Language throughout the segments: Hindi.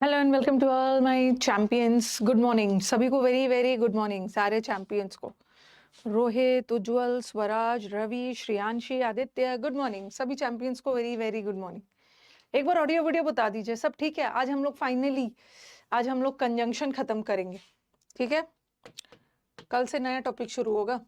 Hello and welcome to all my champions. Good morning सभी को, वेरी वेरी गुड मॉर्निंग सारे चैंपियंस को। रोहित, उज्जवल, स्वराज, रवि, श्रेयांशी, आदित्य, गुड मॉर्निंग सभी चैंपियंस को, वेरी वेरी गुड मॉर्निंग। एक बार ऑडियो वीडियो बता दीजिए, सब ठीक है? आज हम लोग फाइनली आज हम लोग कंजंक्शन खत्म करेंगे, ठीक है? कल से नया टॉपिक शुरू होगा।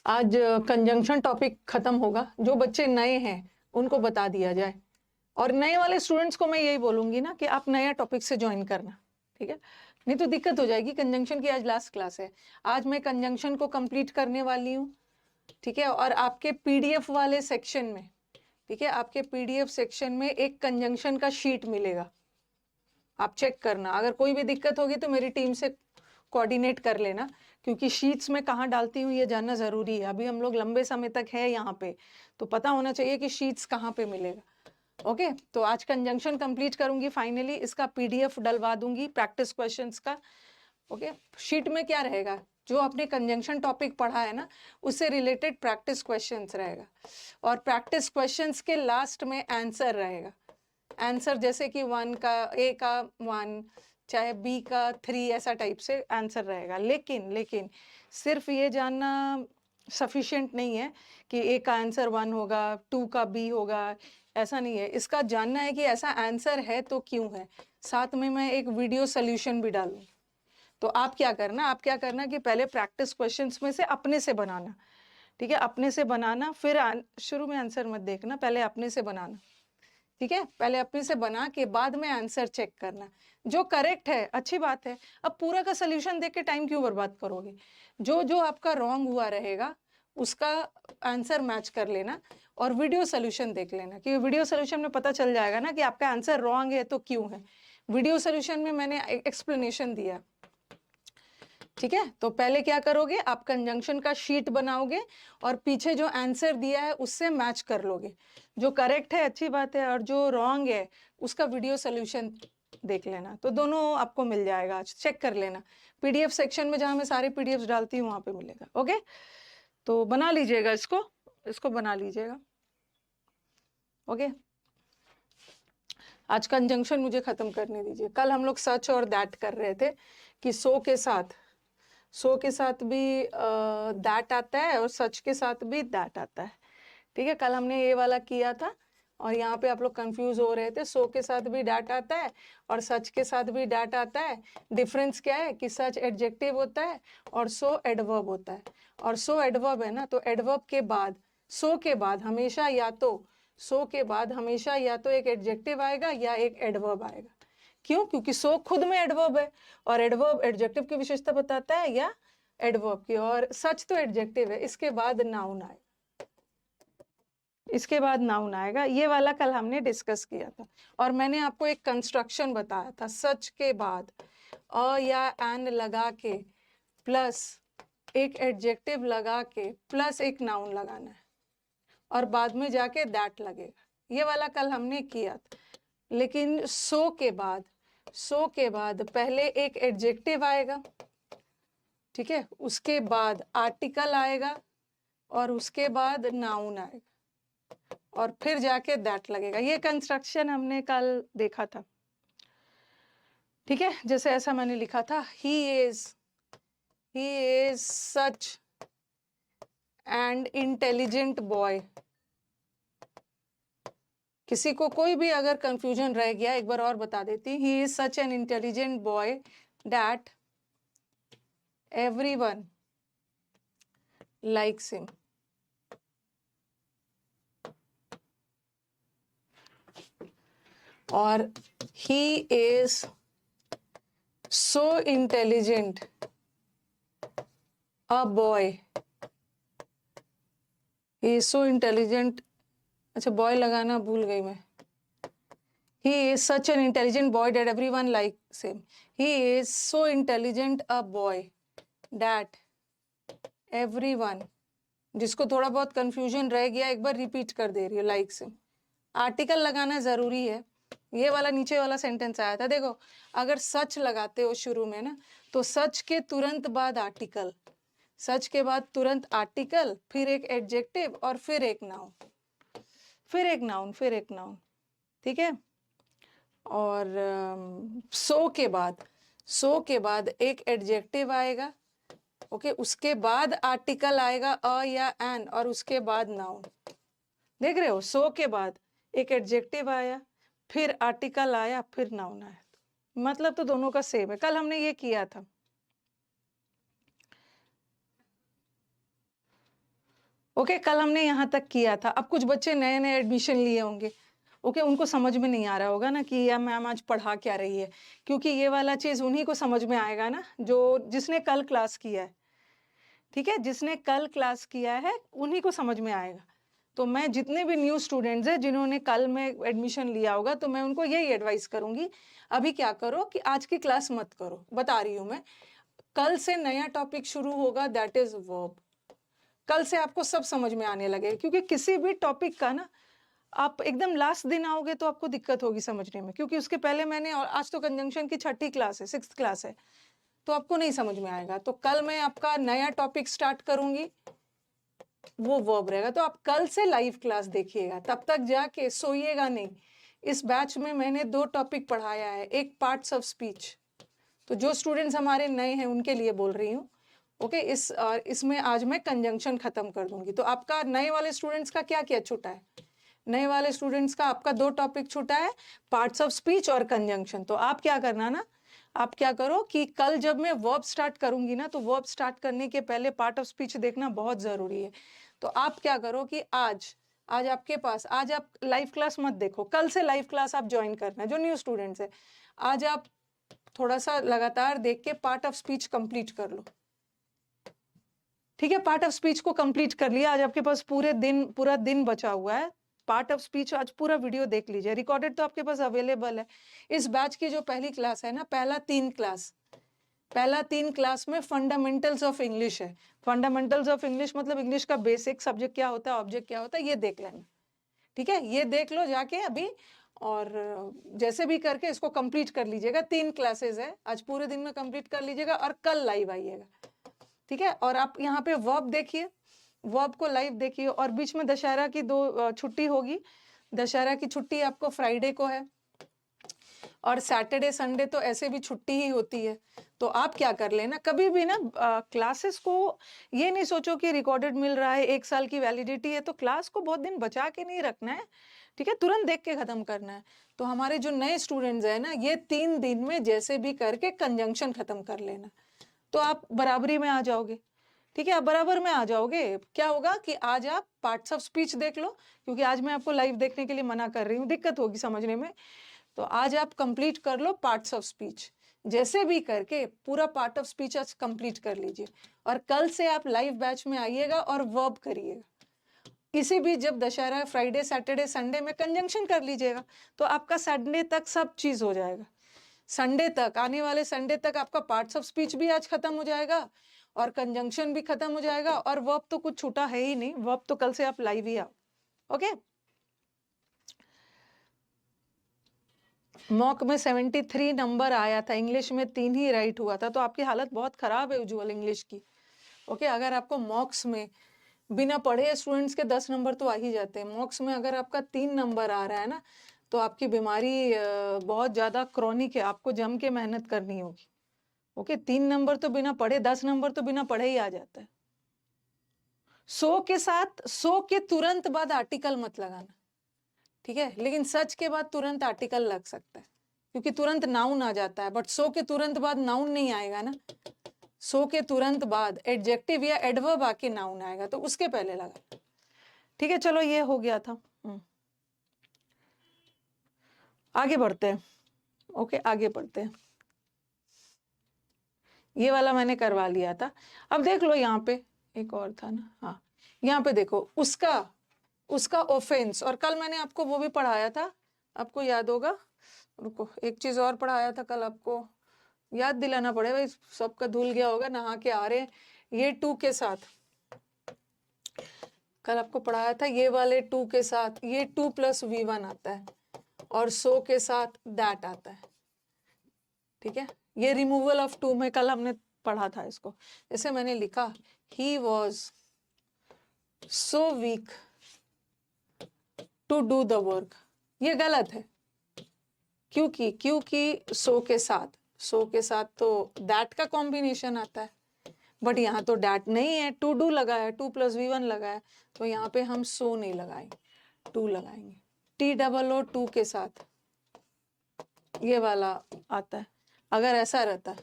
आज कंजंक्शन टॉपिक खत्म होगा। जो बच्चे नए हैं उनको बता दिया जाए, और नए वाले स्टूडेंट्स को मैं यही बोलूंगी ना कि आप नया टॉपिक से ज्वाइन करना, ठीक है? नहीं तो दिक्कत हो जाएगी। कंजंक्शन की आज लास्ट क्लास है। आज मैं कंजंक्शन को कंप्लीट करने वाली हूँ, ठीक है? और आपके पीडीएफ वाले सेक्शन में, ठीक है, आपके पीडीएफ सेक्शन में एक कंजंक्शन का शीट मिलेगा। आप चेक करना, अगर कोई भी दिक्कत होगी तो मेरी टीम से कोऑर्डिनेट कर लेना, क्योंकि शीट्स में कहाँ डालती हूँ ये जानना जरूरी है। अभी हम लोग लंबे समय तक है यहाँ पे, तो पता होना चाहिए कि शीट्स कहाँ पे मिलेगा। ओके, तो आज कंजंक्शन कंप्लीट करूंगी फाइनली। इसका पीडीएफ डलवा दूंगी प्रैक्टिस क्वेश्चंस का। ओके, शीट में क्या रहेगा? जो आपने कंजंक्शन टॉपिक पढ़ा है ना, उससे रिलेटेड प्रैक्टिस क्वेश्चंस रहेगा, और प्रैक्टिस क्वेश्चंस के लास्ट में आंसर रहेगा। आंसर जैसे कि वन का, ए का वन, चाहे बी का थ्री, ऐसा टाइप से आंसर रहेगा। लेकिन लेकिन सिर्फ ये जानना सफिशिएंट नहीं है कि ए का आंसर वन होगा, टू का बी होगा, ऐसा नहीं है। इसका जानना है कि ऐसा आंसर है तो क्यों है। साथ में मैं एक वीडियो सोल्यूशन भी डालूं। तो आप क्या करना कि पहले प्रैक्टिस क्वेश्चंस में से अपने से बनाना, ठीक है? अपने से बनाना, फिर शुरू में आंसर मत देखना, पहले अपने से बनाना, ठीक है? पहले अपने से बना के बाद में आंसर चेक करना। जो करेक्ट है अच्छी बात है। अब पूरा का सोल्यूशन देख के टाइम क्यों बर्बाद करोगे? जो जो आपका रॉन्ग हुआ रहेगा उसका आंसर मैच कर लेना, और वीडियो सोल्यूशन देख लेना, कि वीडियो सोल्यूशन में पता चल जाएगा ना कि आपका आंसर रॉन्ग है तो क्यों है। वीडियो सोल्यूशन में मैंने एक्सप्लेनेशन दिया, ठीक है? तो पहले क्या करोगे, आप कंजंक्शन का शीट बनाओगे और पीछे जो आंसर दिया है उससे मैच कर लोगे। जो करेक्ट है अच्छी बात है, और जो रॉन्ग है उसका वीडियो सोल्यूशन देख लेना। तो दोनों आपको मिल जाएगा, आज चेक कर लेना। पीडीएफ सेक्शन में जहां मैं सारे पीडीएफ डालती हूँ वहां पे मिलेगा। ओके, तो बना लीजिएगा इसको, इसको बना लीजिएगा। ओके, आज कंजंक्शन मुझे खत्म करने दीजिए। कल हम लोग सच और दैट कर रहे थे कि सो के साथ भी दैट आता है और सच के साथ भी दैट आता है, ठीक है? कल हमने ये वाला किया था, और यहाँ पे आप लोग कंफ्यूज हो रहे थे। सो के साथ भी डैट आता है और सच के साथ भी डैट आता है। डिफरेंस क्या है कि सच एडजेक्टिव होता है और सो एडवर्ब होता है। और सो एडवर्ब है ना, तो एडवर्ब के बाद, सो के बाद हमेशा या तो, सो के बाद हमेशा या तो एक एडजेक्टिव आएगा या एक एडवर्ब आएगा। क्यों? क्योंकि सो खुद में एडवर्ब है, और एडवर्ब एडजेक्टिव की विशेषता बताता है या एडवर्ब की, और सच तो एडजेक्टिव है। इसके बाद नाउन आएगा, इसके बाद नाउन आएगा। ये वाला कल हमने डिस्कस किया था, और मैंने आपको एक कंस्ट्रक्शन बताया था। सच के बाद अ या एन लगा के प्लस एक एडजेक्टिव लगा के प्लस एक नाउन लगाना है, और बाद में जाके दैट लगेगा। ये वाला कल हमने किया था। लेकिन सो के बाद पहले एक एडजेक्टिव आएगा, ठीक है? उसके बाद आर्टिकल आएगा, और उसके बाद नाउन आएगा, और फिर जाके दैट लगेगा। ये कंस्ट्रक्शन हमने कल देखा था, ठीक है? जैसे ऐसा मैंने लिखा था, ही is such and intelligent boy. किसी को कोई भी अगर कंफ्यूजन रह गया, एक बार और बता देती। He is such an intelligent boy that everyone likes him. और he is so intelligent a boy, he is so intelligent, अच्छा बॉय लगाना भूल गई मैं। He is such an intelligent boy that everyone likes him. He is so intelligent a boy that everyone, जिसको थोड़ा बहुत कंफ्यूजन रह गया एक बार रिपीट कर दे रही है, likes him। आर्टिकल लगाना जरूरी है। ये वाला नीचे वाला सेंटेंस आया था, देखो अगर सच लगाते हो शुरू में ना, तो सच के तुरंत बाद आर्टिकल, सच के बाद तुरंत आर्टिकल, फिर एक एडजेक्टिव और फिर एक नाउन, फिर एक नाउन, फिर एक नाउन, ठीक है। और सो के बाद एक एडजेक्टिव आएगा, ओके, उसके बाद आर्टिकल आएगा अ या एन, और उसके बाद नाउन। देख रहे हो, सो के बाद एक एडजेक्टिव आया, फिर आर्टिकल आया, फिर नाउन आया, मतलब तो दोनों का सेम है। कल हमने ये किया था, ओके, कल हमने यहाँ तक किया था। अब कुछ बच्चे नए नए एडमिशन लिए होंगे, ओके, उनको समझ में नहीं आ रहा होगा ना कि यार मैम आज पढ़ा क्या रही है, क्योंकि ये वाला चीज उन्हीं को समझ में आएगा ना जो जिसने कल क्लास किया है, ठीक है, जिसने कल क्लास किया है उन्हीं को समझ में आएगा। तो मैं जितने भी न्यू स्टूडेंट्स हैं जिन्होंने कल में एडमिशन लिया होगा, तो मैं उनको यही एडवाइस करूंगी, अभी क्या करो कि आज की क्लास मत करो, बता रही हूँ मैं, कल से नया टॉपिक शुरू होगा, दैट इज वर्ब। कल से आपको सब समझ में आने लगेगा, क्योंकि किसी भी टॉपिक का ना आप एकदम लास्ट दिन आओगे तो आपको दिक्कत होगी समझने में, क्योंकि उसके पहले मैंने, और आज तो कंजंक्शन की 6ठी क्लास है, 6th क्लास है, तो आपको नहीं समझ में आएगा। तो कल मैं आपका नया टॉपिक स्टार्ट करूंगी, वो वर्ब रहेगा। तो आप कल से लाइव क्लास देखिएगा, तब तक जाके सोइएगा नहीं। इस बैच में मैंने 2 टॉपिक पढ़ाया है, एक पार्ट्स ऑफ स्पीच, तो जो स्टूडेंट्स हमारे नए हैं उनके लिए बोल रही हूँ, ओके। इसमें आज मैं कंजंक्शन खत्म कर दूंगी। तो आपका नए वाले स्टूडेंट्स का क्या क्या छूटा है? नए वाले स्टूडेंट्स का आपका 2 टॉपिक छूटा है, पार्ट्स ऑफ स्पीच और कंजंक्शन। तो आप क्या करना ना, आप क्या करो कि कल जब मैं वर्ब स्टार्ट करूंगी ना, तो वर्ब स्टार्ट करने के पहले पार्ट ऑफ स्पीच देखना बहुत जरूरी है। तो आप क्या करो कि आज आपके पास, आज आप लाइव क्लास मत देखो, कल से लाइव क्लास आप ज्वाइन करना, जो न्यू स्टूडेंट्स है। आज आप थोड़ा सा लगातार देख के पार्ट ऑफ स्पीच कंप्लीट कर लो, ठीक है। पार्ट ऑफ स्पीच को कंप्लीट कर लिया, आज आपके पास पूरा दिन बचा हुआ है। पार्ट ऑफ स्पीच आज पूरा वीडियो देख लीजिए, रिकॉर्डेड तो आपके पास अवेलेबल है। इस बैच की जो पहली क्लास है ना, पहला 3 क्लास में फंडामेंटल्स ऑफ इंग्लिश है। फंडामेंटल्स ऑफ इंग्लिश मतलब इंग्लिश का बेसिक, सब्जेक्ट क्या होता है, ऑब्जेक्ट क्या होता है, ये देख लेना, ठीक है। ये देख लो जाके अभी, और जैसे भी करके इसको कंप्लीट कर लीजिएगा। 3 क्लासेस है, आज पूरे दिन में कंप्लीट कर लीजिएगा और कल लाइव आइएगा, ठीक है। और आप यहाँ पे वर्ब देखिए, वर्ब को लाइव देखिए, और बीच में दशहरा की 2 छुट्टी होगी। दशहरा की छुट्टी आपको फ्राइडे को है, और सैटरडे संडे तो ऐसे भी छुट्टी ही होती है। तो आप क्या कर लेना, कभी भी ना क्लासेस को ये नहीं सोचो कि रिकॉर्डेड मिल रहा है, 1 साल की वैलिडिटी है, तो क्लास को बहुत दिन बचा के नहीं रखना है, ठीक है, तुरंत देख के खत्म करना है। तो हमारे जो नए स्टूडेंट्स हैं ना, ये 3 दिन में जैसे भी करके कंजंक्शन खत्म कर लेना, तो आप बराबरी में आ जाओगे, ठीक है। आप बराबर में आ जाओगे। क्या होगा कि आज आप पार्ट्स ऑफ स्पीच देख लो, क्योंकि आज मैं आपको लाइव देखने के लिए मना कर रही हूँ, दिक्कत होगी समझने में। तो आज आप कंप्लीट कर लो पार्ट्स ऑफ स्पीच, जैसे भी करके पूरा पार्ट ऑफ स्पीच आज कंप्लीट कर लीजिए, और कल से आप लाइव बैच में आइएगा और वर्ब करिएगा। किसी भी जब दशहरा, फ्राइडे, सैटरडे, संडे में कंजंक्शन कर लीजिएगा, तो आपका संडे तक सब चीज हो जाएगा। संडे तक, आने वाले संडे तक आपका पार्ट्स ऑफ स्पीच भी आज खत्म हो जाएगा, और कंजंक्शन भी खत्म हो जाएगा, और वर्ब तो कुछ छूटा है ही नहीं, वर्ब तो कल से आप लाइव ही आओ, ओके। मॉक में 73 नंबर आया था, इंग्लिश में 3 ही राइट हुआ था, तो आपकी हालत बहुत खराब है उज्जवल इंग्लिश की, ओके। अगर आपको मॉक्स में बिना पढ़े स्टूडेंट्स के 10 नंबर तो आ ही जाते हैं, मॉक्स में अगर आपका 3 नंबर आ रहा है ना, तो आपकी बीमारी बहुत ज्यादा क्रॉनिक है, आपको जम के मेहनत करनी होगी, ओके। 3 नंबर तो बिना पढ़े, 10 नंबर तो बिना पढ़े ही आ जाता है। सो के तुरंत बाद आर्टिकल मत लगाना, ठीक है, लेकिन सच के बाद तुरंत आर्टिकल लग सकता है, क्योंकि तुरंत नाउन आ जाता है, बट सो के तुरंत बाद नाउन नहीं आएगा ना। सो के तुरंत बाद एडजेक्टिव या एडवर्ब आके नाउन आएगा, तो उसके पहले लगा, ठीक है। चलो ये हो गया था, आगे बढ़ते हैं, ओके, आगे बढ़ते हैं। ये वाला मैंने करवा लिया था। अब देख लो यहाँ पे एक और था ना, हाँ, यहाँ पे देखो उसका ऑफेंस, और कल मैंने आपको वो भी पढ़ाया था, आपको याद होगा, रुको, एक चीज और पढ़ाया था कल, आपको याद दिलाना पड़ेगा, सबका धुल गया होगा, नहा के आ रहे हैं। ये 2 के साथ कल आपको पढ़ाया था, ये वाले 2 के साथ ये 2 + V1 आता है, और सो के साथ दैट आता है, ठीक है। ये रिमूवल ऑफ 2 में कल हमने पढ़ा था इसको। जैसे मैंने लिखा he was so weak to do the work, ये गलत है। क्योंकि सो के साथ तो दैट का कॉम्बिनेशन आता है, बट यहाँ तो दैट नहीं है, टू डू लगा है, 2+V1 लगा है, तो यहाँ पे हम सो नहीं लगाएंगे, टू लगाएंगे। TOO टू के साथ ये वाला आता है। अगर ऐसा रहता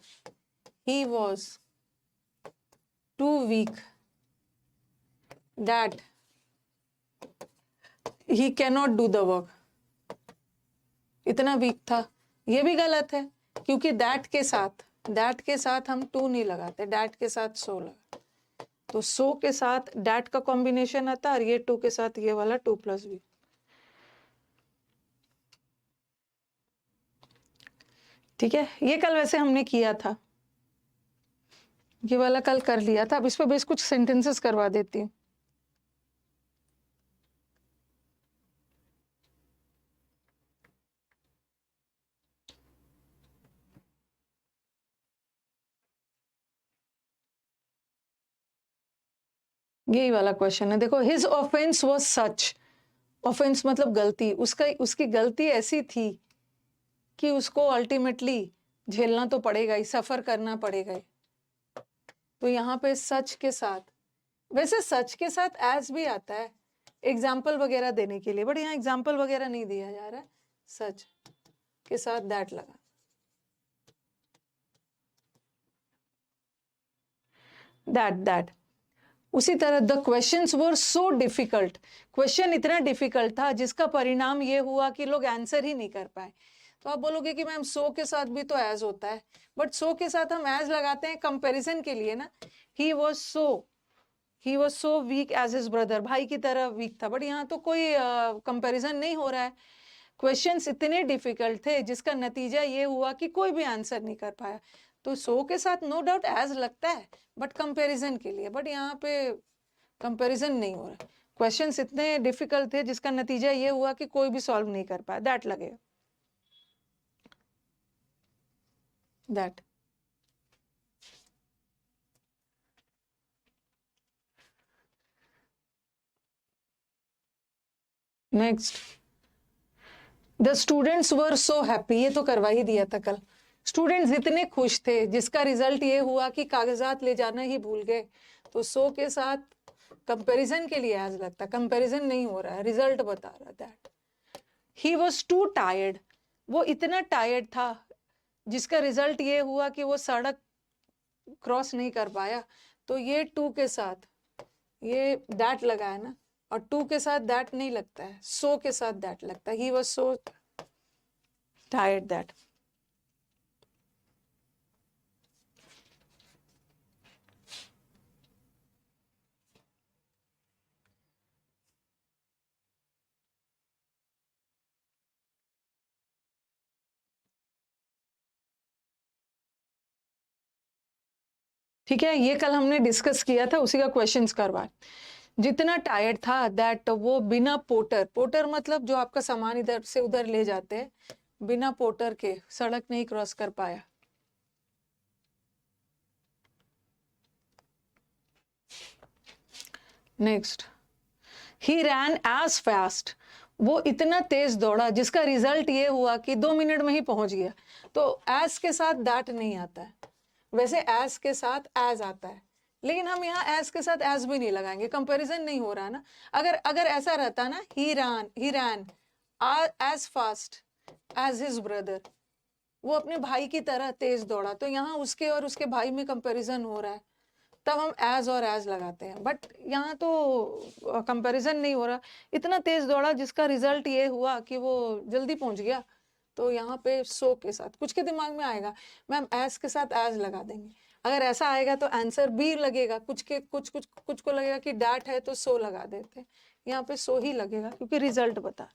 he was too weak that he cannot do the work, इतना वीक था, ये भी गलत है, क्योंकि दैट के साथ हम टू नहीं लगाते, दैट के साथ सो लगा, तो सो के साथ दैट का कॉम्बिनेशन आता है, और ये टू के साथ ये वाला 2+V। ठीक है, ये कल वैसे हमने किया था, ये वाला कल कर लिया था। अब इस पर बेस कुछ सेंटेंसेस करवा देती हूँ। यही वाला क्वेश्चन है, देखो। His offence was such, offence मतलब गलती, उसकी गलती ऐसी थी कि उसको अल्टीमेटली झेलना तो पड़ेगा ही, सफर करना पड़ेगा ही। तो यहाँ पे सच के साथ, वैसे सच के साथ एज भी आता है एग्जाम्पल वगैरह देने के लिए, बट यहाँ एग्जाम्पल वगैरह नहीं दिया जा रहा है, सच के साथ दैट लगा। दैट उसी तरह the questions were so difficult, question इतना डिफिकल्ट था जिसका परिणाम ये हुआ कि लोग आंसर ही नहीं कर पाए। तो आप बोलोगे कि मैम सो के साथ भी तो एज होता है, बट सो के साथ हम एज लगाते हैं कंपैरिजन के लिए ना। He was so weak as his brother, भाई की तरह वीक था, बट यहाँ तो कोई कंपैरिजन नहीं हो रहा है। क्वेश्चंस इतने डिफिकल्ट थे जिसका नतीजा ये हुआ कि कोई भी आंसर नहीं कर पाया। तो सो के साथ नो डाउट एज लगता है, बट कंपैरिजन के लिए, बट यहाँ पे कंपैरिजन नहीं हो रहा। क्वेश्चंस इतने डिफिकल्ट थे जिसका नतीजा ये हुआ कि कोई भी सॉल्व नहीं कर पाया, दैट लगेगा, that. Next, the students were so happy, ये तो करवा ही दिया था कल। स्टूडेंट्स इतने खुश थे जिसका रिजल्ट ये हुआ कि कागजात ले जाना ही भूल गए। तो सो के साथ कंपैरिजन के लिए एज लगता, कंपैरिजन नहीं हो रहा है, रिजल्ट बता रहा है, that. He was to tired, वो इतना टायर्ड था जिसका रिजल्ट ये हुआ कि वो सड़क क्रॉस नहीं कर पाया। तो ये टू के साथ ये दैट लगा है ना, और टू के साथ दैट नहीं लगता है, सो के साथ दैट लगता है। ही वॉज सो टायर्ड दैट। ठीक है, ये कल हमने डिस्कस किया था, उसी का क्वेश्चंस करवाए। जितना टायर्ड था दैट वो बिना पोर्टर, पोर्टर मतलब जो आपका सामान इधर से उधर ले जाते हैं, बिना पोर्टर के सड़क नहीं क्रॉस कर पाया। नेक्स्ट, ही रैन एज फास्ट, वो इतना तेज दौड़ा जिसका रिजल्ट ये हुआ कि 2 मिनट में ही पहुंच गया। तो एज के साथ दैट नहीं आता है, वैसे एज के साथ एज आता है, लेकिन हम यहाँ एज के साथ एज भी नहीं लगाएंगे, कंपैरिजन नहीं हो रहा ना। अगर ऐसा रहता ना, he ran as fast as his brother, वो अपने भाई की तरह तेज दौड़ा, तो यहाँ उसके और उसके भाई में कंपैरिजन हो रहा है, तब हम एज और एज लगाते हैं। बट यहाँ तो कंपैरिजन नहीं हो रहा, इतना तेज दौड़ा जिसका रिजल्ट ये हुआ कि वो जल्दी पहुंच गया। तो यहाँ पे सो के साथ कुछ के दिमाग में आएगा मैम एज के साथ एज लगा देंगे, अगर ऐसा आएगा तो आंसर बी लगेगा, कुछ को लगेगा कि डैट है तो सो लगा देते हैं, यहाँ पे सो ही लगेगा क्योंकि रिजल्ट बता।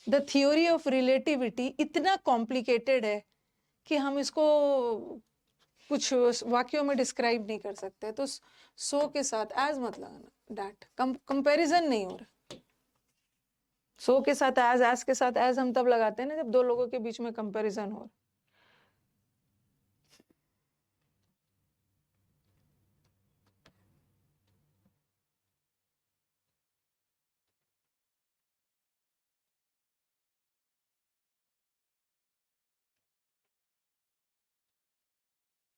द थ्योरी ऑफ रिलेटिविटी इतना कॉम्प्लिकेटेड है कि हम इसको कुछ वाक्यों में डिस्क्राइब नहीं कर सकते, तो सो के साथ एज मत लगाना, डैट। कंपैरिजन नहीं हो रहा, सो के साथ एज के साथ एज हम तब लगाते हैं ना जब दो लोगों के बीच में कंपैरिजन हो।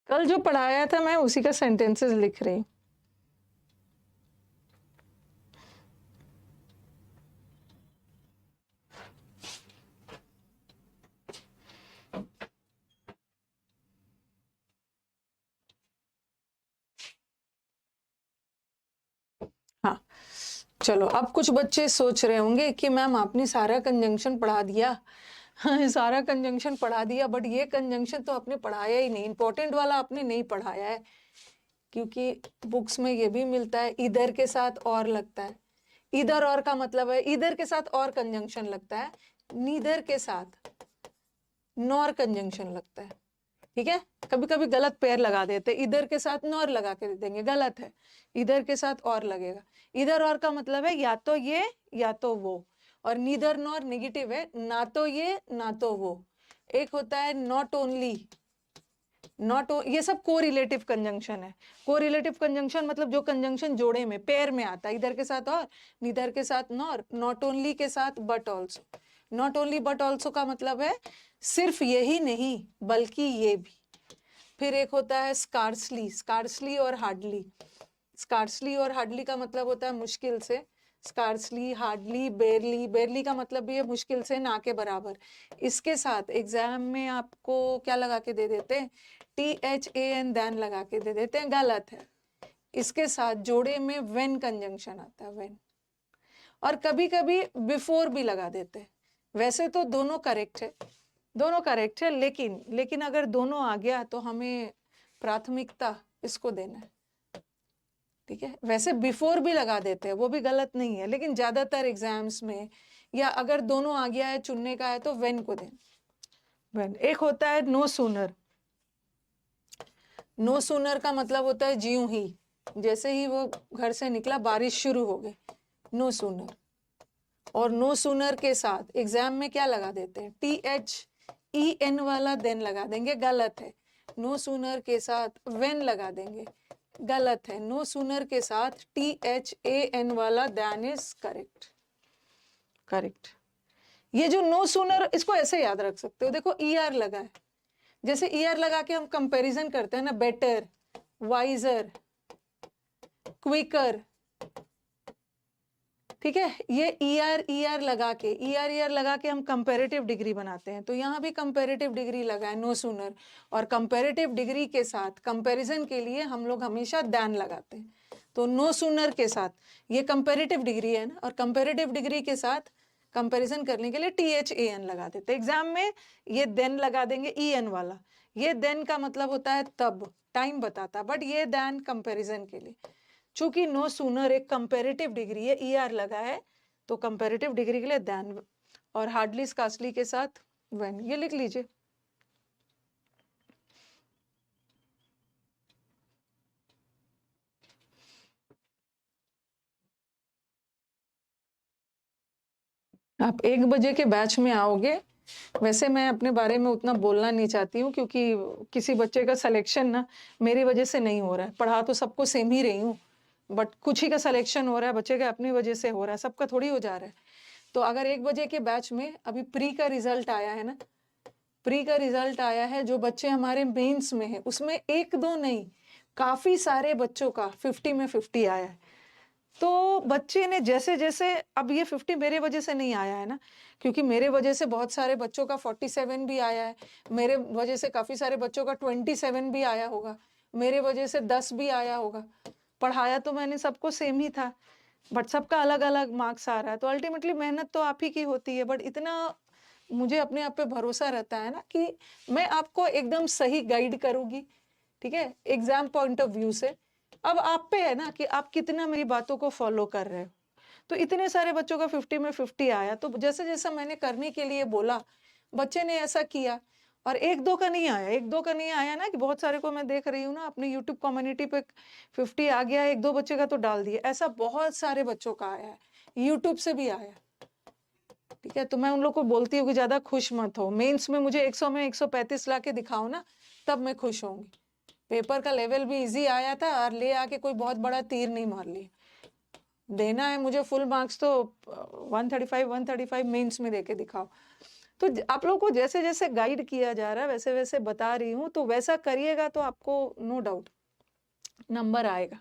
कल जो पढ़ाया था मैं उसी का सेंटेंसेस लिख रही हूँ। हाँ, चलो अब कुछ बच्चे सोच रहे होंगे कि मैम आपने सारा कंजंक्शन पढ़ा दिया। हाँ, सारा कंजंक्शन पढ़ा दिया, बट ये कंजंक्शन तो आपने पढ़ाया ही नहीं, इंपॉर्टेंट वाला आपने नहीं पढ़ाया है। क्योंकि बुक्स में ये भी मिलता है इधर के साथ और लगता है। इधर और का मतलब है इधर के साथ और कंजंक्शन लगता है, नीदर के साथ नॉर कंजंक्शन लगता है। ठीक है, कभी कभी गलत पेयर लगा देते, इधर के साथ नॉर लगा के दे देंगे, गलत है, इधर के साथ और लगेगा। इधर और का मतलब है या तो ये या तो वो, और नीदर नॉर नेगेटिव है, ना तो ये ना तो वो। एक होता है नॉट ओनली, ये सब कोरिलेटिव कंजंक्शन है। कोरिलेटिव कंजंक्शन मतलब जो कंजंक्शन जोड़े में पेयर में आता है, इधर के साथ और, नीदर के साथ नॉर, नॉट ओनली के साथ but also. Not only but also का मतलब है सिर्फ यही नहीं बल्कि ये भी। फिर एक होता है स्कार्सली, स्कार्सली और हार्डली। स्कार्सली और हार्डली का मतलब होता है मुश्किल से, स्कार्सली, हार्डली, बेरली। बेरली का मतलब भी है मुश्किल से, ना के बराबर। इसके साथ एग्जाम में आपको क्या लगा के दे देते हैं, THAN देन लगा के दे देते हैं, गलत है। इसके साथ जोड़े में व्हेन कंजंक्शन आता है, व्हेन। और कभी कभी बिफोर भी लगा देते हैं। वैसे तो दोनों करेक्ट है, दोनों करेक्ट है, लेकिन अगर दोनों आ गया तो हमें प्राथमिकता इसको देना है। ठीक है, वैसे बिफोर भी लगा देते हैं, वो भी गलत नहीं है, लेकिन ज्यादातर एग्जाम्स में या अगर दोनों आ गया है चुनने का है तो व्हेन को देना, व्हेन। एक होता है नो सूनर। नो सूनर का मतलब होता है ज्यों ही, जैसे ही वो घर से निकला बारिश शुरू हो गई, नो सूनर। और नो सूनर के साथ एग्जाम में क्या लगा देते हैं, THEN वाला देन लगा देंगे, गलत है। नो सूनर के साथ व्हेन लगा देंगे, गलत है। नो सूनर के साथ THAN वाला देन इज करेक्ट, करेक्ट। ये जो नो सूनर, इसको ऐसे याद रख सकते हो, देखो ER लगा है, जैसे ER लगा के हम कंपैरिजन करते हैं ना, बेटर, वाइजर, क्विकर। ठीक है, ये ER लगा के, ER लगा के हम कंपैरेटिव डिग्री बनाते हैं, तो यहाँ भी कंपैरेटिव डिग्री लगा है, नो सूनर। और कंपैरेटिव डिग्री के साथ कंपैरिजन के लिए हम लोग हमेशा देन लगाते हैं, तो नो सूनर के साथ, ये कंपैरेटिव डिग्री है ना, और कंपैरेटिव डिग्री के साथ कंपैरिजन करने के लिए THAN लगा देते हैं। एग्जाम में ये देन लगा देंगे, EN वाला। ये देन का मतलब होता है तब, टाइम बताता, बट ये देन कंपैरिजन के लिए। चूंकि नो सूनर एक कंपैरेटिव डिग्री है, ER लगा है, तो कंपैरेटिव डिग्री के लिए देन, और हार्डली स्कार्सली के साथ व्हेन। ये लिख लीजिए। आप 1 बजे के बैच में आओगे। वैसे मैं अपने बारे में उतना बोलना नहीं चाहती हूँ, क्योंकि किसी बच्चे का सिलेक्शन ना मेरी वजह से नहीं हो रहा है। पढ़ा तो सबको सेम ही रही हूँ, बट कुछ ही का सिलेक्शन हो रहा है, बच्चे का अपनी वजह से हो रहा है, सबका थोड़ी हो जा रहा है। तो अगर 1 बजे के बैच में, अभी प्री का रिजल्ट आया है ना, प्री का रिजल्ट आया है, जो बच्चे हमारे मेंस में है उसमें 1-2 नहीं, काफी सारे बच्चों का 50 में 50 आया है। तो बच्चे ने जैसे जैसे, अब ये 50 मेरे वजह से नहीं आया है ना, क्योंकि मेरे वजह से बहुत सारे बच्चों का 47 भी आया है, मेरे वजह से काफी सारे बच्चों का 27 भी आया होगा, मेरे वजह से 10 भी आया होगा। पढ़ाया तो मैंने सबको सेम ही था, बट सबका अलग अलग मार्क्स आ रहा है। तो अल्टीमेटली मेहनत तो आप ही की होती है, बट इतना मुझे अपने आप पे भरोसा रहता है ना कि मैं आपको एकदम सही गाइड करूंगी। ठीक है, एग्जाम पॉइंट ऑफ व्यू से। अब आप पे है ना कि आप कितना मेरी बातों को फॉलो कर रहे हो। तो इतने सारे बच्चों का 50 में 50 आया, तो जैसे जैसा मैंने करने के लिए बोला, बच्चे ने ऐसा किया। और 1-2 का नहीं आया, 1-2 का नहीं आया ना, कि बहुत सारे को मैं देख रही हूँ ना अपनी यूट्यूब कम्युनिटी पे 50 आ गया, 1-2 बच्चे का तो डाल दिए, ऐसा बहुत सारे बच्चों का आया है, यूट्यूब से भी आया। ठीक है, तो मैं उन लोग को बोलती हूँ कि ज्यादा खुश मत हो, मेंस में मुझे 100 में 135 ला के दिखाओ ना, तब मैं खुश होंगी। पेपर का लेवल भी इजी आया था, और ले आके कोई बहुत बड़ा तीर नहीं मार लिया। देना है मुझे फुल मार्क्स तो 135 मेंस में देके दिखाओ। तो आप लोगों को जैसे जैसे गाइड किया जा रहा है वैसे वैसे बता रही हूँ, तो वैसा करिएगा तो आपको नो डाउट नंबर आएगा।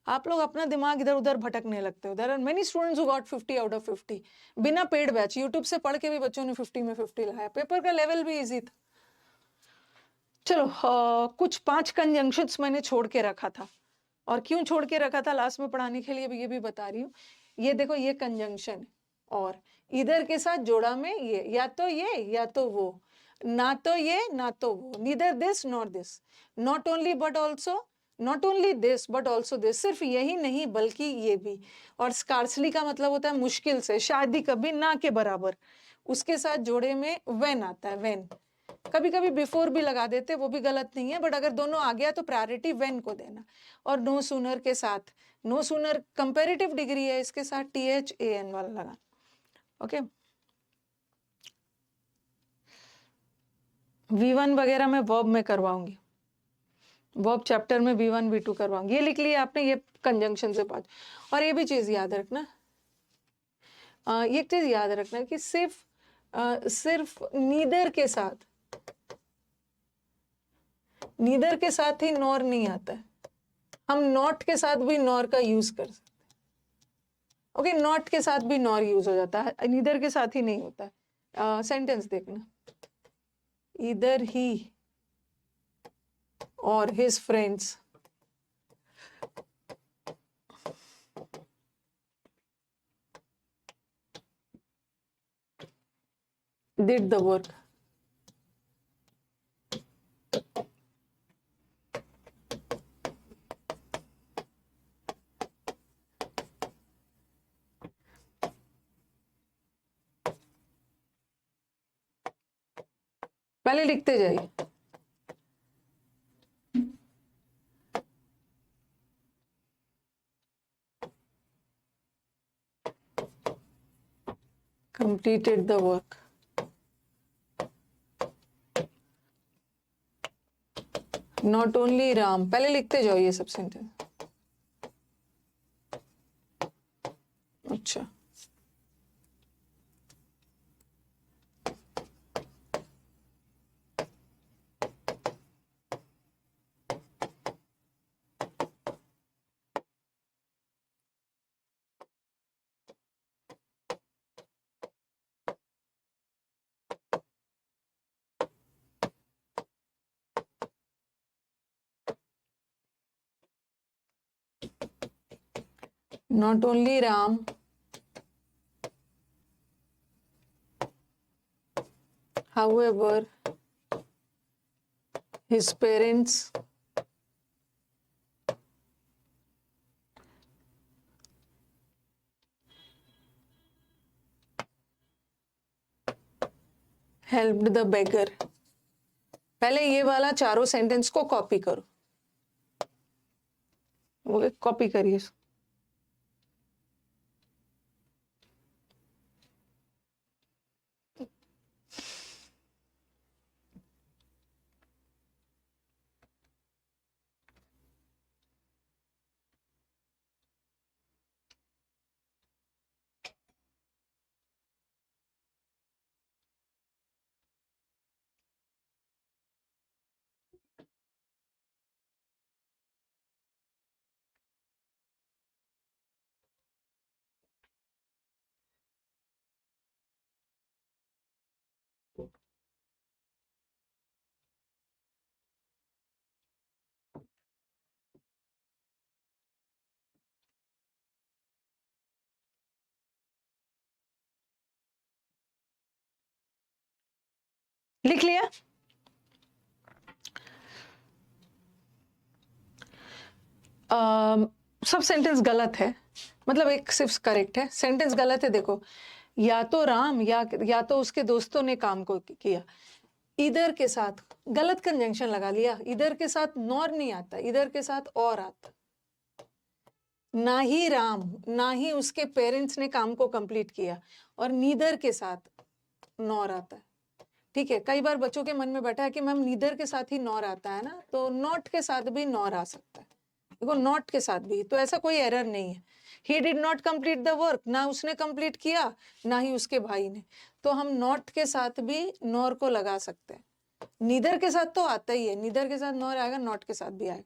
आप लोग अपना दिमाग इधर उधर भटकने लगते हो। There are many students who got 50 out of 50 बिना पेड बैच, यूट्यूब से पढ़ के भी बच्चों ने 50 में 50 लाया। पेपर का लेवल भी इजी था। चलो कुछ 5 कंजंक्शंस मैंने छोड़ के रखा था, और क्यों छोड़ के रखा था लास्ट में पढ़ाने के लिए भी, ये भी बता रही हूँ। ये देखो, ये कंजंक्शन, और इधर के साथ जोड़ा में ये, या तो ये या तो वो, ना तो ये ना तो वो, neither this not this, not only but also, not only this but also this, सिर्फ यही नहीं बल्कि ये भी। और स्कार्सली का मतलब होता है मुश्किल से, शायद ही कभी, ना के बराबर। उसके साथ जोड़े में व्हेन आता है, व्हेन। कभी कभी बिफोर भी लगा देते, वो भी गलत नहीं है, बट अगर दोनों आ गया तो प्रायोरिटी व्हेन को देना। और नो सूनर के साथ, नो सूनर कंपैरेटिव डिग्री है, इसके साथ THAN वाला लगा। ओके, V1 वगैरह मैं वर्ब में करवाऊंगी, वर्ब चैप्टर में V1 V2 करवाऊंगी। ये लिख लिया आपने, ये कंजंक्शन से बात। और ये भी चीज याद रखना, ये चीज याद रखना कि सिर्फ नीदर के साथ, नीदर के साथ ही नॉर नहीं आता है। हम नॉट के साथ भी नॉर का यूज कर सकते हैं। ओके, नॉट के साथ भी नॉर यूज हो जाता है, नीदर के साथ ही नहीं होता है। सेंटेंस देखना, इधर ही और his friends did the work. पहले लिखते जाइए। completed the work, not only Ram, पहले लिखते जाओ ये सब सेंटेंस। अच्छा, not only Ram, however, his parents helped the beggar। पहले ये वाला चारों सेंटेंस को कॉपी करो, वो कॉपी करिए। लिख लिया? सब सेंटेंस गलत है, मतलब एक सिर्फ करेक्ट है, सेंटेंस गलत है। देखो, या तो राम या तो उसके दोस्तों ने काम को किया। इधर के साथ गलत कंजंक्शन लगा लिया, इधर के साथ नॉर नहीं आता, इधर के साथ और आता। ना ही राम ना ही उसके पेरेंट्स ने काम को कंप्लीट किया, और नीदर के साथ नॉर आता है। ठीक है, कई बार बच्चों के मन में बैठा है कि मैम नीदर के साथ ही नॉर आता है ना, तो नॉट के साथ भी नॉर आ सकता है। देखो, नॉट के साथ भी, तो ऐसा कोई एरर नहीं है। He did not complete the work, ना उसने कंप्लीट किया ना ही उसके भाई ने। तो तो हम नॉट के साथ भी नॉर को लगा सकते हैं। नीदर के साथ तो आता ही है, नीदर के साथ नॉर आएगा, नॉट के साथ भी आएगा।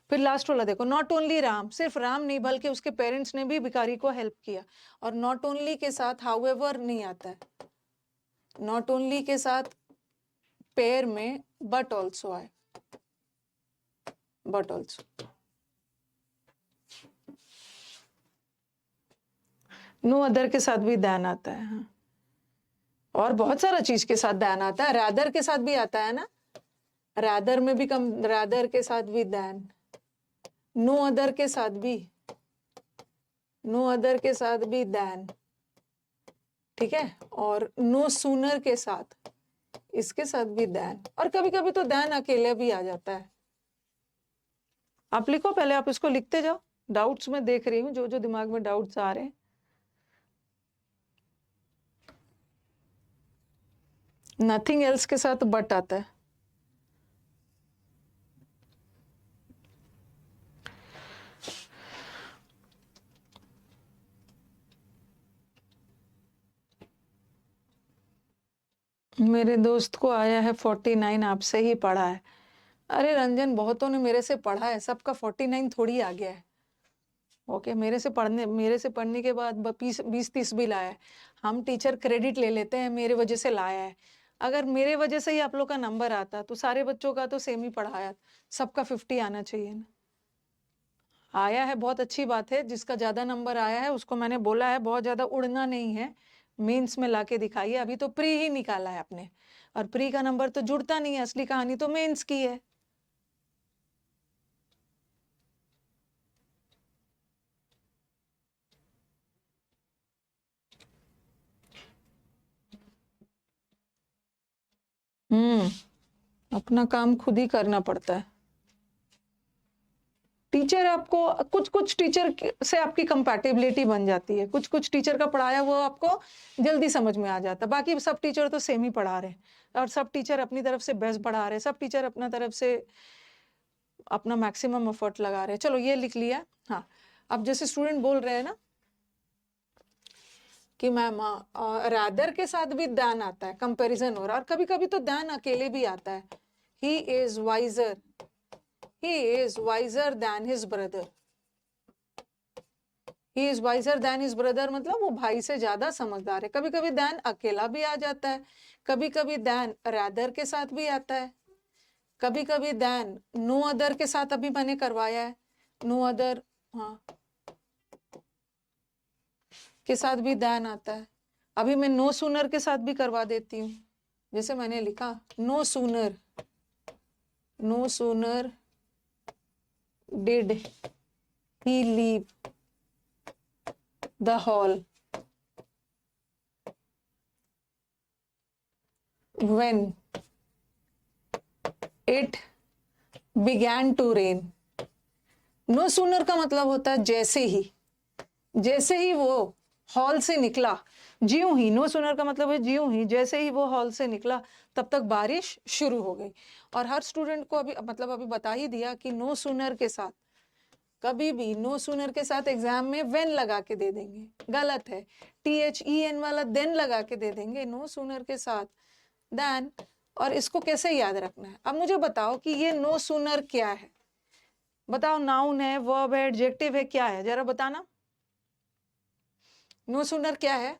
फिर लास्ट वाला देखो, नॉट ओनली राम, सिर्फ राम नहीं बल्कि उसके पेरेंट्स ने भी भिखारी को हेल्प किया। और नॉट ओनली के साथ हाउएवर नहीं आता है, नॉट ओनली के साथ पेयर में बट ऑल्सो आए, बट ऑल्सो। नो अदर के साथ भी दैन आता है, हाँ। और बहुत सारा चीज के साथ दैन आता है, रादर के साथ भी आता है ना, रादर में भी कम, रादर के साथ भी दैन, नो अदर के साथ भी, नो अदर के साथ भी दैन, ठीक है। और नो सूनर के साथ, इसके साथ भी दैन, और कभी कभी तो दैन अकेले भी आ जाता है। आप लिखो पहले, आप इसको लिखते जाओ, डाउट्स में देख रही हूँ, जो जो दिमाग में डाउट्स आ रहे हैं। नथिंग एल्स के साथ बट आता है, मेरे दोस्त को आया है 49, आपसे ही पढ़ा है। अरे रंजन, बहुतों ने मेरे से पढ़ा है, सबका 49 थोड़ी आ गया है। ओके, मेरे से पढ़ने के बाद 20-30 भी लाया है। हम टीचर क्रेडिट ले लेते हैं, मेरे वजह से लाया है। अगर मेरे वजह से ही आप लोग का नंबर आता तो सारे बच्चों का तो सेम ही पढ़ाया, सबका 50 आना चाहिए ना। आया है, बहुत अच्छी बात है। जिसका ज्यादा नंबर आया है उसको मैंने बोला है बहुत ज्यादा उड़ना नहीं है, मेंस में लाके दिखाइए। अभी तो प्री ही निकाला है आपने, और प्री का नंबर तो जुड़ता नहीं है, असली कहानी तो मेंस की है। अपना काम खुद ही करना पड़ता है। टीचर आपको, कुछ कुछ टीचर से आपकी कंपैटिबिलिटी बन जाती है, कुछ कुछ टीचर का पढ़ाया वो आपको जल्दी समझ में आ जाता है। बाकी सब टीचर तो सेम ही पढ़ा रहे हैं, और सब टीचर अपनी तरफ से बेस्ट पढ़ा रहे हैं, सब टीचर अपना तरफ से अपना मैक्सिमम एफर्ट लगा रहे हैं। चलो ये लिख लिया। हाँ, अब जैसे स्टूडेंट बोल रहे हैं ना कि मैम रादर के साथ भी दैन आता है, कंपैरिजन हो रहा है, और कभी कभी तो दैन अकेले भी आता है। He is visor then his brother, he is visor then his brother मतलब वो भाई से ज्यादा समझदार है। कभी कभी दैन अकेला भी आ जाता है, कभी कभी दैन रादर के साथ भी आता है, कभी कभी दैन नो अदर के साथ, अभी मैंने करवाया है नो अदर, हाँ, के साथ भी दैन आता है। अभी मैं नो सूनर के साथ भी करवा देती हूँ, जैसे मैंने लिखा no sooner did he leave the hall when it began to rain। No sooner का मतलब होता है जैसे ही वो हॉल से निकला, ज्यों ही, नो सूनर का मतलब है ज्यों ही, जैसे ही वो हॉल से निकला तब तक बारिश शुरू हो गई। और हर स्टूडेंट को अभी बता ही दिया कि नो सूनर के साथ, कभी भी नो सूनर के साथ एग्जाम में व्हेन लगा के दे देंगे, गलत है। THEN वाला देन लगा के दे देंगे, नो सूनर के साथ देन। और इसको कैसे याद रखना है? अब मुझे बताओ कि ये नो सूनर क्या है, बताओ। नाउन है, वर्ब है, एडजेक्टिव है, क्या है? जरा बताना, नो सूनर क्या है?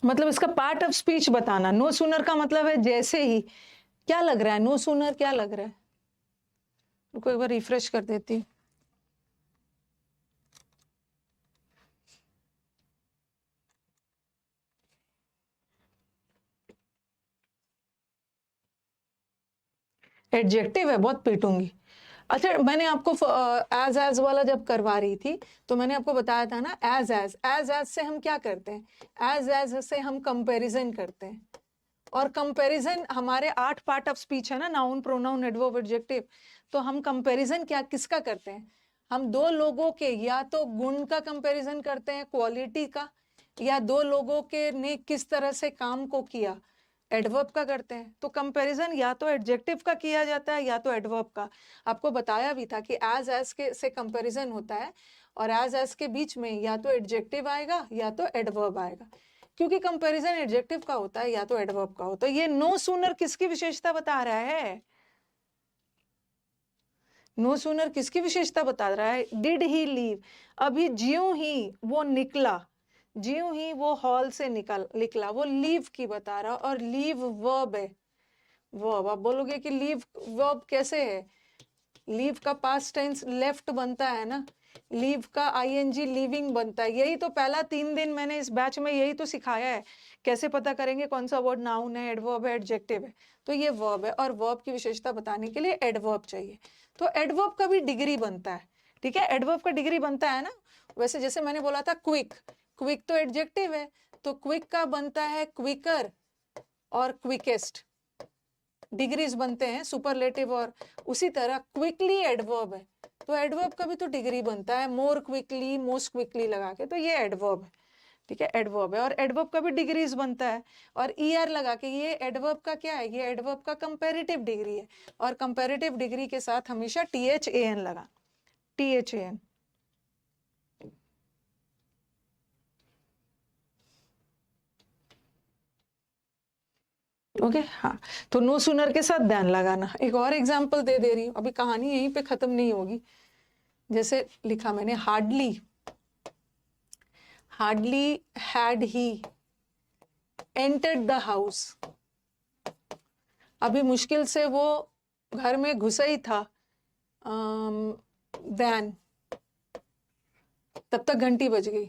मतलब इसका पार्ट ऑफ स्पीच बताना। नो सूनर का मतलब है जैसे ही। क्या लग रहा है नो सूनर, क्या लग रहा है? रुको एक बार रिफ्रेश कर देती हूँ। एडजेक्टिव है, बहुत पीटूंगी। अच्छा, मैंने आपको एज वाला जब करवा रही थी तो मैंने आपको बताया था ना, एज से हम क्या करते हैं? एज से हम कंपैरिजन करते हैं, और कंपैरिजन हमारे 8 पार्ट ऑफ स्पीच है ना, नाउन, प्रोनाउन, एडवर्ब, एडजेक्टिव। तो हम कंपैरिजन किसका करते हैं? हम दो लोगों के या तो गुण का कंपैरिजन करते हैं, क्वालिटी का, या दो लोगों के ने किस तरह से काम को किया, एडवर्ब का करते हैं। तो कंपैरिजन या तो एडजेक्टिव का किया जाता है या तो एडवर्ब का। आपको बताया भी था कि एज के से कंपैरिजन होता है, और एज के बीच में या तो एडजेक्टिव आएगा या तो एडवर्ब आएगा। क्योंकि कंपैरिजन एडजेक्टिव का होता है या तो एडवर्ब का होता है। ये नो सूनर किसकी विशेषता बता रहा है? नो सूनर किसकी विशेषता बता रहा है? डिड ही लीव, अभी ज्यों ही वो निकला, ज्यों ही वो हॉल से निकला, वो लीव की बता रहा। और लीव वर्ब है, वर्ब। आप बोलोगे कि लीव वर्ब कैसे है? लीव का पास्ट टेंस लेफ्ट बनता है ना, लीव का आईएनजी लीविंग बनता है। यही तो पहला 3 दिन मैंने इस बैच में यही तो सिखाया है, कैसे पता करेंगे कौन सा वर्ड नाउन है, एडवर्ब है, एडजेक्टिव है। तो ये वर्ब है, और वर्ब की विशेषता बताने के लिए एडवर्ब चाहिए। तो एडवर्ब का भी डिग्री बनता है, ठीक है, एडवर्ब का डिग्री बनता है ना। वैसे जैसे मैंने बोला था क्विक, क्विक तो एडजेक्टिव है, तो क्विक का बनता है क्विकर और क्विकेस्ट, डिग्रीज बनते हैं सुपरलेटिव। और उसी तरह क्विकली एडवर्ब है, तो एडवर्ब का भी तो डिग्री बनता है, मोर क्विकली, मोस्ट क्विकली लगा के, तो ये एडवर्ब है, ठीक है, एडवर्ब है। और एडवर्ब का भी डिग्रीज बनता है, और ईआर लगा के, ये एडवर्ब का क्या है? ये एडवर्ब का कंपैरेटिव डिग्री है, और कंपैरेटिव डिग्री के साथ हमेशा THAN लगा, THAN। ओके हाँ, तो नो सूनर के साथ ध्यान लगाना। एक और एग्जांपल दे रही हूँ, अभी कहानी यहीं पे खत्म नहीं होगी। जैसे लिखा मैंने, hardly, hardly had he entered the house, अभी मुश्किल से वो घर में घुसा ही था, देन, तब तक घंटी बज गई,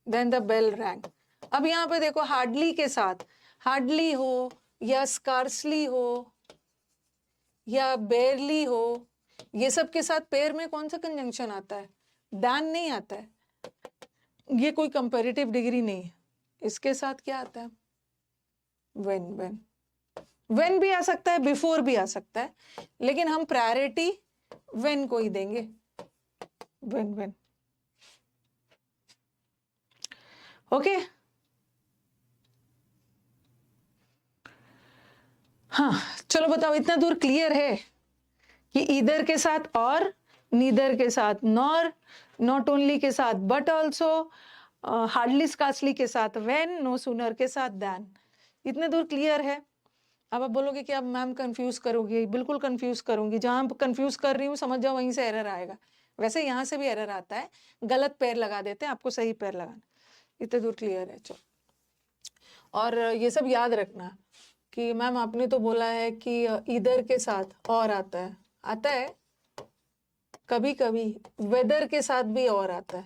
देन द बेल रैंग। अब यहाँ पे देखो, हार्डली के साथ, हार्डली हो या स्कार्सली हो या बेरली हो, ये सब के साथ पेयर में कौन सा कंजंक्शन आता है? दैन नहीं आता है। ये कोई कंपैरेटिव डिग्री नहीं है। इसके साथ क्या आता है? व्हेन, व्हेन, व्हेन भी आ सकता है, बिफोर भी आ सकता है, लेकिन हम प्रायोरिटी व्हेन को ही देंगे, व्हेन, व्हेन। ओके हाँ, चलो बताओ, इतना दूर क्लियर है कि ईदर के साथ और, नीदर के साथ नॉर, नॉट ओनली के साथ बट ऑल्सो, हार्डली स्कार्सली के साथ व्हेन, नो सूनर के साथ देन। इतने दूर क्लियर है? अब आप बोलोगे कि अब मैम कंफ्यूज करोगी, बिल्कुल कंफ्यूज करूंगी, जहां कंफ्यूज कर रही हूँ समझ जाओ वहीं से एरर आएगा। वैसे यहाँ से भी एरर आता है, गलत पैर लगा देते हैं, आपको सही पैर लगाना। इतने दूर क्लियर है? चलो, और ये सब याद रखना कि मैम आपने तो बोला है कि इधर के साथ और आता है, आता है कभी कभी वेदर के साथ भी और आता है।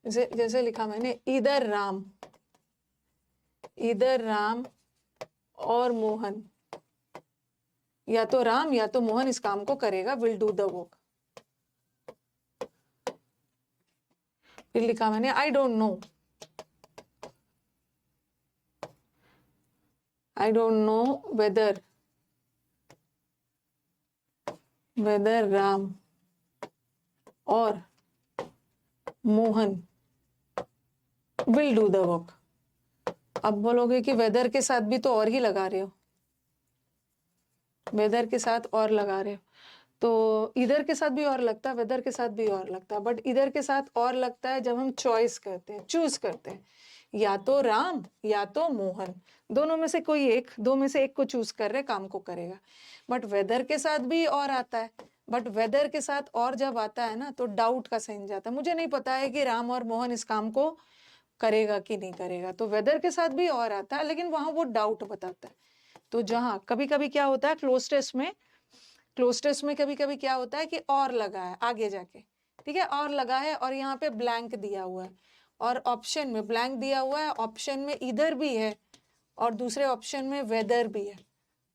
जैसे लिखा मैंने, इधर राम, इधर राम और मोहन, या तो राम या तो मोहन इस काम को करेगा, विल डू द वर्क। फिर लिखा मैंने, I don't know, I don't know whether, whether Ram और Mohan will do the work. अब बोलोगे कि वेदर के साथ भी तो और ही लगा रहे हो, वेदर के साथ और लगा रहे हो, तो इधर के साथ भी और लगता है, वेदर के साथ भी और लगता है, बट इधर के साथ और लगता है जब हम चॉइस करते हैं, चूज करते हैं, या तो राम या तो मोहन, दोनों में से कोई एक, दो में से एक को चूज कर रहे, काम को करेगा। बट वेदर के साथ भी और आता है, बट वेदर के साथ और जब आता है ना, तो डाउट का साइन जाता है, मुझे नहीं पता है कि राम और मोहन इस काम को करेगा कि नहीं करेगा। तो वेदर के साथ भी और आता है, लेकिन वहां वो डाउट बताता है। तो जहां कभी कभी क्या होता है, क्लोज टेस्ट में, क्लोज टेस्ट में कभी कभी क्या होता है कि और लगा है आगे जाके, ठीक है, और लगा है और यहाँ पे ब्लैंक दिया हुआ है, और ऑप्शन में ब्लैंक दिया हुआ है, ऑप्शन में इधर भी है और दूसरे ऑप्शन में वेदर भी है,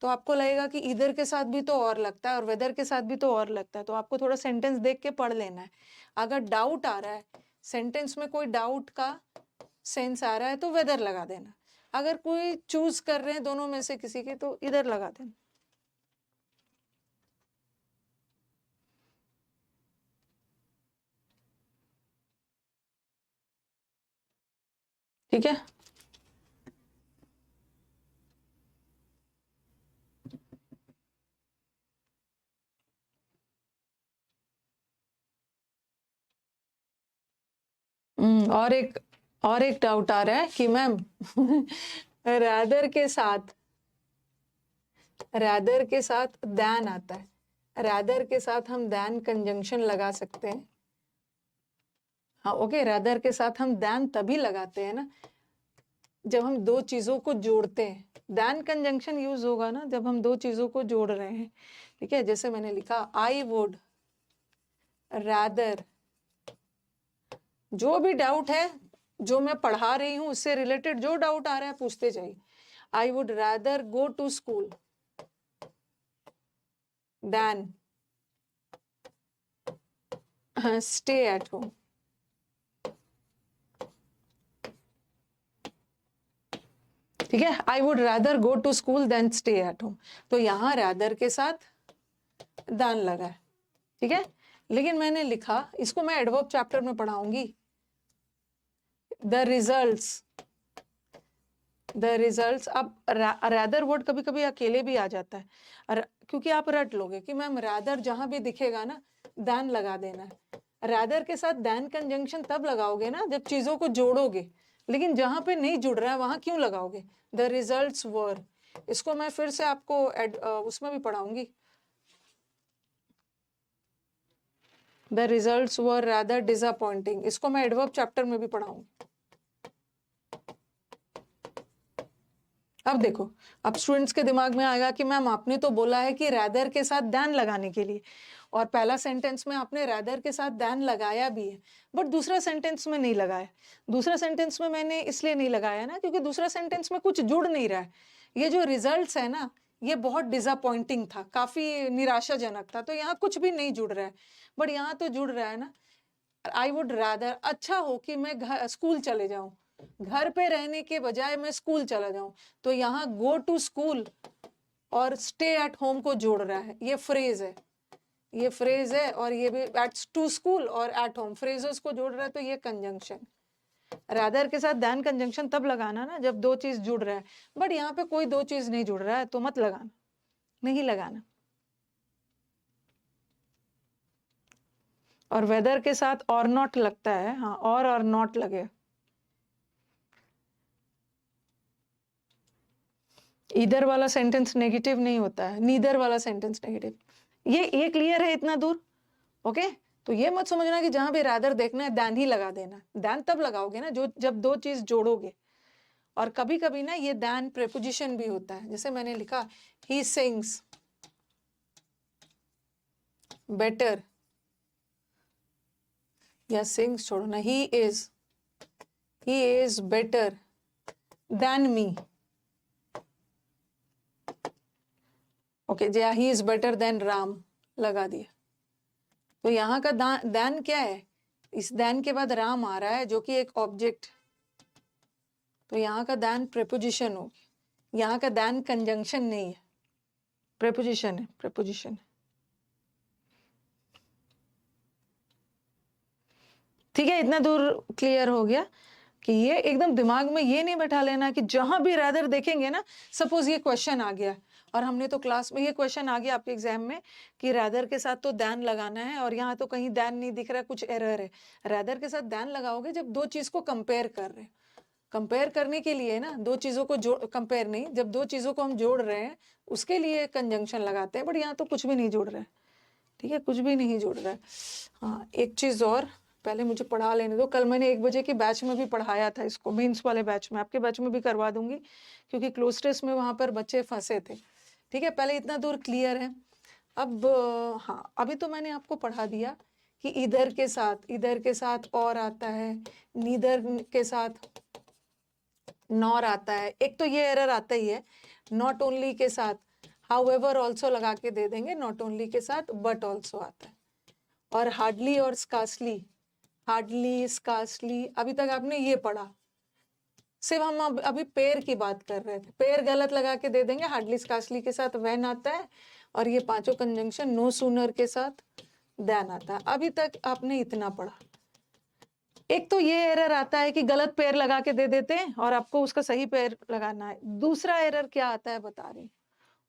तो आपको लगेगा कि इधर के साथ भी तो और लगता है और वेदर के साथ भी तो और लगता है। तो आपको थोड़ा सेंटेंस देख के पढ़ लेना है। अगर डाउट आ रहा है, सेंटेंस में कोई डाउट का सेंस आ रहा है, तो वेदर लगा देना। अगर कोई चूज कर रहे हैं दोनों में से किसी के, तो इधर लगा देना। ठीक है, और एक डाउट आ रहा है कि मैम रादर के साथ दैन आता है, रादर के साथ हम दैन कंजंक्शन लगा सकते हैं। हाँ ओके, रादर के साथ हम दैन तभी लगाते हैं ना जब हम दो चीजों को जोड़ते हैं। दैन कंजंक्शन यूज होगा ना जब हम दो चीजों को जोड़ रहे हैं, ठीक है। जैसे मैंने लिखा आई वुड रादर, जो भी डाउट है जो मैं पढ़ा रही हूँ उससे रिलेटेड जो डाउट आ रहा है पूछते जाइए। I would rather go to school than stay at home. ठीक है, I would rather go to school than stay at home. तो यहाँ रादर के साथ देन लगा है, ठीक है। लेकिन मैंने लिखा, इसको मैं एडवर्ब चैप्टर में पढ़ाऊंगी, द रिजल्ट्स। अब रादर वर्ड कभी कभी अकेले भी आ जाता है, क्योंकि आप रट लोगे कि मैम रादर जहां भी दिखेगा ना देन लगा देना है। रादर के साथ देन कंजंक्शन तब लगाओगे ना जब चीजों को जोड़ोगे, लेकिन जहां पे नहीं जुड़ रहा है वहां क्यों लगाओगे? द रिजल्ट्स वर, इसको मैं फिर से आपको उसमें भी पढ़ाऊंगी, the results were rather disappointing, इसको मैं एडवर्ब चैप्टर में भी पढ़ाऊंगी। अब देखो, अब स्टूडेंट्स के दिमाग में आएगा कि मैम आपने तो बोला है कि रादर के साथ देन लगाने के लिए, और पहला सेंटेंस में आपने रादर के साथ देन लगाया भी है, बट दूसरा सेंटेंस में नहीं लगाया। दूसरा सेंटेंस में मैंने इसलिए नहीं लगाया ना क्योंकि दूसरा सेंटेंस में कुछ जुड़ नहीं रहा है। ये जो रिजल्ट्स है ना ये बहुत डिसअपॉइंटिंग था, काफी निराशाजनक था, तो यहाँ कुछ भी नहीं जुड़ रहा है, बट यहाँ तो जुड़ रहा है ना। आई वुड रादर, अच्छा हो कि मैं स्कूल चले जाऊं, घर पे रहने के बजाय मैं स्कूल चला जाऊं, तो यहाँ गो टू स्कूल और स्टे एट होम को जोड़ रहा है। ये फ्रेज है, ये फ्रेज है, और ये भी एट टू स्कूल और एट होम फ्रेजेस को जोड़ रहा है, तो ये कंजंक्शन। रादर के साथ दैन कंजंक्शन तब लगाना ना जब दो चीज जुड़ रहा है, बट यहाँ पे कोई दो चीज नहीं जुड़ रहा है तो मत लगाना, नहीं लगाना। और वेदर के साथ और नॉट लगता है, हाँ और नॉट लगे। इधर वाला सेंटेंस नेगेटिव नहीं होता है, नीदर वाला सेंटेंस नेगेटिव। ये क्लियर है इतना दूर? ओके, तो ये मत समझना कि जहां भी रादर देखना है दैन ही लगा देना। दैन तब लगाओगे ना जब दो चीज जोड़ोगे, और कभी कभी ना ये दैन प्रेपोजिशन भी होता है। जैसे मैंने लिखा ही सिंग्स बेटर, या सिंग्स छोड़ो ना, he is better than me. Okay, या he is better than Ram लगा दिया। तो यहाँ का दैन क्या है? इस दैन के बाद राम आ रहा है जो कि एक ऑब्जेक्ट, तो यहाँ का दैन प्रेपोजिशन होगी। यहाँ का दैन कंजंक्शन नहीं है, प्रेपोजिशन है, प्रेपोजिशन है। ठीक है, इतना दूर क्लियर हो गया कि ये एकदम दिमाग में ये नहीं बैठा लेना कि जहां भी रादर देखेंगे ना, सपोज ये क्वेश्चन आ गया और हमने तो क्लास में ये क्वेश्चन आ गया आपके एग्जाम में कि रादर के साथ तो दैन लगाना है, और यहाँ तो कहीं दैन नहीं दिख रहा, कुछ एरर है। रादर के साथ दैन लगाओगे जब दो चीज को कंपेयर कर रहे हैं। कंपेयर करने के लिए ना दो चीजों को जोड़, कंपेयर नहीं, जब दो चीजों को हम जोड़ रहे हैं उसके लिए कंजंक्शन लगाते हैं, बट यहाँ तो कुछ भी नहीं जोड़ रहा है। ठीक है, कुछ भी नहीं जोड़ रहा है। हाँ, एक चीज और, पहले मुझे पढ़ा लेने दो। कल मैंने 1 बजे के बैच में भी पढ़ाया था इसको, मेंस वाले बैच में, आपके बैच में भी करवा दूंगी क्योंकि क्लोज टेस्ट में वहां पर बच्चे फंसे थे। ठीक है, पहले इतना दूर क्लियर है। अब हाँ, अभी तो मैंने आपको पढ़ा दिया कि इधर के साथ और आता है, नीदर के साथ नॉर आता है। एक तो ये एरर आता ही है, नॉट ओनली के साथ हाउएवर ऑल्सो लगा के दे देंगे, नॉट ओनली के साथ बट ऑल्सो आता है। और हार्डली और स्कार्सली, हार्डली स्कार्सली अभी तक आपने ये पढ़ा। सिर्फ हम अभी पेयर की बात कर रहे थे, पेयर गलत लगा के दे देंगे, हार्डली स्कार्सली के साथ व्हेन आता है, और ये पांचों कंजंक्शन नो सूनर के साथ देन आता है। अभी तक आपने इतना पढ़ा। एक तो ये एरर आता है कि गलत पेयर लगा के दे देते हैं और आपको उसका सही पेयर लगाना है। दूसरा एरर क्या आता है बता रही हूँ।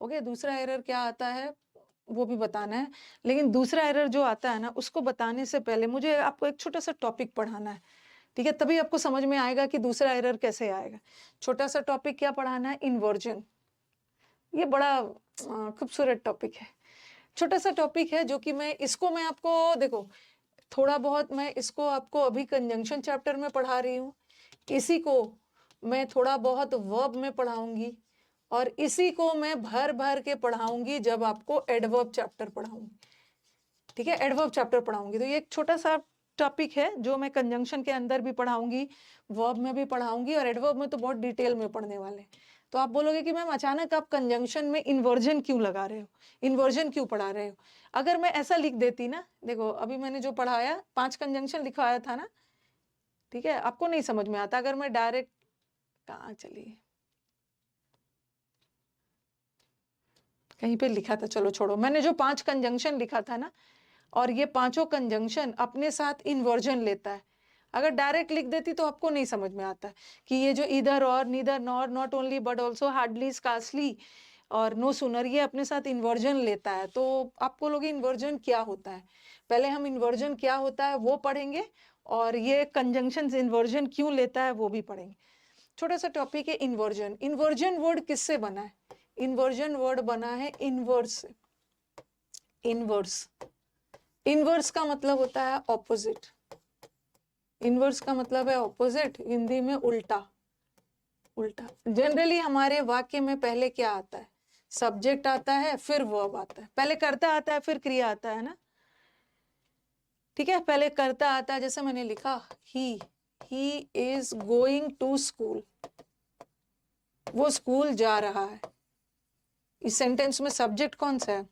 ओके, दूसरा एरर क्या आता है वो भी बताना है, लेकिन दूसरा एरर जो आता है ना उसको बताने से पहले मुझे आपको एक छोटा सा टॉपिक पढ़ाना है। ठीक है, तभी आपको समझ में आएगा कि दूसरा एरर कैसे आएगा। छोटा सा टॉपिक क्या पढ़ाना है, इन्वर्जन। ये बड़ा खूबसूरत टॉपिक है, छोटा सा टॉपिक है जो कि मैं आपको देखो थोड़ा बहुत मैं इसको आपको अभी कंजंक्शन चैप्टर में पढ़ा रही हूँ, इसी को मैं थोड़ा बहुत वर्ब में पढ़ाऊंगी और इसी को मैं भर भर के पढ़ाऊंगी जब आपको एडवर्ब चैप्टर पढ़ाऊंगी। ठीक है, एडवर्ब चैप्टर पढ़ाऊंगी। तो ये एक छोटा सा टॉपिक है जो मैं कंजंक्शन के अंदर भी पढ़ाऊंगी, वर्ब में भी पढ़ाऊंगी और एडवर्ब में तो बहुत डिटेल में पढ़ने वाले हैं। तो आप बोलोगे कि मैम अचानक आप कंजंक्शन में इन्वर्जन क्यों लगा रहे हो, इन्वर्जन क्यों पढ़ा रहे हो? अगर मैं ऐसा लिख देती ना, देखो अभी मैंने जो पढ़ाया 5 कंजंक्शन लिखवाया था ना, ठीक है, आपको नहीं समझ में आता अगर मैं डायरेक्ट कहाँ चली कहीं पे लिखा था, चलो छोड़ो। मैंने जो 5 कंजंक्शन लिखा था ना, और ये पांचों कंजंक्शन अपने साथ इन्वर्जन लेता है। अगर डायरेक्ट लिख देती तो आपको नहीं समझ में आता कि ये जो इधर और, neither nor, not only but also, hardly, scarcely और नो सूनर, ये अपने साथ इन्वर्जन लेता है। तो आप बोलोगे इन्वर्जन क्या होता है? पहले हम इन्वर्जन क्या होता है वो पढ़ेंगे और ये कंजंक्शन इन्वर्जन क्यों लेता है वो भी पढ़ेंगे। छोटा सा टॉपिक है इन्वर्जन। इन्वर्जन वर्ड किससे बना है? इन्वर्जन वर्ड बना है इनवर्स से। इनवर्स, इनवर्स का मतलब होता है ऑपोजिट। इनवर्स का मतलब है ऑपोजिट, हिंदी में उल्टा। उल्टा जनरली हमारे वाक्य में पहले क्या आता है? सब्जेक्ट आता है, फिर वर्ब आता है। पहले कर्ता आता है, फिर क्रिया आता है ना। ठीक है, पहले कर्ता आता है, जैसे मैंने लिखा he is going to school, वो स्कूल जा रहा है। इस सेंटेंस में सब्जेक्ट कौन सा है?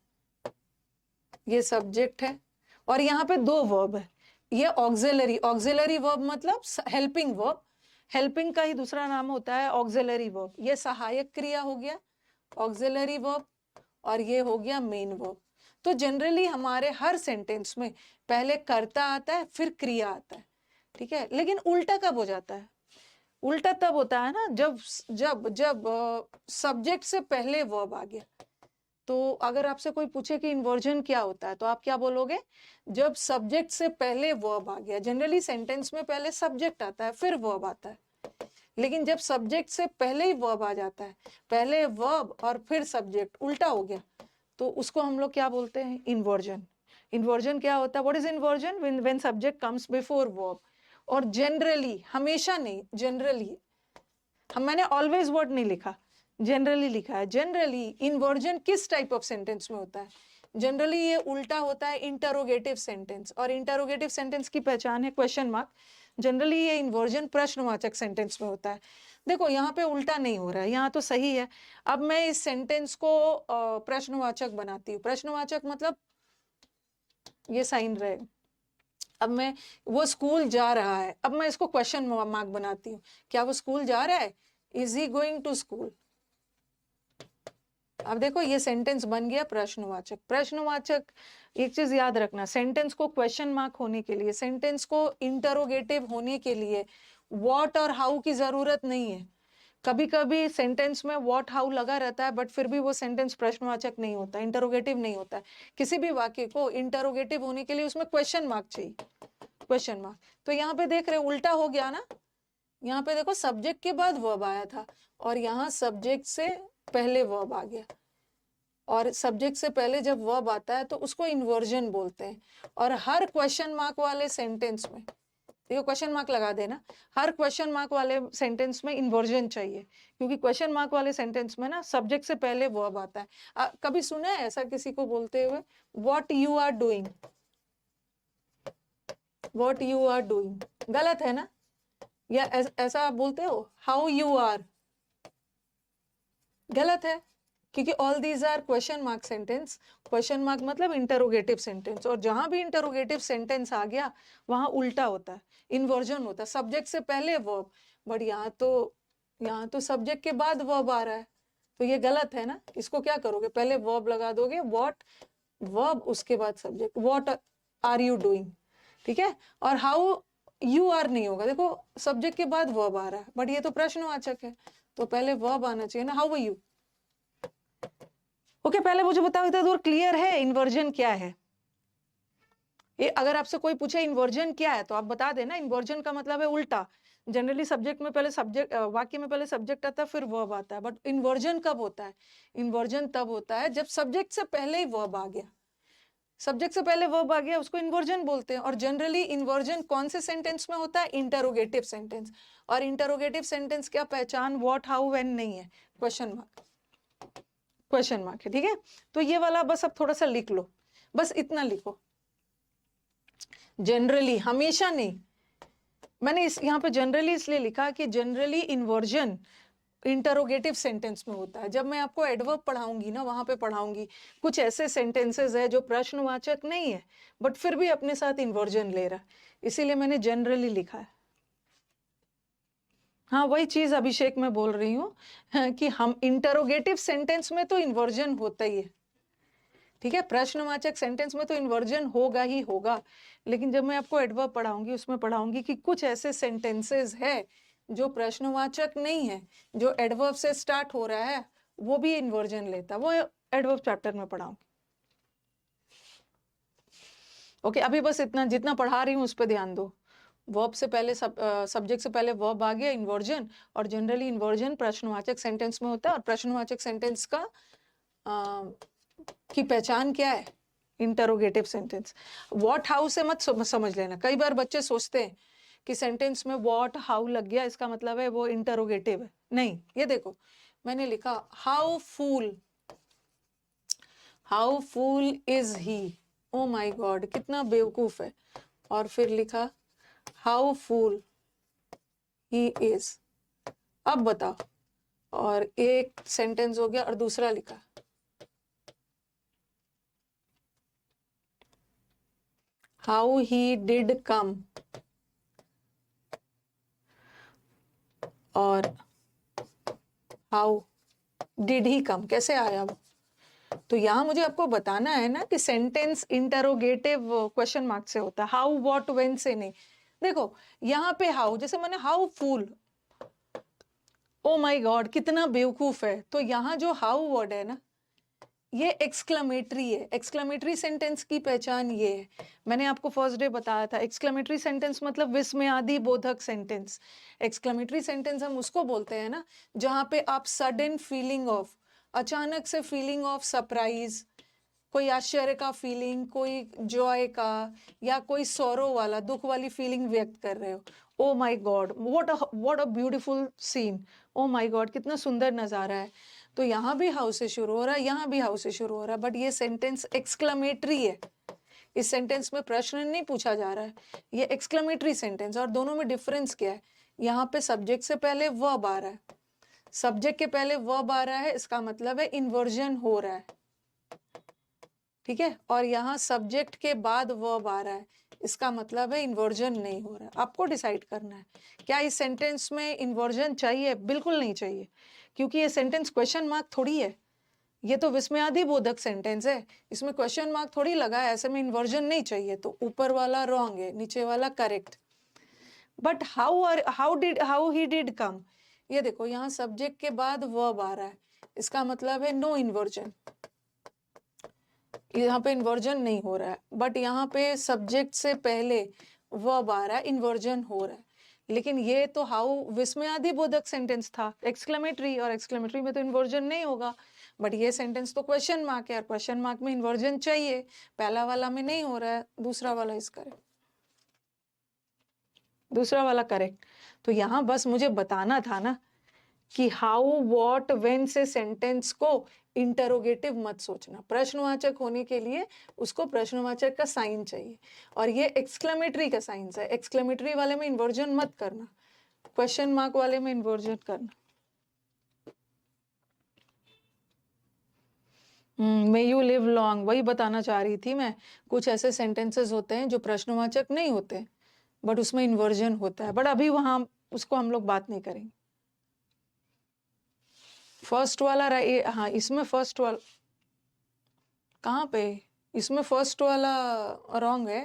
ये सब्जेक्ट है और यहाँ पे 2 वर्ब है। ये ऑक्सिलरी, ऑक्सिलरी वर्ब मतलब हेल्पिंग वर्ब। हेल्पिंग का ही दूसरा नाम होता है ऑक्सिलरी वर्ब। ये सहायक क्रिया हो गया ऑक्सिलरी वर्ब और ये हो गया मेन वर्ब। तो जनरली हमारे हर सेंटेंस में पहले कर्ता आता है, फिर क्रिया आता है। ठीक है, लेकिन उल्टा कब हो जाता है? उल्टा तब होता है ना जब जब जब सब्जेक्ट से पहले वर्ब आ गया। तो अगर आपसे कोई पूछे कि इन्वर्जन क्या होता है तो आप क्या बोलोगे? जब सब्जेक्ट से पहले वर्ब आ गया। जनरली सेंटेंस में पहले सब्जेक्ट आता है, फिर वर्ब आता है। लेकिन जब सब्जेक्ट से पहले ही वर्ब आ जाता है, पहले वर्ब और फिर सब्जेक्ट, उल्टा हो गया, तो उसको हम लोग क्या बोलते हैं? इन्वर्जन। इन्वर्जन क्या होता है? What is inversion? When subject comes before verb. और जनरली, हमेशा नहीं, जनरली, मैंने ऑलवेज वर्ड नहीं लिखा, जनरली लिखा है। जनरली इन्वर्जन किस टाइप ऑफ सेंटेंस में होता है? जनरली ये उल्टा होता है इंटरोगेटिव सेंटेंस, और इंटरोगेटिव सेंटेंस की पहचान है क्वेश्चन मार्क। जनरली ये इन्वर्जन प्रश्नवाचक सेंटेंस में होता है। देखो यहाँ पे उल्टा नहीं हो रहा है, यहाँ तो सही है। अब मैं इस सेंटेंस को प्रश्नवाचक बनाती हूँ। प्रश्नवाचक मतलब ये साइन रहे। अब मैं, वो स्कूल जा रहा है, अब मैं इसको क्वेश्चन मार्क बनाती हूँ। क्या वो स्कूल जा रहा है? Is he going to school? अब देखो ये सेंटेंस बन गया प्रश्नवाचक। प्रश्नवाचक, एक चीज याद रखना, सेंटेंस को क्वेश्चन मार्क होने के लिए, सेंटेंस को इंटरोगेटिव होने के लिए व्हाट और हाउ की जरूरत नहीं है। कभी कभी सेंटेंस में व्हाट हाउ लगा रहता है बट फिर भी वो सेंटेंस प्रश्नवाचक नहीं होता, इंटरोगेटिव नहीं होता है। किसी भी वाक्य को इंटरोगेटिव होने के लिए उसमें क्वेश्चन मार्क चाहिए, क्वेश्चन मार्क। तो यहाँ पे देख रहे उल्टा हो गया ना। यहाँ पे देखो सब्जेक्ट के बाद वर्ब आया था और यहाँ सब्जेक्ट से पहले वर्ब आ गया। और सब्जेक्ट से पहले जब वर्ब आता है तो उसको इन्वर्जन बोलते हैं। और हर क्वेश्चन मार्क वाले सेंटेंस में, देखो क्वेश्चन मार्क लगा देना, हर क्वेश्चन मार्क वाले सेंटेंस में इन्वर्जन चाहिए, क्योंकि क्वेश्चन मार्क वाले सेंटेंस में ना सब्जेक्ट से पहले वर्ब आता है। कभी सुना है ऐसा किसी को बोलते हुए what you are doing? What you are doing गलत है ना? या ऐसा आप बोलते हो हाउ यू आर? गलत है, क्योंकि all these are question mark sentence. Question mark मतलब इंटरोगेटिव सेंटेंस, और जहां भी इंटरोगेटिव सेंटेंस आ गया वहां उल्टा होता है, इन्वर्जन होता है, सब्जेक्ट से पहले वर्ब। बट यहाँ तो सब्जेक्ट के बाद वर्ब आ रहा है, तो ये गलत है ना। इसको क्या करोगे? पहले वर्ब लगा दोगे, व्हाट वर्ब, उसके बाद subject, what are you doing. ठीक है, और हाउ यू आर नहीं होगा, देखो सब्जेक्ट के बाद वर्ब आ रहा है बट ये तो प्रश्नवाचक है, तो पहले वर्ब आना चाहिए ना, हाउ आर यू। ओके, पहले मुझे बताओ इतना दूर क्लियर है इन्वर्जन क्या है? ये अगर आपसे कोई पूछे इन्वर्जन क्या है तो आप बता देना, इन्वर्जन का मतलब है उल्टा। जनरली सब्जेक्ट में पहले सब्जेक्ट, वाक्य में पहले सब्जेक्ट आता है फिर वर्ब आता है, बट इन्वर्जन कब होता है? इन्वर्जन तब होता है जब सब्जेक्ट से पहले ही वर्ब आ गया। सब्जेक्ट से पहले वर्ब आ गया उसको इन्वर्जन बोलते हैं। और जनरली इन्वर्जन कौन से सेंटेंस में होता है? Interrogative sentence. और इंटरोगेटिव सेंटेंस क्या पहचान? व्हाट, हाउ, व्हेन नहीं है, क्वेश्चन मार्क, क्वेश्चन मार्क है, ठीक है। तो ये वाला बस अब थोड़ा सा लिख लो, बस इतना लिखो, जनरली, हमेशा नहीं। मैंने इस यहाँ पे जनरली इसलिए लिखा कि जनरली इन्वर्जन इंटरोगेटिव सेंटेंस में होता है। जब मैं आपको एडवर्ब पढ़ाऊंगी ना, वहां पे पढ़ाऊंगी कुछ ऐसे सेंटेंसेस है जो प्रश्नवाचक नहीं है बट फिर भी अपने साथ इन्वर्जन ले रहा है, इसीलिए मैंने जनरली लिखा है। हाँ, वही चीज अभिषेक मैं बोल रही हूँ कि हम इंटरोगेटिव सेंटेंस में तो इन्वर्जन होता ही है, ठीक है। प्रश्नवाचक सेंटेंस में तो इन्वर्जन होगा ही होगा, लेकिन जब मैं आपको एडवर्ब पढ़ाऊंगी उसमें पढ़ाऊंगी कि कुछ ऐसे सेंटेंसेस है जो प्रश्नवाचक नहीं है, जो एडवर्ब से स्टार्ट हो रहा है, वो भी इन्वर्जन लेता, वो एडवर्ब चैप्टर में पढ़ाऊंगी। ओके, अभी बस इतना, जितना पढ़ा रही हूँ उस पर ध्यान दो। वर्ब से पहले सब्जेक्ट से पहले वर्ब आ गया, इन्वर्जन। और जनरली इन्वर्जन प्रश्नवाचक सेंटेंस में होता है, और प्रश्नवाचक सेंटेंस का की पहचान क्या है? Interrogative sentence. व्हाट, हाउ से मत समझ लेना। कई बार बच्चे सोचते हैं कि सेंटेंस में व्हाट, हाउ लग गया इसका मतलब है वो इंटरोगेटिव है। नहीं, ये देखो मैंने लिखा how fool, how fool is he. Oh my god, कितना बेवकूफ है। और फिर लिखा हाउ फूल ही इज। अब बताओ, और एक सेंटेंस हो गया और दूसरा लिखा हाउ ही डिड कम, और हाउ डिड ही कम, कैसे आया वो? तो यहां मुझे आपको बताना है ना कि सेंटेंस इंटरोगेटिव क्वेश्चन मार्क से होता है, हाउ, व्हाट, व्हेन से नहीं। देखो यहाँ पे हाउ, जैसे मैंने how fool, oh my god कितना बेवकूफ है, तो यहाँ जो हाउ वर्ड है ना, ये एक्सक्लेमेटरी है। एक्सक्लेमेटरी सेंटेंस की पहचान ये है, मैंने आपको फर्स्ट डे बताया था। एक्सक्लेमेटरी सेंटेंस मतलब विस्मयादि बोधक सेंटेंस। एक्सक्लेमेटरी सेंटेंस हम उसको बोलते हैं ना जहाँ पे आप सडन फीलिंग ऑफ, अचानक से फीलिंग ऑफ सरप्राइज, कोई आश्चर्य का फीलिंग, कोई जॉय का, या कोई सौरो वाला, दुख वाली फीलिंग व्यक्त कर रहे हो। Oh my god, what a beautiful scene, oh my god कितना सुंदर नजारा है। तो यहाँ भी हाउ से शुरू हो रहा है, यहाँ भी हाउ से शुरू हो रहा है, बट ये सेंटेंस एक्सक्लेमेटरी है। इस सेंटेंस में प्रश्न नहीं पूछा जा रहा है, ये एक्सक्लेमेटरी सेंटेंस। और दोनों में डिफरेंस क्या है? यहाँ पे सब्जेक्ट से पहले वर्ब आ रहा है, सब्जेक्ट के पहले वर्ब आ रहा है, इसका मतलब है इन्वर्जन हो रहा है, ठीक है। और यहाँ सब्जेक्ट के बाद वर्ब आ रहा है, इसका मतलब है इन्वर्जन नहीं हो रहा है। आपको डिसाइड करना है क्या इस सेंटेंस में इन्वर्जन चाहिए? बिल्कुल नहीं चाहिए, क्योंकि ये सेंटेंस क्वेश्चन मार्क थोड़ी है, ये तो विस्मयादि बोधक सेंटेंस है, इसमें क्वेश्चन मार्क थोड़ी लगा है, ऐसे में इन्वर्जन नहीं चाहिए। तो ऊपर वाला रॉन्ग है, नीचे वाला correct. But how he did कम, ये देखो यहाँ सब्जेक्ट के बाद वर्ब आ रहा है, इसका मतलब है नो इन्वर्जन, यहाँ पे इन्वर्जन नहीं हो रहा है। बट यहाँ पे सब्जेक्ट से पहले वर्ब आ रहा है, इन्वर्जन हो रहा है। लेकिन ये तो हाउ विस्मयादि बोधक सेंटेंस था, एक्सक्लेमेटरी, और एक्सक्लेमेटरी में तो इन्वर्जन नहीं होगा। बट ये सेंटेंस तो क्वेश्चन मार्क है, और क्वेश्चन मार्क में इन्वर्जन चाहिए, पहला वाला में नहीं हो रहा है, दूसरा वाला इस करेक्ट, दूसरा वाला करेक्ट। तो यहाँ बस मुझे बताना था ना कि हाउ, व्हाट, व्हेन से सेंटेंस को इंटरोगेटिव मत सोचना। प्रश्नवाचक होने के लिए उसको प्रश्नवाचक का साइन चाहिए, और ये एक्सक्लेमेटरी का साइन है। एक्सक्लेमेटरी वाले में इन्वर्जन मत करना, क्वेश्चन मार्क वाले में इन्वर्जन करना। मे यू लिव लॉन्ग, वही बताना चाह रही थी मैं। कुछ ऐसे सेंटेंसेस होते हैं जो प्रश्नवाचक नहीं होते बट उसमें इन्वर्जन होता है, बट अभी वहां उसको हम लोग बात नहीं करेंगे। फर्स्ट वाला हाँ, इसमें फर्स्ट वाला कहाँ पे, इसमें फर्स्ट वाला रॉन्ग है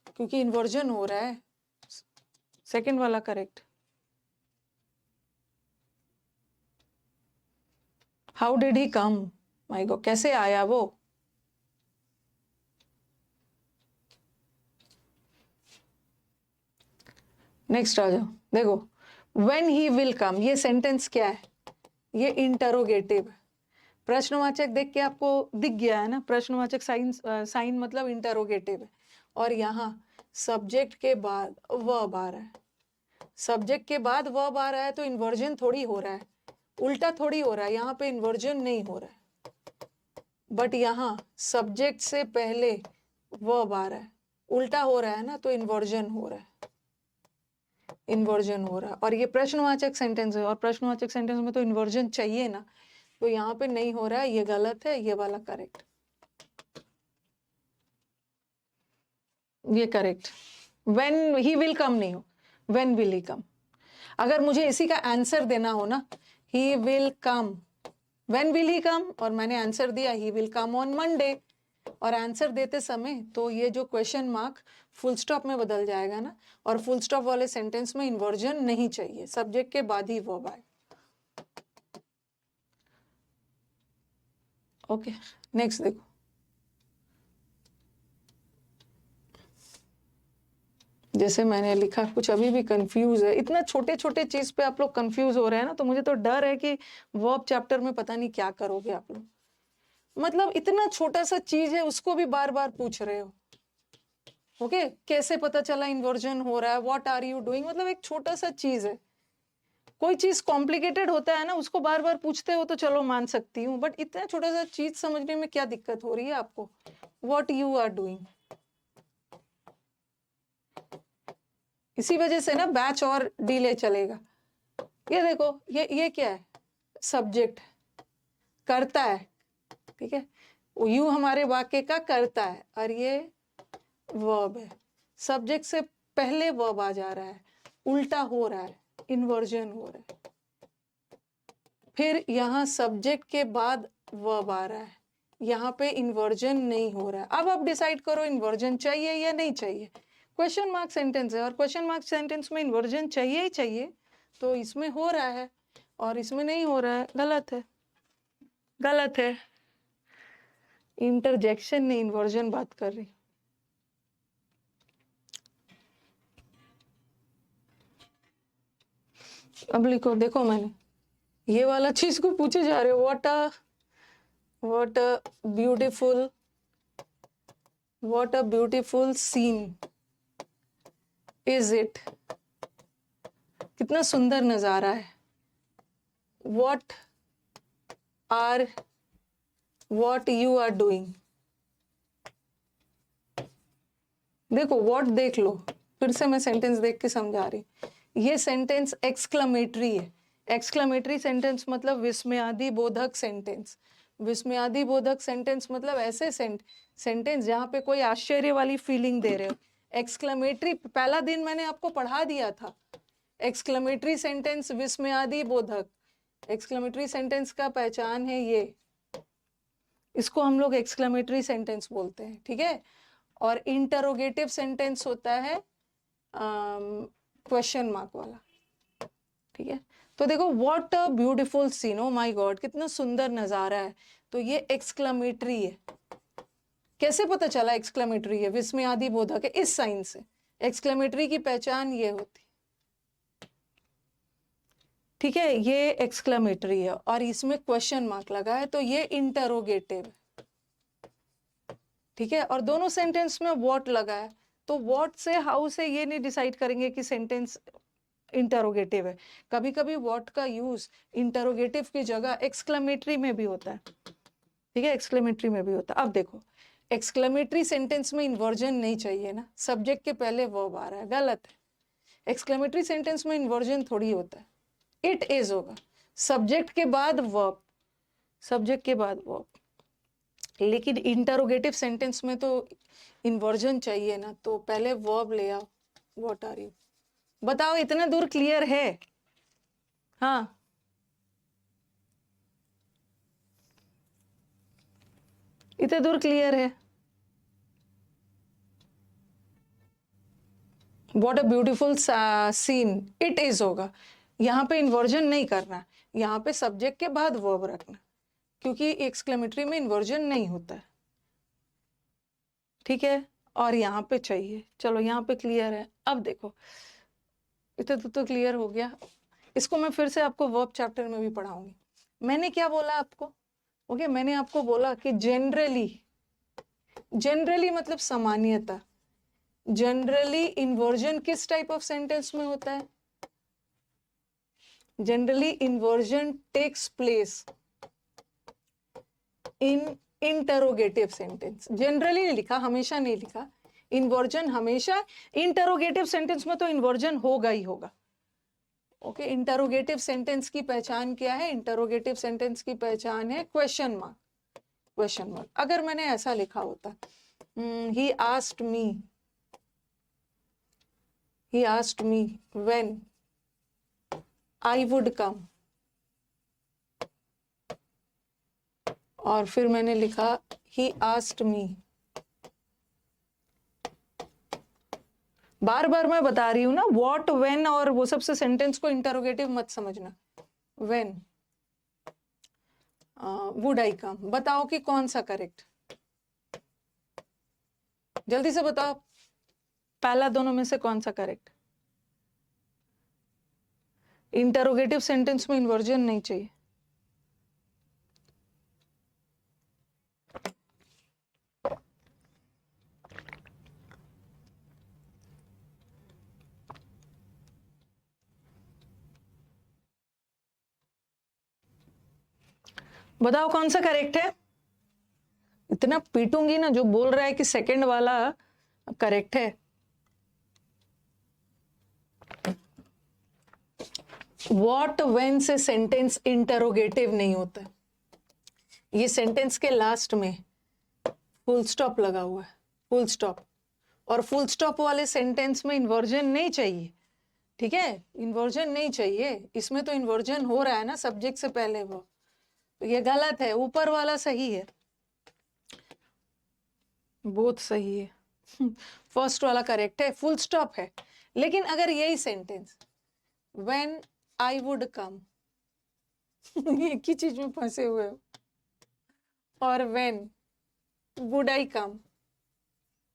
क्योंकि इन्वर्जन हो रहा है, सेकंड वाला correct. How did he come, my God कैसे आया वो? नेक्स्ट आ जाओ, देखो व्हेन ही विल कम, ये सेंटेंस क्या है, ये इंटरोगेटिव है। प्रश्नवाचक देख के आपको दिख गया है ना, प्रश्नवाचक साइन मतलब इंटरोगेटिव है। और यहाँ सब्जेक्ट के बाद वर्ब आ रहा है, सब्जेक्ट के बाद वर्ब आ रहा है तो इन्वर्जन थोड़ी हो रहा है, उल्टा थोड़ी हो रहा है, यहाँ पे इन्वर्जन नहीं हो रहा है। बट यहाँ सब्जेक्ट से पहले वर्ब आ रहा है, उल्टा हो रहा है ना, तो इन्वर्जन हो रहा है, इन्वर्जन हो रहा है। और ये प्रश्नवाचक सेंटेंस है, और प्रश्नवाचक सेंटेंस में तो इन्वर्जन चाहिए ना, तो यहाँ पे नहीं हो रहा है, ये गलत है, ये वाला करेक्ट, ये करेक्ट। व्हेन ही विल कम नहीं हो, व्हेन विल ही कम। अगर मुझे इसी का आंसर देना हो ना, he will come, when will he come, और मैंने आंसर दिया he will come on Monday, और आंसर देते समय तो ये जो क्वेश्चन मार्क फुल स्टॉप में बदल जाएगा ना, और फुल स्टॉप वाले सेंटेंस में इन्वर्जन नहीं चाहिए, सब्जेक्ट के बाद ही वर्ब आए। ओके, नेक्स्ट देखो, जैसे मैंने लिखा, कुछ अभी भी कंफ्यूज है, इतना छोटे छोटे चीज पे आप लोग कंफ्यूज हो रहे हैं ना, तो मुझे तो डर है कि वर्ब चैप्टर में पता नहीं क्या करोगे आप लोग। मतलब इतना छोटा सा चीज है, उसको भी बार बार पूछ रहे हो। ओके, कैसे पता चला इन्वर्जन हो रहा है, व्हाट आर यू डूइंग, मतलब एक छोटा सा चीज है। कोई चीज कॉम्प्लिकेटेड होता है ना, उसको बार बार पूछते हो तो चलो मान सकती हूँ, बट इतना छोटा सा चीज समझने में क्या दिक्कत हो रही है आपको, व्हाट यू आर डूइंग। इसी वजह से ना बैच और डिले चलेगा। ये देखो, ये क्या है, सब्जेक्ट करता है, ठीक है, यू हमारे वाक्य का करता है, और ये वर्ब है, सब्जेक्ट से पहले वर्ब आ जा रहा है, उल्टा हो रहा है, इन्वर्जन हो रहा है। फिर यहाँ सब्जेक्ट के बाद वर्ब आ रहा है, यहाँ पे इन्वर्जन नहीं हो रहा है। अब आप डिसाइड करो इन्वर्जन चाहिए या नहीं चाहिए। क्वेश्चन मार्क सेंटेंस है, और क्वेश्चन मार्क सेंटेंस में इन्वर्जन चाहिए ही चाहिए, तो इसमें हो रहा है और इसमें नहीं हो रहा है, गलत है, गलत है। इंटरजेक्शन नहीं, इन्वर्जन बात कर रही। अब लिखो, देखो मैंने ये वाला चीज को पूछे जा रहे हो, what a beautiful scene is it, कितना सुंदर नजारा है। what you are doing, देखो what देख लो, फिर से मैं सेंटेंस देख के समझा रही। ये सेंटेंस एक्सक्लेमेटरी है। एक्सक्लेमेटरी सेंटेंस मतलब विस्मयादि बोधक सेंटेंस। विस्मयादि बोधक सेंटेंस मतलब ऐसे सेंटेंस जहां पे कोई आश्चर्य वाली फीलिंग दे रहे हो। एक्सक्लेमेटरी पहला दिन मैंने आपको पढ़ा दिया था, एक्सक्लेमेटरी सेंटेंस विस्मयादि बोधक। एक्सक्लेमेटरी सेंटेंस का पहचान है ये, इसको हम लोग एक्सक्लेमेटरी सेंटेंस बोलते हैं, ठीक है। और इंटरोगेटिव सेंटेंस होता है क्वेश्चन मार्क वाला, ठीक है। तो देखो, what a beautiful scene, oh my god, कितना सुंदर नजारा है, तो ये एक्सक्लेमेटरी है। कैसे पता चला एक्सक्लेमेटरी है, विस्मयादि बोधक है, इस साइन से। एक्सक्लेमेटरी की पहचान ये होती, ठीक है, ये एक्सक्लेमेटरी है और इसमें क्वेश्चन मार्क लगा है, तो ये इंटरोगेटिव है, ठीक है। और दोनों सेंटेंस में व्हाट लगा है, तो व्हाट से हाउ से ये नहीं डिसाइड करेंगे कि सेंटेंस इंटरोगेटिव है। कभी कभी व्हाट का यूज इंटरोगेटिव की जगह एक्सक्लेमेटरी में भी होता है, ठीक है, एक्सक्लेमेटरी में भी होता है। अब देखो, एक्सक्लेमेटरी सेंटेंस में इन्वर्जन नहीं चाहिए ना, सब्जेक्ट के पहले वर्ब आ रहा है, गलत है। एक्सक्लेमेटरी सेंटेंस में इन्वर्जन थोड़ी होता है, इट इज होगा, सब्जेक्ट के बाद वर्ब, सब्जेक्ट के बाद वर्ब। लेकिन इंटरोगेटिव सेंटेंस में तो इन्वर्जन चाहिए ना, तो पहले वर्ब ले आओ, व्हाट आर यू। बताओ, इतना दूर क्लियर है? हाँ, इतना दूर क्लियर है? What a beautiful scene, it is होगा, यहाँ पे इन्वर्जन नहीं करना, यहाँ पे सब्जेक्ट के बाद वर्ब रखना, क्योंकि एक्सक्लेमेटरी में इन्वर्जन नहीं होता है, ठीक है। और यहाँ पे चाहिए, चलो यहाँ पे क्लियर है। अब देखो, इतना तो क्लियर हो गया। इसको मैं फिर से आपको वर्ब चैप्टर में भी पढ़ाऊंगी। मैंने क्या बोला आपको? ओके, मैंने आपको बोला कि जनरली, जनरली मतलब सामान्यता, जनरली इन्वर्जन किस टाइप ऑफ सेंटेंस में होता है? Generally inversion takes place in interrogative sentence. Generally नहीं लिखा, हमेशा नहीं लिखा। इन्वर्जन हमेशा, इंटरोगेटिव सेंटेंस में तो इन्वर्जन होगा ही होगा। ओके, इंटरोगेटिव सेंटेंस की पहचान क्या है? इंटरोगेटिव सेंटेंस की पहचान है क्वेश्चन मार्क। क्वेश्चन मार्क अगर मैंने ऐसा लिखा होता, he asked me when I would come, और फिर मैंने लिखा he asked me, बार बार मैं बता रही हूं ना, what, when और वो सबसे सेंटेंस को इंटरोगेटिव मत समझना। when would I come, बताओ कि कौन सा करेक्ट, जल्दी से बताओ, पहला दोनों में से कौन सा करेक्ट? इंटरोगेटिव सेंटेंस में इन्वर्जन नहीं चाहिए। बताओ कौन सा करेक्ट है? इतना पीटूंगी ना जो बोल रहा है कि सेकंड वाला करेक्ट है। व्हाट व्हेन से सेंटेंस इंटरोगेटिव नहीं होता। ये सेंटेंस के लास्ट में फुल स्टॉप लगा हुआ है, फुल स्टॉप, और फुल स्टॉप वाले सेंटेंस में इन्वर्जन नहीं चाहिए। ठीक है, इन्वर्जन नहीं चाहिए। इसमें तो इन्वर्जन हो रहा है ना सब्जेक्ट से पहले वो, तो ये गलत है। ऊपर वाला सही है, बोथ सही है। फर्स्ट वाला करेक्ट है, फुल स्टॉप है। लेकिन अगर यही sentence when I would come, एक ही चीज में फंसे हुए हो, और व्हेन वुड आई कम,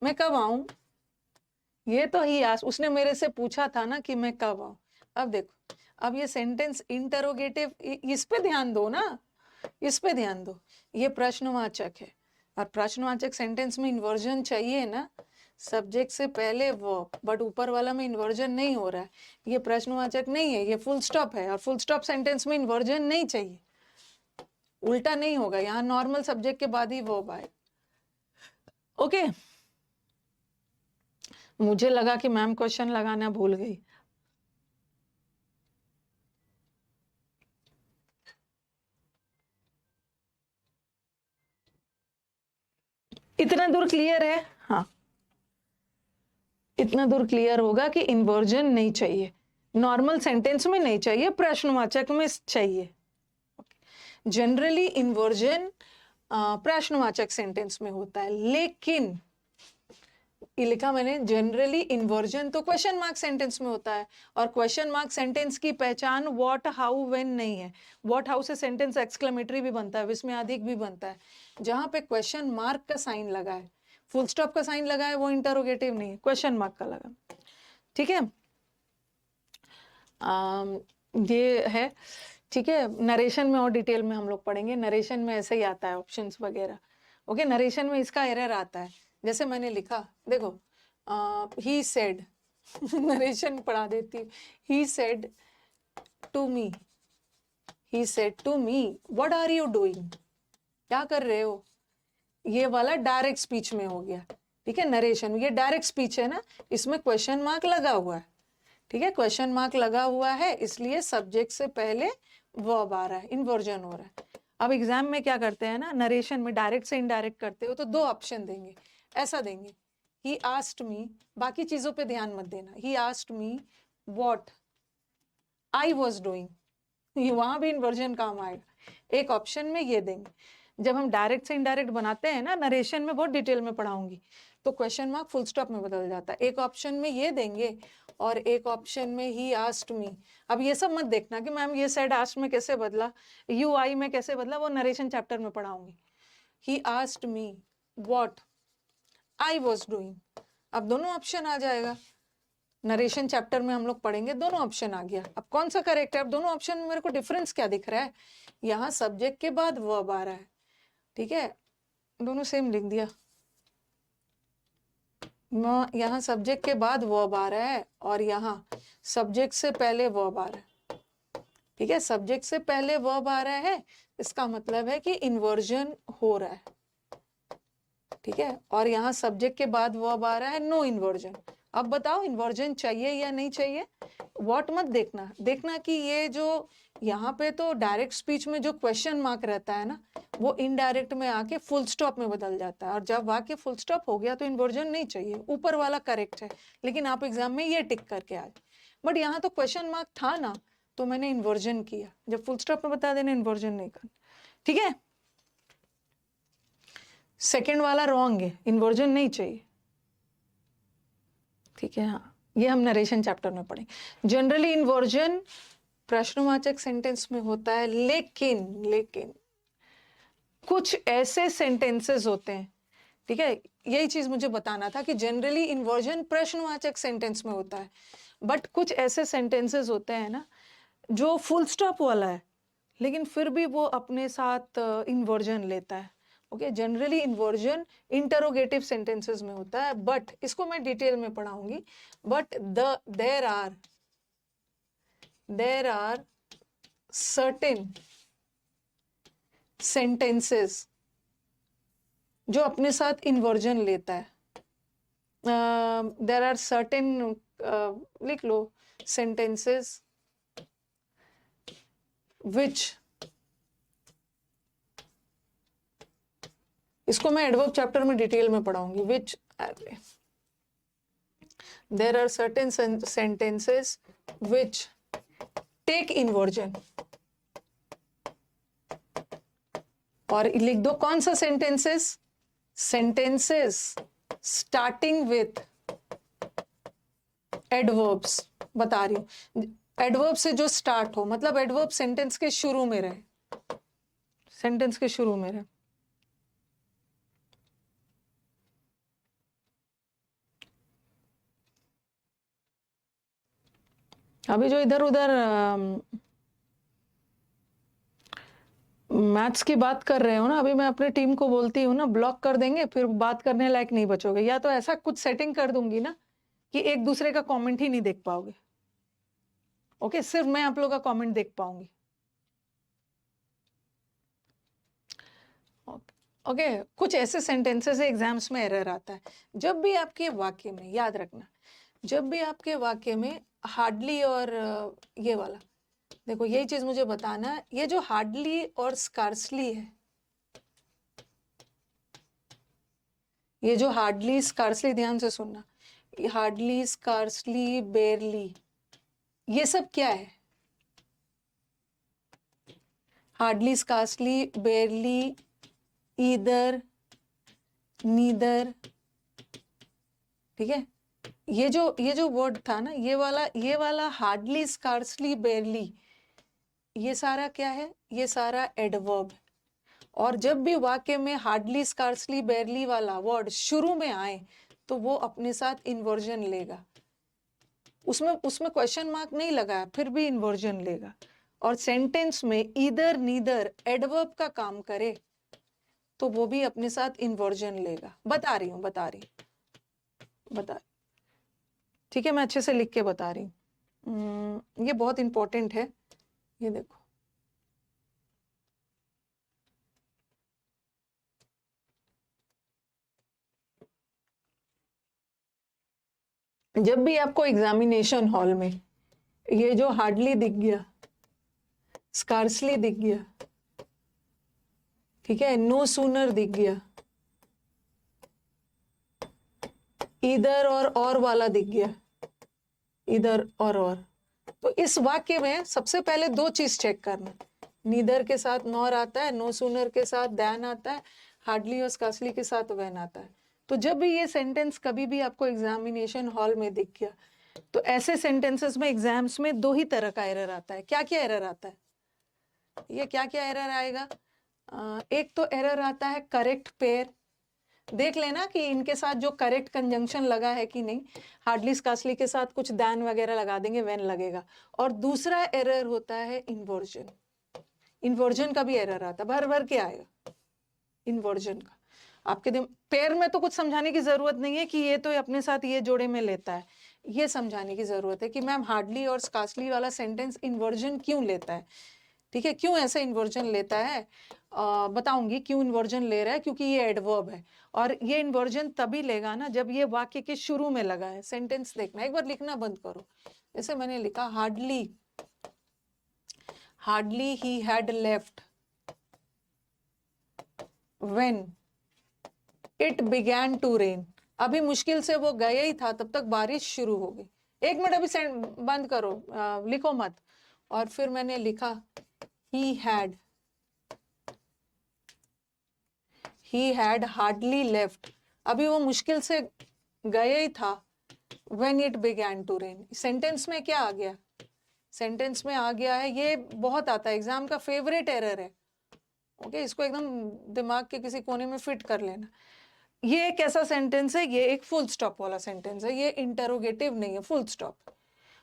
मैं कब आऊं, ये तो ही आज उसने मेरे से पूछा था ना कि मैं कब आऊं। अब देखो, अब ये सेंटेंस इंटरोगेटिव, इस पे ध्यान दो ना, इस पे ध्यान दो। ये प्रश्नवाचक है, और प्रश्नवाचक सेंटेंस में इन्वर्जन चाहिए ना, सब्जेक्ट से पहले वर्ब, बट ऊपर वाला में इन्वर्जन नहीं हो रहा है। ये प्रश्नवाचक नहीं है, ये फुल स्टॉप है, और फुल स्टॉप सेंटेंस में इन्वर्जन नहीं चाहिए। उल्टा नहीं होगा, यहाँ नॉर्मल सब्जेक्ट के बाद ही वर्ब आए। ओके, मुझे लगा कि मैम क्वेश्चन लगाना भूल गई। इतना दूर क्लियर है? हाँ, इतना दूर क्लियर होगा कि इन्वर्जन नहीं चाहिए, नॉर्मल सेंटेंस में नहीं चाहिए, प्रश्नवाचक में चाहिए। जनरली इन्वर्जन प्रश्नवाचक सेंटेंस में होता है, लेकिन ये लिखा मैंने, जनरली इन्वर्जन तो क्वेश्चन मार्क सेंटेंस में होता है, और क्वेश्चन मार्क सेंटेंस की पहचान व्हाट, हाउ, व्हेन नहीं है। व्हाट, हाउ से सेंटेंस एक्सक्लेमेटरी भी बनता है, विस्मयादिक भी बनता है। जहां पे क्वेश्चन मार्क का साइन लगा है, फुल स्टॉप का साइन लगा है, वो इंटरोगेटिव नहीं है, क्वेश्चन मार्क का लगा। ठीक है, ये है। ठीक है, नरेशन में और डिटेल में हम लोग पढ़ेंगे। नरेशन में ऐसे ही आता है, ऑप्शंस वगैरह। ओके, नरेशन में इसका एरर आता है, जैसे मैंने लिखा, देखो, ही सेड, नरेशन पढ़ा देती हूँ। He said to me, he said to me what are you doing, क्या कर रहे हो। ये वाला डायरेक्ट स्पीच में हो गया। ठीक है, नरेशन, ये डायरेक्ट स्पीच है ना, इसमें क्वेश्चन मार्क लगा हुआ है। ठीक है, क्वेश्चन मार्क लगा हुआ है, इसलिए सब्जेक्ट से पहले वर्ब आ रहा है, इन्वर्जन हो रहा है। अब एग्जाम में क्या करते हैं ना, नरेशन में डायरेक्ट से इनडायरेक्ट करते हो तो दो ऑप्शन देंगे, ऐसा देंगे, ही आस्क्ड मी, बाकी चीजों पे ध्यान मत देना, ही asked me what I was doing, ये वहां भी इन्वर्जन काम आएगा। एक ऑप्शन में ये देंगे। जब हम डायरेक्ट से इनडायरेक्ट बनाते हैं ना, नरेशन में बहुत डिटेल में पढ़ाऊंगी, तो क्वेश्चन मार्क फुल स्टॉप में बदल जाता है। एक ऑप्शन में ये देंगे, और एक ऑप्शन में ही आस्क्ड मी। अब ये सब मत देखना कि मैम ये सेड आस्क्ड में कैसे बदला, यू आई में कैसे बदला, वो नरेशन चैप्टर में पढ़ाऊंगी। He asked me what I was doing, अब दोनों ऑप्शन आ जाएगा। नरेशन चैप्टर में हम लोग पढ़ेंगे, दोनों ऑप्शन आ गया। अब कौन सा करेक्ट है? अब दोनों ऑप्शन में मेरे को डिफरेंस क्या दिख रहा है? यहाँ सब्जेक्ट के बाद वर्ब आ रहा है, ठीक है, दोनों सेम लिख दिया। यहाँ सब्जेक्ट के बाद वर्ब आ रहा है और यहाँ सब्जेक्ट से पहले वर्ब आ रहा है, ठीक है, सब्जेक्ट से पहले वर्ब आ रहा है, इसका मतलब है कि इन्वर्जन हो रहा है, ठीक है, और यहाँ सब्जेक्ट के बाद वर्ब आ रहा है, नो इन्वर्जन। अब बताओ इन्वर्जन चाहिए या नहीं चाहिए? व्हाट मत देखना, देखना कि ये जो यहाँ पे तो डायरेक्ट स्पीच में जो क्वेश्चन मार्क रहता है ना, वो इनडायरेक्ट में आके फुल स्टॉप में बदल जाता है, और जब वाक्य फुल स्टॉप हो गया तो इन्वर्जन नहीं चाहिए। ऊपर वाला करेक्ट है, लेकिन आप एग्जाम में ये टिक करके आ जाए। बट यहाँ तो क्वेश्चन मार्क था ना, तो मैंने इन्वर्जन किया। जब फुल स्टॉप में बता देना, इन्वर्जन नहीं करना, ठीक है। सेकेंड वाला रॉन्ग है, इन्वर्जन नहीं चाहिए, ठीक है। हाँ, ये हम नरेशन चैप्टर में पढ़ेंगे। जनरली इन्वर्जन प्रश्नवाचक सेंटेंस में होता है, लेकिन कुछ ऐसे सेंटेंसेस होते हैं, ठीक है, यही चीज मुझे बताना था कि जनरली इन्वर्जन प्रश्नवाचक सेंटेंस में होता है, बट कुछ ऐसे सेंटेंसेस होते हैं ना जो फुल स्टॉप वाला है, लेकिन फिर भी वो अपने साथ इन्वर्जन लेता है। Okay, generally inversion interrogative sentences में होता है, बट इसको मैं डिटेल में पढ़ाऊंगी। But there are certain sentences जो अपने साथ इन्वर्जन लेता है। देर आर सर्टेन, लिख लो, सेंटेंसेस विच, इसको मैं एडवर्ब चैप्टर में डिटेल में पढ़ाऊंगी। Which, there are certain sentences which take inversion, और लिख दो कौन सा सेंटेंसेस स्टार्टिंग विथ एडवर्ब्स। बता रही हूं, एडवर्ब से जो स्टार्ट हो, मतलब एडवर्ब सेंटेंस के शुरू में रहे, सेंटेंस के शुरू में रहे। अभी जो इधर उधर मैथ्स की बात कर रहे हो ना, अभी मैं अपने टीम को बोलती हूँ ना, ब्लॉक कर देंगे, फिर बात करने लायक नहीं बचोगे, या तो ऐसा कुछ सेटिंग कर दूंगी ना कि एक दूसरे का कमेंट ही नहीं देख पाओगे। ओके, सिर्फ मैं आप लोग का कमेंट देख पाऊंगी। ओके, कुछ ऐसे सेंटेंसेस एग्जाम्स में एरर आता है। जब भी आपके वाक्य में, याद रखना, जब भी आपके वाक्य में हार्डली और ये वाला, देखो यही चीज मुझे बताना है, ये जो हार्डली और स्कार्सली है, ये जो हार्डली स्कार्सली, ध्यान से सुनना, हार्डली स्कार्सली बेरली, ये सब क्या है? Hardly scarcely barely, either, neither, ठीक है। ये जो वर्ड था ना, ये वाला हार्डली स्कार्सली बेरली, ये सारा क्या है? ये सारा एडवर्ब। और जब भी वाक्य में हार्डली स्कार्सली बेरली वाला वर्ड शुरू में आए तो वो अपने साथ इन्वर्जन लेगा। उसमें क्वेश्चन मार्क नहीं लगा, फिर भी इन्वर्जन लेगा। और सेंटेंस में ईदर नीदर एडवर्ब का काम करे तो वो भी अपने साथ इन्वर्जन लेगा। बता रही ठीक है, मैं अच्छे से लिख के बता रही हूँ। ये बहुत इंपॉर्टेंट है, ये देखो, जब भी आपको एग्जामिनेशन हॉल में ये जो हार्डली दिख गया, स्कार्सली दिख गया, ठीक है, नो सूनर दिख गया, इधर और वाला दिख गया, इधर और, तो इस वाक्य में सबसे पहले दो चीज चेक करना, नीदर के साथ नॉर आता है, नो सूनर के साथ दैन आता है, हार्डली और स्कार्सली के साथ वैन आता है। तो जब भी ये सेंटेंस कभी भी आपको एग्जामिनेशन हॉल में दिख गया, तो ऐसे सेंटेंसेस में एग्जाम्स में दो ही तरह का एरर आता है। क्या क्या एरर आता है? ये क्या क्या एरर आएगा? एक तो एरर आता है करेक्ट पेयर, देख लेना कि इनके साथ जो करेक्ट कंजंक्शन लगा है कि नहीं। हार्डली स्कार्सली के साथ कुछ दैन वगैरह लगा देंगे, व्हेन लगेगा। और दूसरा एरर होता है इन्वर्जन। इन्वर्जन का भी एरर आता है, भर भर के आएगा इन्वर्जन का। आपके पेयर में तो कुछ समझाने की जरूरत नहीं है कि ये तो अपने साथ ये जोड़े में लेता है, ये समझाने की जरूरत है कि मैम हार्डली और स्कार्सली वाला सेंटेंस इन्वर्जन क्यों लेता है, ठीक है, क्यों ऐसे इन्वर्जन लेता है। बताऊंगी क्यों इन्वर्जन ले रहा है, क्योंकि ये एडवर्ब है और ये इन्वर्जन तभी लेगा ना जब ये वाक्य के शुरू में लगा है। सेंटेंस देखना, एक बार लिखना बंद करो। जैसे मैंने लिखा hardly he had left when it began to rain. अभी मुश्किल से वो गया ही था, तब तक बारिश शुरू हो गई। एक मिनट अभी बंद करो, लिखो मत। और फिर मैंने लिखा he had hardly left, अभी वो मुश्किल से गया ही था। when it began to rain, sentence में क्या आ गया, सेंटेंस में आ गया है, ये बहुत आता है, एग्जाम का फेवरेट एरर है। ओके, इसको एकदम दिमाग के किसी कोने में फिट कर लेना। ये एक ऐसा सेंटेंस है, ये एक फुल स्टॉप वाला सेंटेंस है, ये इंटरोगेटिव नहीं है, फुल स्टॉप।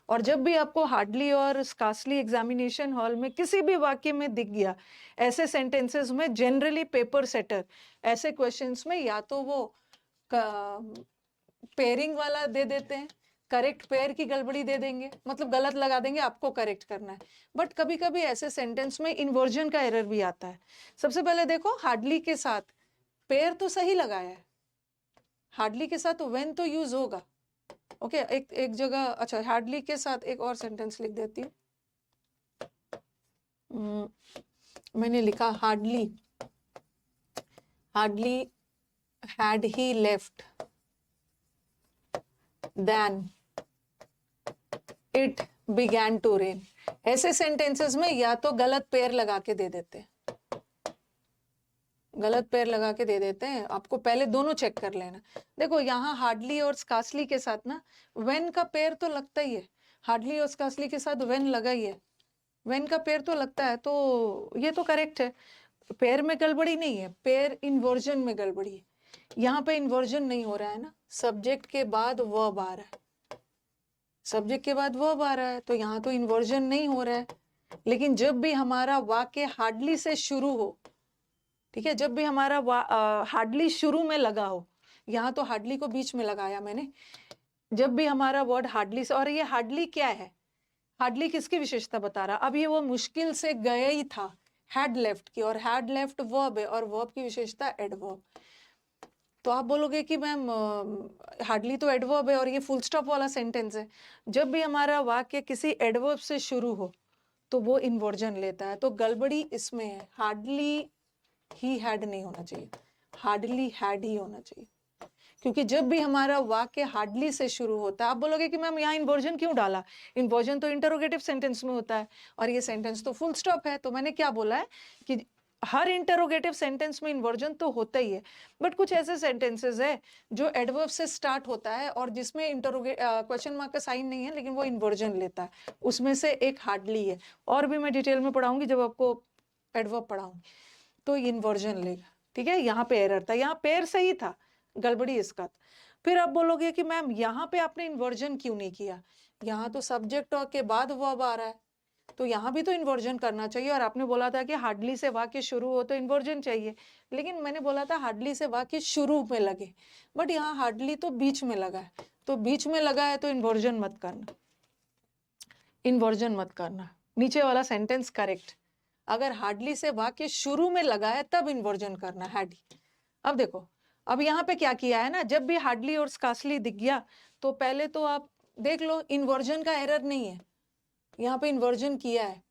और जब भी आपको हार्डली और स्कार्सली एग्जामिनेशन हॉल में किसी भी वाक्य में दिख गया ऐसे सेंटेंसेस में, जनरली पेपर सेटर ऐसे क्वेश्चंस में या तो वो पेयरिंग वाला दे देते हैं, करेक्ट पेयर की गड़बड़ी दे देंगे, मतलब गलत लगा देंगे, आपको करेक्ट करना है। बट कभी कभी ऐसे सेंटेंस में इन्वर्जन का एरर भी आता है। सबसे पहले देखो, हार्डली के साथ पेयर तो सही लगाया है, हार्डली के साथ व्हेन तो यूज होगा। ओके, एक जगह, अच्छा हार्डली के साथ एक और सेंटेंस लिख देती हूँ। मैंने लिखा hardly had he left then it began to rain. ऐसे सेंटेंसेस में या तो गलत पेयर लगा के दे देते हैं, गलत पेयर लगा के दे देते हैं। आपको पहले दोनों चेक कर लेना। देखो यहाँ हार्डली और स्कार्सली के साथ ना व्हेन का पेयर तो लगता ही है, हार्डली और स्कार्सली के साथ व्हेन लगा ही है, व्हेन का पेयर तो लगता है, तो ये तो करेक्ट है, पेयर में गड़बड़ी नहीं है, पेयर इन्वर्जन में गड़बड़ी है। यहाँ पे इन्वर्जन नहीं हो रहा है ना, सब्जेक्ट के बाद वर्ब आ रहा है, सब्जेक्ट के बाद वर्ब आ रहा है, तो यहाँ तो इन्वर्जन नहीं हो रहा है। लेकिन जब भी हमारा वाक्य हार्डली से शुरू हो, ठीक है, जब भी हमारा हार्डली शुरू में लगा हो, यहाँ तो हार्डली को बीच में लगाया मैंने, जब भी हमारा वर्ड हार्डली से, और ये हार्डली क्या है, हार्डली किसकी विशेषता बता रहा, अब ये वो मुश्किल से गया ही था, हैड लेफ्ट की, और हैड लेफ्ट वर्ब है, और वर्ब की विशेषता एडवर्ब। तो आप बोलोगे कि मैम हार्डली तो एडवर्ब है और ये फुल स्टॉप वाला सेंटेंस है। जब भी हमारा वाक्य किसी एडवर्ब से शुरू हो तो वो इन्वर्जन लेता है, तो गड़बड़ी इसमें है। हार्डली ही हैड नहीं होना चाहिए, हार्डली हैड ही होना चाहिए, क्योंकि जब भी हमारा वाक्य हार्डली से शुरू होता है, आप बोलोगे कि मैम यहाँ इन्वर्जन क्यों डाला, इन्वर्जन तो इंटरोगेटिव सेंटेंस में होता है और ये सेंटेंस तो फुल स्टॉप है। तो मैंने क्या बोला है कि हर इंटरोगेटिव सेंटेंस में इन्वर्जन तो होता ही है, बट कुछ ऐसे सेंटेंसेस है जो एडवर्ब से स्टार्ट होता है और जिसमें क्वेश्चन मार्क का साइन नहीं है लेकिन वो इन्वर्जन लेता है, उसमें से एक हार्डली है। और भी मैं डिटेल में पढ़ाऊंगी जब आपको एडवर्ब पढ़ाऊंगी, तो इन्वर्जन लेगा, ठीक है। यहाँ पे एरर था, यहाँ पेयर सही था, गड़बड़ी इसका। फिर आप बोलोगे कि मैम यहाँ पे आपने इन्वर्जन क्यों नहीं किया, यहाँ तो सब्जेक्ट के बाद वर्ब आ रहा है, तो यहाँ भी तो इन्वर्जन करना चाहिए, और आपने बोला था कि हार्डली से वाक्य शुरू हो तो इन्वर्जन चाहिए, लेकिन मैंने बोला था हार्डली से वाक्य शुरू में लगे, बट यहाँ हार्डली तो बीच में लगा है, तो बीच में लगा है तो इन्वर्जन मत करना, इन्वर्जन मत करना। नीचे वाला सेंटेंस करेक्ट, अगर हार्डली से वाक्य शुरू में लगा है तब इन्वर्जन करना हैड। अब देखो, अब यहाँ पे क्या किया है ना, जब भी हार्डली और स्कार्सली दिख गया तो पहले तो आप देख लो इन्वर्जन का एरर नहीं है, यहाँ पे इन्वर्जन किया है,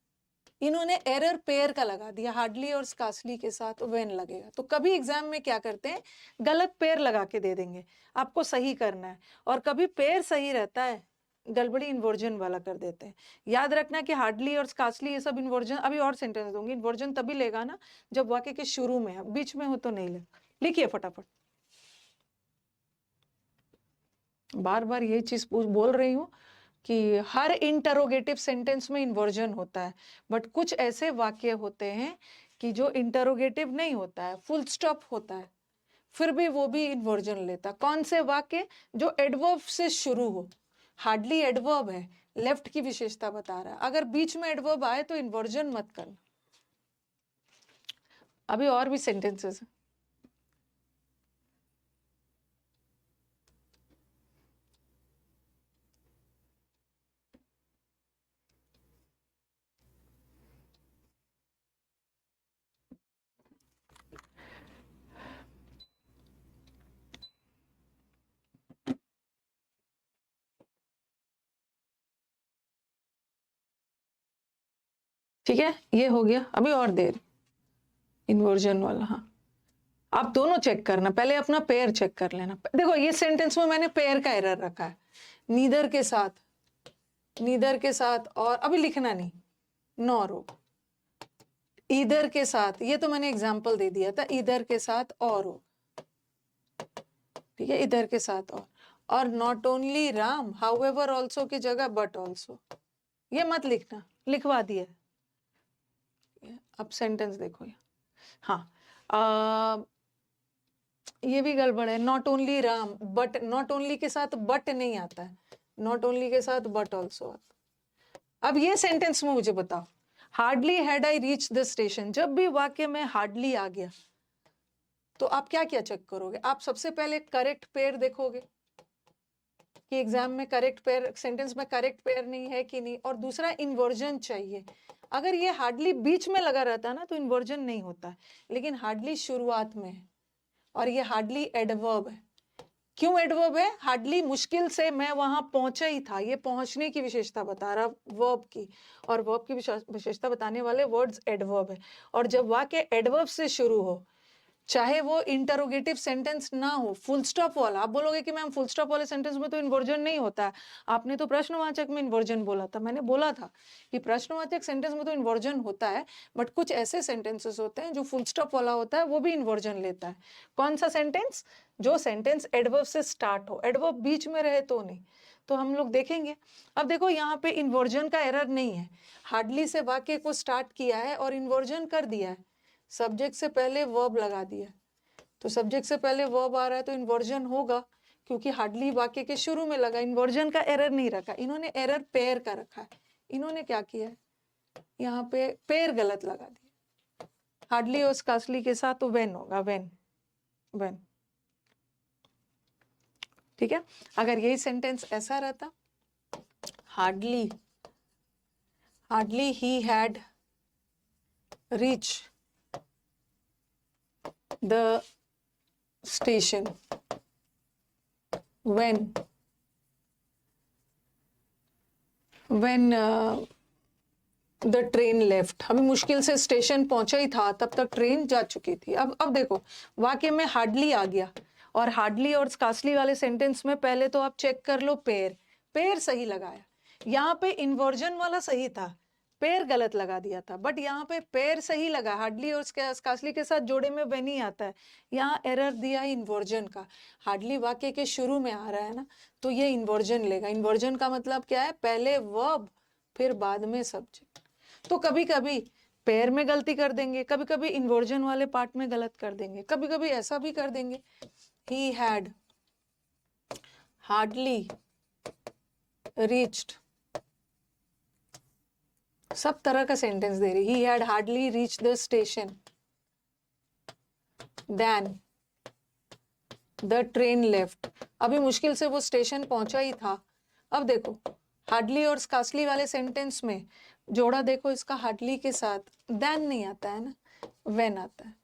इन्होंने एरर पेयर का लगा दिया, हार्डली और स्कार्सली के साथ व्हेन लगेगा। तो कभी एग्जाम में क्या करते हैं, गलत पेयर लगा के दे देंगे, आपको सही करना है, और कभी पेयर सही रहता है, गड़बड़ी इन्वर्जन वाला कर देते हैं। याद रखना कि हार्डली और स्कार्सली ये सब इन्वर्जन, अभी और सेंटेंस दूंगी, इन्वर्जन तभी लेगा ना जब वाक्य के शुरू में है, बीच में हो तो नहीं लेगा। लिखिए फटाफट, बार बार यही चीज बोल रही हूँ कि हर इंटरोगेटिव सेंटेंस में इन्वर्जन होता है, बट कुछ ऐसे वाक्य होते हैं कि जो इंटरोगेटिव नहीं होता है, फुल स्टॉप होता है। फिर भी वो भी इन्वर्जन लेता। कौन से वाक्य? जो एडवर्ब से शुरू हो। हार्डली एडवर्ब है, लेफ्ट की विशेषता बता रहा है। अगर बीच में एडवर्ब आए तो इन्वर्जन मत करना। अभी और भी सेंटेंसेस हैं। ठीक है, ये हो गया। अभी और देर इन्वर्जन वाला। हाँ, आप दोनों चेक करना, पहले अपना पेयर चेक कर लेना। देखो ये सेंटेंस में मैंने पेयर का एरर रखा है, नीदर के साथ, नीदर के साथ, और अभी लिखना नहीं, नॉर हो, ईदर के साथ, ये तो मैंने एग्जाम्पल दे दिया था, ईदर के साथ और हो, ठीक है, इधर के साथ और not only Ram, however also की जगह बट ऑल्सो, ये मत लिखना, लिखवा दिया। अब सेंटेंस देखो ये, हाँ, ये भी गड़बड़ है, not only Ram, but not only के साथ बट नहीं आता है, नॉट ओनली के साथ बट ऑल्सो आता। अब ये सेंटेंस में मुझे बताओ, hardly had I reach the station, जब भी वाक्य में हार्डली आ गया तो आप क्या क्या चेक करोगे? आप सबसे पहले करेक्ट पेयर देखोगे कि एग्जाम में करेक्ट पेयर, सेंटेंस में करेक्ट पेयर नहीं है कि नहीं, और दूसरा इन्वर्जन चाहिए। अगर ये हार्डली बीच में लगा रहता है ना तो इन्वर्जन नहीं होता है, लेकिन हार्डली शुरुआत में है और ये हार्डली एडवर्ब है। क्यों एडवर्ब है? हार्डली मुश्किल से मैं वहां पहुंचा ही था, ये पहुंचने की विशेषता बता रहा वर्ब की, और वर्ब की विशेषता बताने वाले वर्ड्स एडवर्ब है। और जब वाक्य एडवर्ब से शुरू हो, चाहे वो इंटरोगेटिव सेंटेंस ना हो, फुल स्टॉप वाला, आप बोलोगे कि मैम फुल स्टॉप वाले सेंटेंस में तो इन्वर्जन नहीं होता है, आपने तो प्रश्नवाचक में इन्वर्जन बोला था। मैंने बोला था कि प्रश्नवाचक सेंटेंस में तो इन्वर्जन होता है, बट कुछ ऐसे सेंटेंसेस होते हैं जो फुल स्टॉप वाला होता है, वो भी इन्वर्जन लेता है। कौन सा सेंटेंस? जो सेंटेंस एडवर्ब से स्टार्ट हो, एडवर्ब बीच में रहे तो नहीं। तो हम लोग देखेंगे। अब देखो यहाँ पे इन्वर्जन का एरर नहीं है, हार्डली से वाक्य को स्टार्ट किया है और इन्वर्जन कर दिया है, सब्जेक्ट से पहले वर्ब लगा दिया, तो सब्जेक्ट से पहले वर्ब आ रहा है तो इन्वर्जन होगा, क्योंकि हार्डली वाक्य के शुरू में लगा। इन्वर्जन का एरर नहीं रखा, इन्होंने एरर पेयर का रखा है। इन्होंने क्या किया है, यहाँ पे पेयर गलत लगा दिया, हार्डली और स्कार्सली के साथ तो वेन होगा, वेन, वेन। ठीक है, अगर यही सेंटेंस ऐसा रहता, hardly, hardly he had reach the station when the train left, हमें मुश्किल से स्टेशन पहुंचा ही था, तब तक ट्रेन जा चुकी थी। अब देखो वाक्य में हार्डली आ गया, और हार्डली और स्कार्सली वाले सेंटेंस में पहले तो आप चेक कर लो पेयर, पेयर सही लगाया, यहाँ पे इन्वर्जन वाला सही था, पेयर गलत लगा दिया था, बट यहाँ पे पेयर सही लगा, हार्डली और स्कार्सली के साथ जोड़े में वे नहीं आता है, यहाँ एरर दिया इन्वर्जन का। हार्डली वाक्य के शुरू में आ रहा है ना, तो ये इन्वर्जन लेगा। इन्वर्जन का मतलब क्या है? पहले वर्ब फिर बाद में सब्जेक्ट। तो कभी कभी पेयर में गलती कर देंगे, कभी कभी इन्वर्जन वाले पार्ट में गलत कर देंगे, कभी कभी ऐसा भी कर देंगे, ही हैड हार्डली रीच्ड, सब तरह का सेंटेंस दे रही, he had hardly reach the station then the train left, अभी मुश्किल से वो स्टेशन पहुंचा ही था। अब देखो हार्डली और स्कार्सली वाले सेंटेंस में जोड़ा देखो, इसका हार्डली के साथ देन नहीं आता है ना, व्हेन आता है।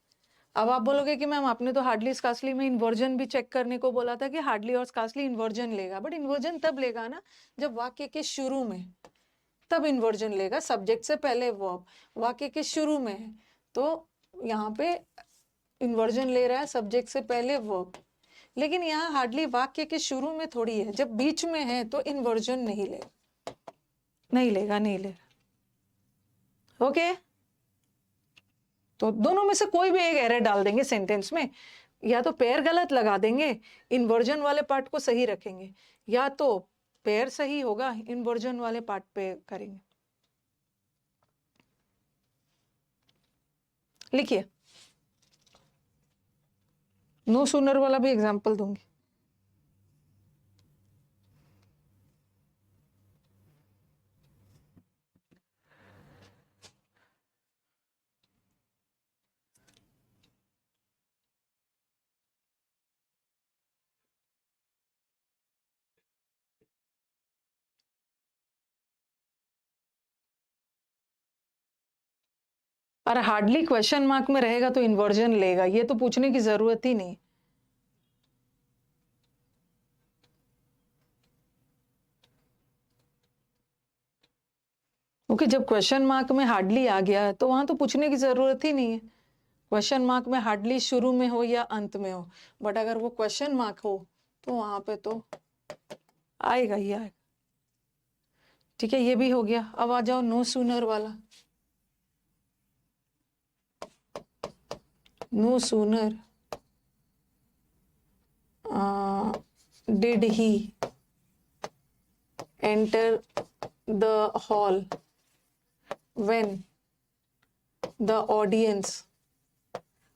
अब आप बोलोगे कि मैम आपने तो हार्डली स्कार्सली में इन्वर्जन भी चेक करने को बोला था कि हार्डली और स्कार्सली इन्वर्जन लेगा, बट इन्वर्जन तब लेगा ना जब वाक्य के शुरू में, तब इन्वर्जन लेगा, सब्जेक्ट से पहले वर्ब, वाक्य के शुरू में है तो यहाँ पे इन्वर्जन ले रहा है सब्जेक्ट से पहले वर्ब। लेकिन यहाँ हार्डली वाक्य के शुरू में थोड़ी है, जब बीच में है तो इन्वर्जन नहीं लेगा, नहीं लेगा, नहीं लेगा। ओके, तो दोनों में से कोई भी एक एरर डाल देंगे सेंटेंस में, या तो पेयर गलत लगा देंगे, इन्वर्जन वाले पार्ट को सही रखेंगे, या तो पेयर सही होगा, इन्वर्जन वाले पार्ट पे करेंगे। लिखिए, नो सूनर वाला भी एग्जाम्पल दूंगी। और हार्डली क्वेश्चन मार्क में रहेगा तो इन्वर्जन लेगा, ये तो पूछने की जरूरत ही नहीं। ओके, जब क्वेश्चन मार्क में हार्डली आ गया तो वहां तो पूछने की जरूरत ही नहीं है। क्वेश्चन मार्क में हार्डली शुरू में हो या अंत में हो, बट अगर वो क्वेश्चन मार्क हो तो वहां पे तो आएगा ही आएगा। ठीक है, ये भी हो गया। अब आ जाओ नो सूनर वाला। No sooner did he enter the hall when the audience,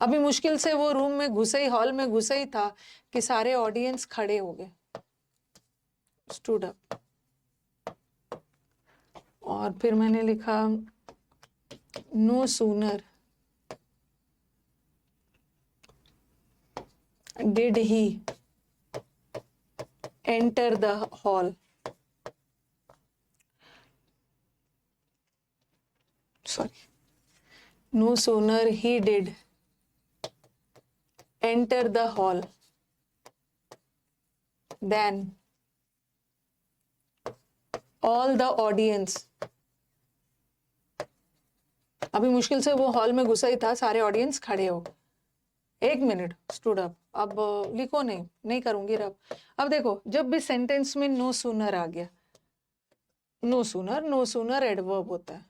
अभी मुश्किल से वो रूम में घुसे ही, हॉल में घुसे ही था कि सारे ऑडियंस खड़े हो गए, स्टूड अप। और फिर मैंने लिखा no sooner did he enter the hall, sorry, no sooner he did enter the hall than all the audience, अभी मुश्किल से वो हॉल में घुसा ही था, सारे ऑडियंस खड़े हो। एक मिनट, स्टूड अप। अब लिखो, नहीं करूंगी रब। अब देखो, जब भी सेंटेंस में नो सूनर आ गया, नो सूनर एडवर्ब होता है,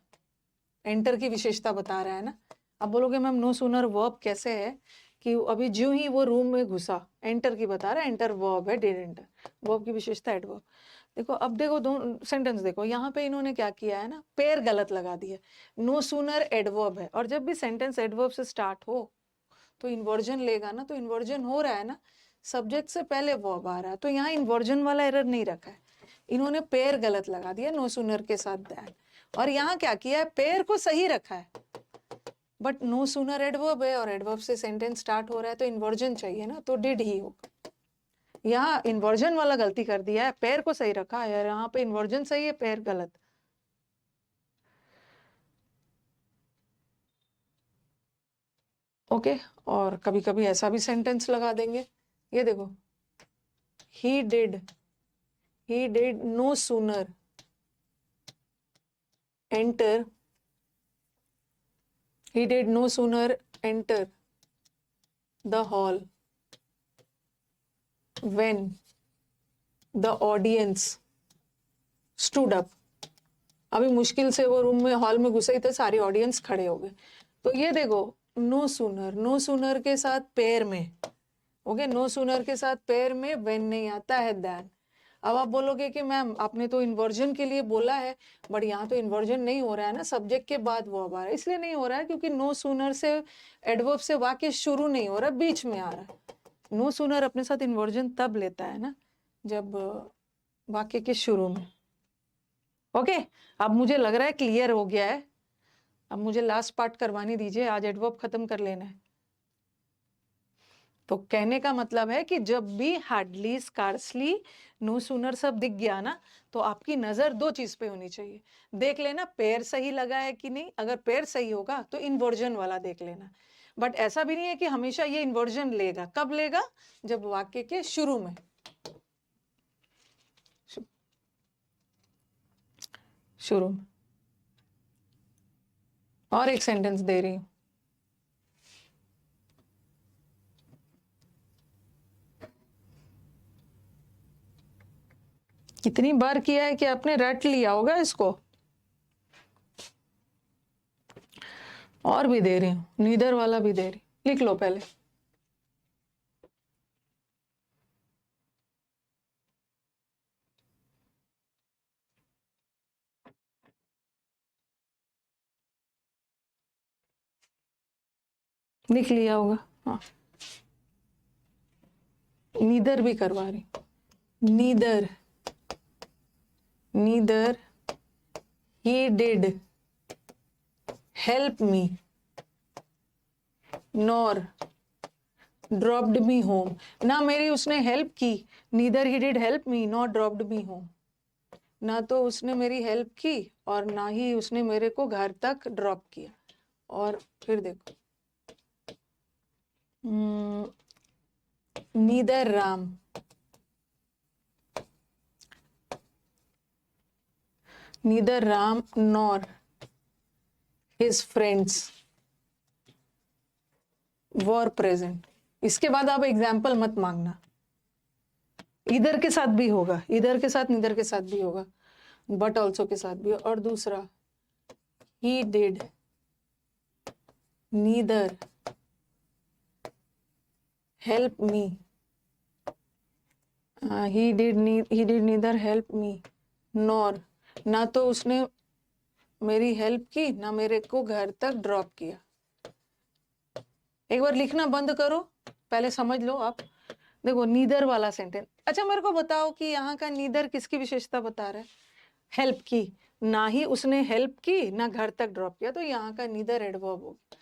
एंटर की विशेषता बता रहा है ना। अब बोलोगे मैम नो सूनर वर्ब कैसे है, कि अभी जो ही वो रूम में घुसा, एंटर की बता रहा है, एंटर वर्ब है, डिड एंटर, वर्ब की विशेषता एडवर्ब। देखो, अब देखो दो सेंटेंस देखो, यहाँ पे इन्होंने क्या किया है ना, पेयर गलत लगा दिया। नो सूनर एडवर्ब है, और जब भी सेंटेंस एडवर्ब से स्टार्ट हो तो इन्वर्जन लेगा ना, तो इन्वर्जन हो रहा है ना, सब्जेक्ट से पहले वर्ब आ रहा है, तो यहाँ इन्वर्जन वाला एरर नहीं रखा है, इन्होंने पेयर गलत लगा दिया नो सूनर के साथ दैट। और यहाँ क्या किया है, पेयर को सही रखा है, बट नो सूनर एडवर्ब है और एडवर्ब से सेंटेंस स्टार्ट हो रहा है, तो इन्वर्जन चाहिए ना, तो डिड ही होगा। यहाँ इन्वर्जन वाला गलती कर दिया है, पेयर को सही रखा है, यहाँ पे इन्वर्जन सही है, पेयर गलत। ओके, और कभी कभी ऐसा भी सेंटेंस लगा देंगे, ये देखो, he did no sooner enter, he did no sooner enter the hall when the audience stood up, अभी मुश्किल से वो रूम में, हॉल में घुसे ही थे, सारे ऑडियंस खड़े हो गए। तो ये देखो, नो सूनर के साथ पेयर में, ओके, नो सूनर के साथ पेयर में व्हेन नहीं आता है, देन। अब आप बोलोगे कि मैम आपने तो इन्वर्जन के लिए बोला है, बट यहाँ तो इन्वर्जन नहीं हो रहा है ना, सब्जेक्ट के बाद वो अब आ रहा है। इसलिए नहीं हो रहा है क्योंकि नो सूनर से एडवर्ब से वाक्य शुरू नहीं हो रहा, बीच में आ रहा है। नो सूनर अपने साथ इन्वर्जन तब लेता है ना, जब वाक्य के शुरू में। ओके, अब मुझे लग रहा है क्लियर हो गया है। अब मुझे लास्ट पार्ट करवानी दीजिए, आज एडवर्ब खत्म कर लेना है। तो कहने का मतलब है कि जब भी हार्डली, स्कार्सली, नो सूनर सब दिख गया ना, तो आपकी नजर दो चीज पे होनी चाहिए। देख लेना पेयर सही लगा है कि नहीं, अगर पेयर सही होगा तो इन्वर्जन वाला देख लेना। बट ऐसा भी नहीं है कि हमेशा ये इन्वर्जन लेगा, कब लेगा, जब वाक्य के शुरू में, शुरू में। और एक सेंटेंस दे रही हूं, कितनी बार किया है कि आपने रट लिया होगा इसको। और भी दे रही हूँ, नीदर वाला भी दे रही, लिख लो पहले। लिख लिया होगा, हाँ। नीदर भी करवा रही, neither he did help me nor dropped me home. ना मेरी उसने हेल्प की, neither he did help me nor dropped me home. ना तो उसने मेरी हेल्प की और ना ही उसने मेरे को घर तक ड्रॉप किया। और फिर देखो, neither Ram nor his friends were present. इसके बाद आप एग्जाम्पल मत मांगना, इधर के साथ भी होगा, इधर के साथ नीदर के साथ भी होगा, बट ऑल्सो के साथ भी। और दूसरा, he did neither help me, he did neither help me nor, ना तो उसने मेरी हेल्प की ना मेरे को घर तक ड्रॉप किया। एक बार लिखना बंद करो, पहले समझ लो आप। देखो नीदर वाला सेंटेंस, अच्छा मेरे को बताओ कि यहाँ का नीदर किसकी विशेषता बता रहा है? हेल्प की, ना ही उसने हेल्प की ना घर तक ड्रॉप किया, तो यहाँ का नीदर एडवर्ब होगा।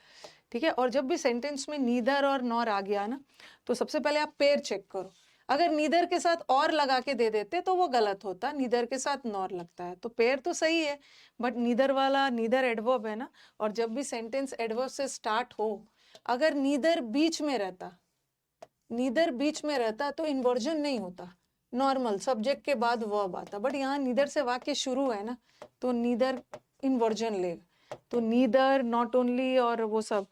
ठीक है। और जब भी सेंटेंस में नीदर और नॉर आ गया ना, तो सबसे पहले आप पेयर चेक करो। अगर नीदर के साथ और लगा के दे देते तो वो गलत होता, नीदर के साथ नॉर लगता है तो पेयर तो सही है, बट नीदर वाला नीदर एडवर्ब है ना। और जब भी सेंटेंस एडवर्ब से स्टार्ट हो, अगर नीदर बीच में रहता तो इन्वर्जन नहीं होता, नॉर्मल सब्जेक्ट के बाद वर्ब आता। बट यहाँ नीदर से वाक्य शुरू है ना, तो नीदर इन्वर्जन लेगा। तो नीदर, नॉट ओनली और वो सब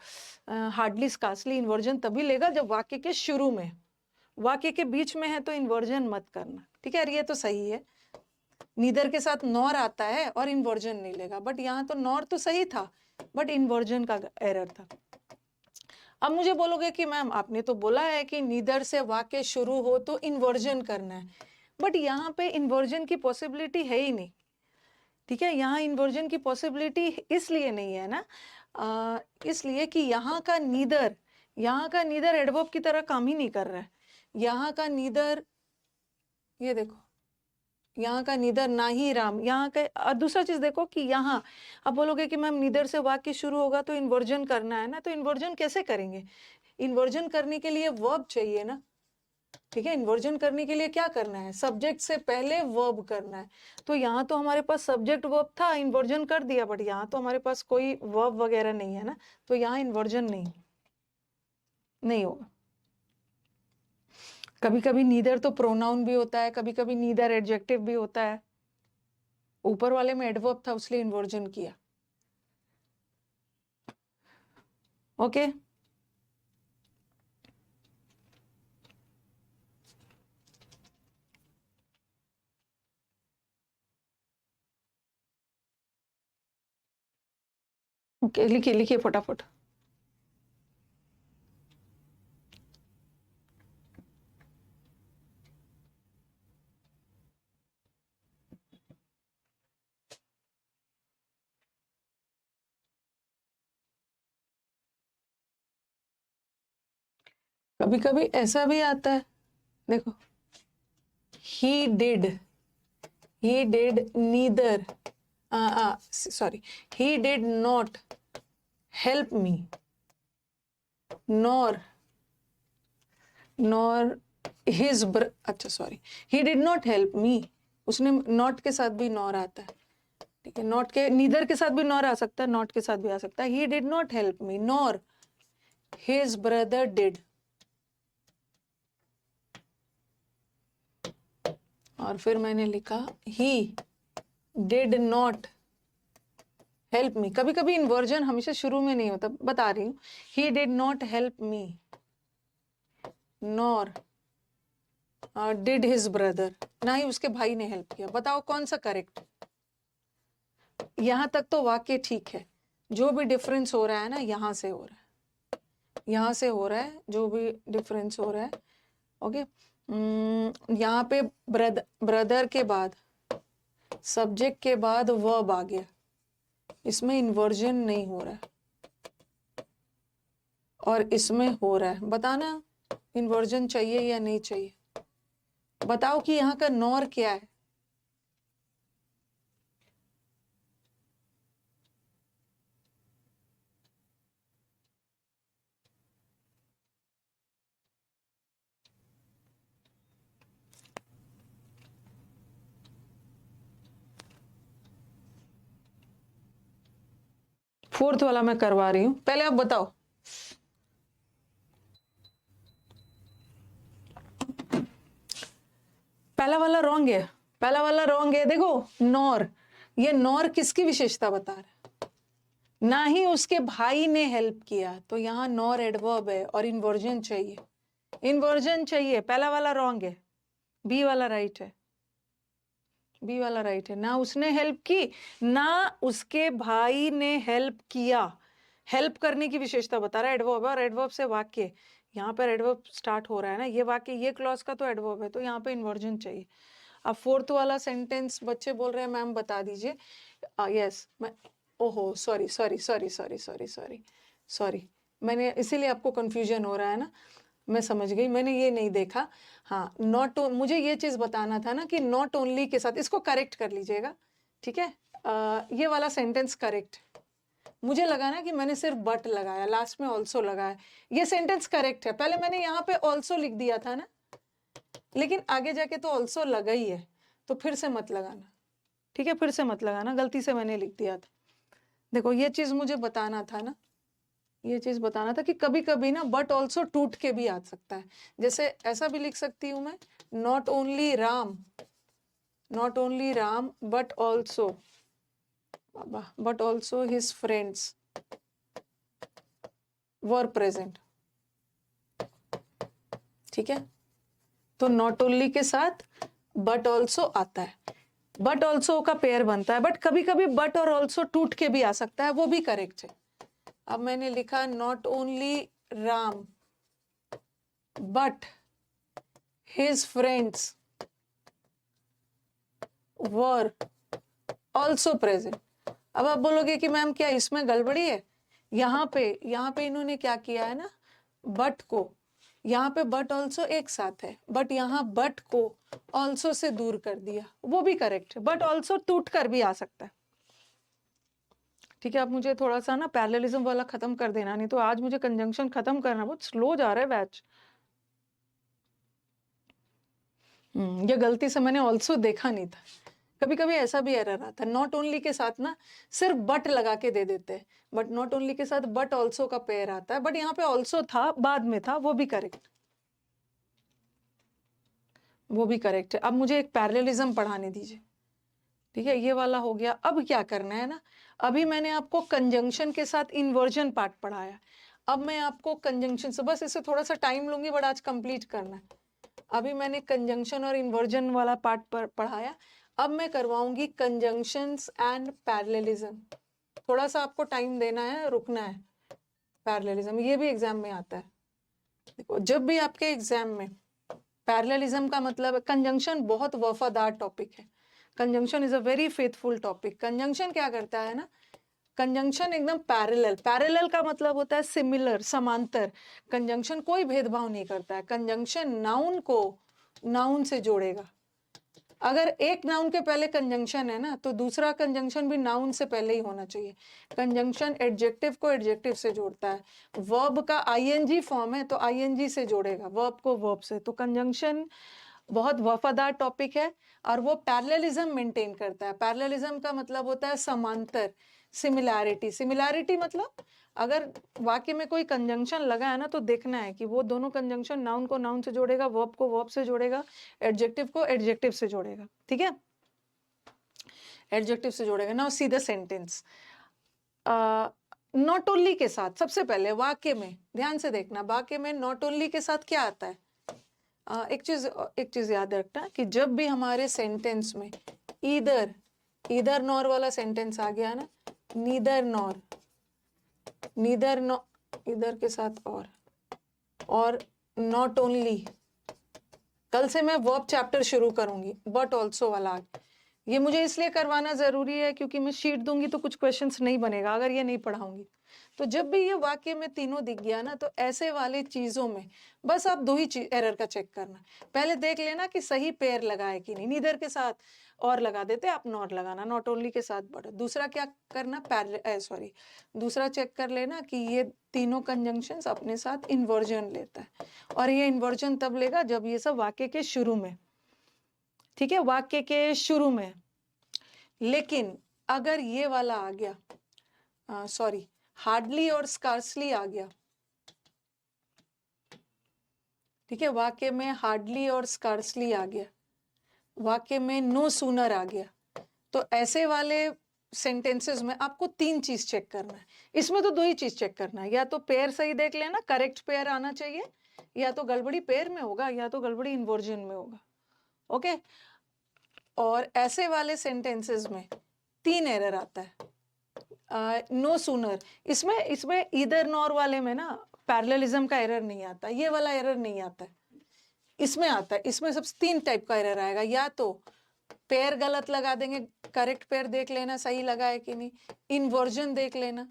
हार्डली, स्कार्सली इन्वर्जन तभी लेगा जब वाक्य के शुरू में। वाक्य के बीच में है तो इन्वर्जन मत करना। ठीक है, ये तो सही है, नीदर के साथ नॉर आता है और इन्वर्जन नहीं लेगा। बट यहाँ तो नॉर तो सही था, बट इन्वर्जन का एरर था। अब मुझे बोलोगे कि मैम आपने तो बोला है कि नीदर से वाक्य शुरू हो तो इन्वर्जन करना है, बट यहाँ पे इन्वर्जन की पॉसिबिलिटी है ही नहीं। ठीक है, यहाँ इन्वर्जन की पॉसिबिलिटी इसलिए नहीं है ना, इसलिए कि यहाँ का नीदर एडवर्ब की तरह काम ही नहीं कर रहा है। यहाँ का नीदर, ये देखो, यहाँ का नीदर ना ही राम, यहाँ का। और दूसरा चीज देखो कि यहाँ अब बोलोगे कि मैम नीदर से वाक्य शुरू होगा तो इन्वर्जन करना है ना, तो इन्वर्जन कैसे करेंगे? इन्वर्जन करने के लिए वर्ब चाहिए ना। ठीक है, इन्वर्जन करने के लिए क्या करना है? सब्जेक्ट से पहले वर्ब करना है। तो यहाँ तो हमारे पास सब्जेक्ट वर्ब था, इन्वर्जन कर दिया, बट यहाँ तो हमारे पास कोई वर्ब वगैरह नहीं है ना, तो यहाँ इन्वर्जन नहीं होगा। कभी कभी नीदर तो प्रोनाउन भी होता है, कभी कभी नीदर एडजेक्टिव भी होता है। ऊपर वाले में एडवर्ब था उसलिए इन्वर्जन किया। ओके ओके, लिखिए लिखिए फटाफट। कभी कभी ऐसा भी आता है, देखो, he did neither sorry, he did not help me nor his अच्छा sorry, he did not help me, उसने नॉट के साथ भी नॉर आता है। ठीक है, नॉट के, नीदर के साथ भी नॉर आ सकता है, नॉट के साथ भी आ सकता है। he did not help me nor his brother did, और फिर मैंने लिखा he did not help me। कभी कभी इन्वर्जन हमेशा शुरू में नहीं होता, बता रही हूँ। he did not help me nor did his brother, ना ही उसके भाई ने हेल्प किया। बताओ कौन सा करेक्ट? यहां तक तो वाक्य ठीक है, जो भी डिफरेंस हो रहा है ना यहाँ से हो रहा है, यहाँ से हो रहा है, जो भी डिफरेंस हो रहा है। ओके, यहाँ पे ब्रदर के बाद सब्जेक्ट के बाद वर्ब आ गया, इसमें इन्वर्जन नहीं हो रहा है और इसमें हो रहा है। बताना इन्वर्जन चाहिए या नहीं चाहिए? बताओ कि यहाँ का नॉर क्या है? फोर्थ वाला मैं करवा रही हूं, पहले आप बताओ। पहला वाला रॉन्ग है, पहला वाला रॉन्ग है। देखो नॉर, ये नॉर किसकी विशेषता बता रहा है? ना ही उसके भाई ने हेल्प किया, तो यहाँ नॉर एडवर्ब है और इन्वर्जन चाहिए, इन्वर्जन चाहिए। पहला वाला रॉन्ग है, बी वाला राइट है, बी वाला राइट है। ना उसने हेल्प की, ना उसके भाई ने हेल्प किया। हेल्प करने की विशेषता बता रहा है, एडवर्ब है, और एडवर्ब से वाक्य, यहाँ पर एडवर्ब स्टार्ट हो रहा है ना, ये वाक्य, ये क्लॉज का तो एडवर्ब है, तो यहाँ पे इन्वर्जन चाहिए। अब फोर्थ वाला सेंटेंस बच्चे बोल रहे हैं मैम बता दीजिए। यस मैं, ओहो sorry sorry sorry sorry sorry sorry sorry, मैंने इसीलिए आपको कंफ्यूजन हो रहा है ना, मैं समझ गई, मैंने ये नहीं देखा। हाँ नॉट, मुझे ये चीज बताना था ना कि नॉट ओनली के साथ, इसको करेक्ट कर लीजिएगा, ठीक है। ये वाला सेंटेंस करेक्ट, मुझे लगा ना कि मैंने सिर्फ बट लगाया, लास्ट में ऑल्सो लगाया, ये सेंटेंस करेक्ट है। पहले मैंने यहाँ पे ऑल्सो लिख दिया था ना, लेकिन आगे जाके तो ऑल्सो लगा ही है, तो फिर से मत लगाना, ठीक है, फिर से मत लगाना, गलती से मैंने लिख दिया था। देखो ये चीज मुझे बताना था ना, ये चीज बताना था कि कभी कभी ना बट ऑल्सो टूट के भी आ सकता है। जैसे ऐसा भी लिख सकती हूं मैं, not only Ram, not only Ram but also, but also his friends were present, ठीक है। तो नॉट ओनली के साथ बट ऑल्सो आता है, बट ऑल्सो का पेयर बनता है, बट कभी कभी बट और ऑल्सो टूट के भी आ सकता है, वो भी करेक्ट है। अब मैंने लिखा not only Ram but his friends were also present. अब आप बोलोगे कि मैम क्या इसमें गड़बड़ी है? यहाँ पे इन्होंने क्या किया है ना, बट को, यहाँ पे बट ऑल्सो एक साथ है, बट यहाँ बट को ऑल्सो से दूर कर दिया, वो भी करेक्ट है। बट ऑल्सो टूट कर भी आ सकता है, ठीक है। अब मुझे थोड़ा सा ना पैरेललिज्म वाला खत्म कर देना, नहीं तो आज मुझे कंजंक्शन खत्म करना, बहुत स्लो जा रहा है बैच। ये गलती से मैंने ऑल्सो देखा नहीं था, कभी कभी ऐसा भी एरर आता है। नॉट ओनली के साथ ना सिर्फ बट लगा के दे देते हैं, बट नॉट ओनली के साथ बट ऑल्सो का पेयर आता है, बट यहाँ पे ऑल्सो था, बाद में था, वो भी करेक्ट, वो भी करेक्ट है। अब मुझे एक पैरेललिज्म पढ़ाने दीजिए, ठीक है, ये वाला हो गया। अब क्या करना है ना, अभी मैंने आपको कंजंक्शन के साथ इन्वर्जन पार्ट पढ़ाया, अब मैं आपको कंजंक्शन से, बस इसे थोड़ा सा टाइम लूंगी बट आज कंप्लीट करना है। अभी मैंने कंजंक्शन और इन्वर्जन वाला पार्ट पढ़ाया, अब मैं करवाऊंगी कंजंक्शंस एंड पैरेललिज्म। थोड़ा सा आपको टाइम देना है, रुकना है। पैरेललिज्म ये भी एग्जाम में आता है। देखो जब भी आपके एग्जाम में पैरेललिज्म का मतलब है, कंजंक्शन बहुत वफादार टॉपिक है, conjunction is a very faithful topic. Conjunction क्या करता है ना, कंजंक्शन एकदम पैरेलल, पैरेलल का मतलब होता है सिमिलर, समांतर। कंजंक्शन कोई भेदभाव नहीं करता है, कंजंक्शन नाउन को नाउन से जोड़ेगा। अगर एक नाउन के पहले कंजंक्शन है ना, तो दूसरा कंजंक्शन भी नाउन से पहले ही होना चाहिए। कंजंक्शन एडजेक्टिव को एडजेक्टिव से जोड़ता है, वर्ब का आईएनजी फॉर्म है तो आईएनजी से जोड़ेगा, वर्ब को वर्ब से। तो कंजंक्शन बहुत वफादार टॉपिक है और वो पैरेललिज्म मेंटेन करता है। पैरेललिज्म का मतलब होता है समांतर, सिमिलैरिटी। सिमिलैरिटी मतलब अगर वाक्य में कोई कंजंक्शन लगा है ना, तो देखना है कि वो दोनों कंजंक्शन नाउन को नाउन से जोड़ेगा, वर्ब को वर्ब से जोड़ेगा, एडजेक्टिव को एडजेक्टिव से जोड़ेगा, ठीक है, एडजेक्टिव से जोड़ेगा। Now see the sentence. Not only के साथ, सबसे पहले वाक्य में ध्यान से देखना, वाक्य में नॉट ओनली के साथ क्या आता है? एक चीज याद रखना कि जब भी हमारे सेंटेंस में ईदर नॉर वाला सेंटेंस आ गया ना, नीदर नॉर, नीदर नॉ, इधर के साथ और नॉट ओनली, कल से मैं वर्ब चैप्टर शुरू करूंगी, बट ऑल्सो वाला। ये मुझे इसलिए करवाना जरूरी है क्योंकि मैं शीट दूंगी तो कुछ क्वेश्चंस नहीं बनेगा अगर ये नहीं पढ़ाऊंगी। तो जब भी ये वाक्य में तीनों दिख गया ना, तो ऐसे वाले चीजों में बस आप दो ही एरर का चेक करना। पहले देख लेना कि सही पेयर लगा है कि नहीं, नीदर के साथ और लगा देते, आप नॉट लगाना, नॉट ओनली के साथ बट। दूसरा क्या करना, दूसरा चेक कर लेना कि ये तीनों कंजंक्शंस अपने साथ इन्वर्जन लेता है, और ये इन्वर्जन तब लेगा जब ये सब वाक्य के शुरू में, ठीक है, वाक्य के शुरू में। लेकिन अगर ये वाला आ गया, हार्डली और स्कार्सली आ गया, ठीक है, वाक्य में हार्डली और स्कार्सली आ गया, वाक्य में नो सूनर आ गया, तो ऐसे वाले सेंटेंसेस में आपको तीन चीज चेक करना है। इसमें तो दो ही चीज चेक करना है, या तो पेयर सही देख लेना, करेक्ट पेयर आना चाहिए, या तो गड़बड़ी पेयर में होगा, या तो गड़बड़ी इन्वर्जन में होगा। ओके, और ऐसे वाले सेंटेंसेस में तीन एरर आता है। नो सूनर, इसमें इधर नॉर वाले में ना पैरेललिज्म का एरर नहीं आता, ये वाला एरर नहीं आता है, इसमें आता है। इसमें सब तीन टाइप का एरर आएगा, या तो पेयर गलत लगा देंगे, करेक्ट पेयर देख लेना सही लगा है कि नहीं, इन्वर्जन देख लेना,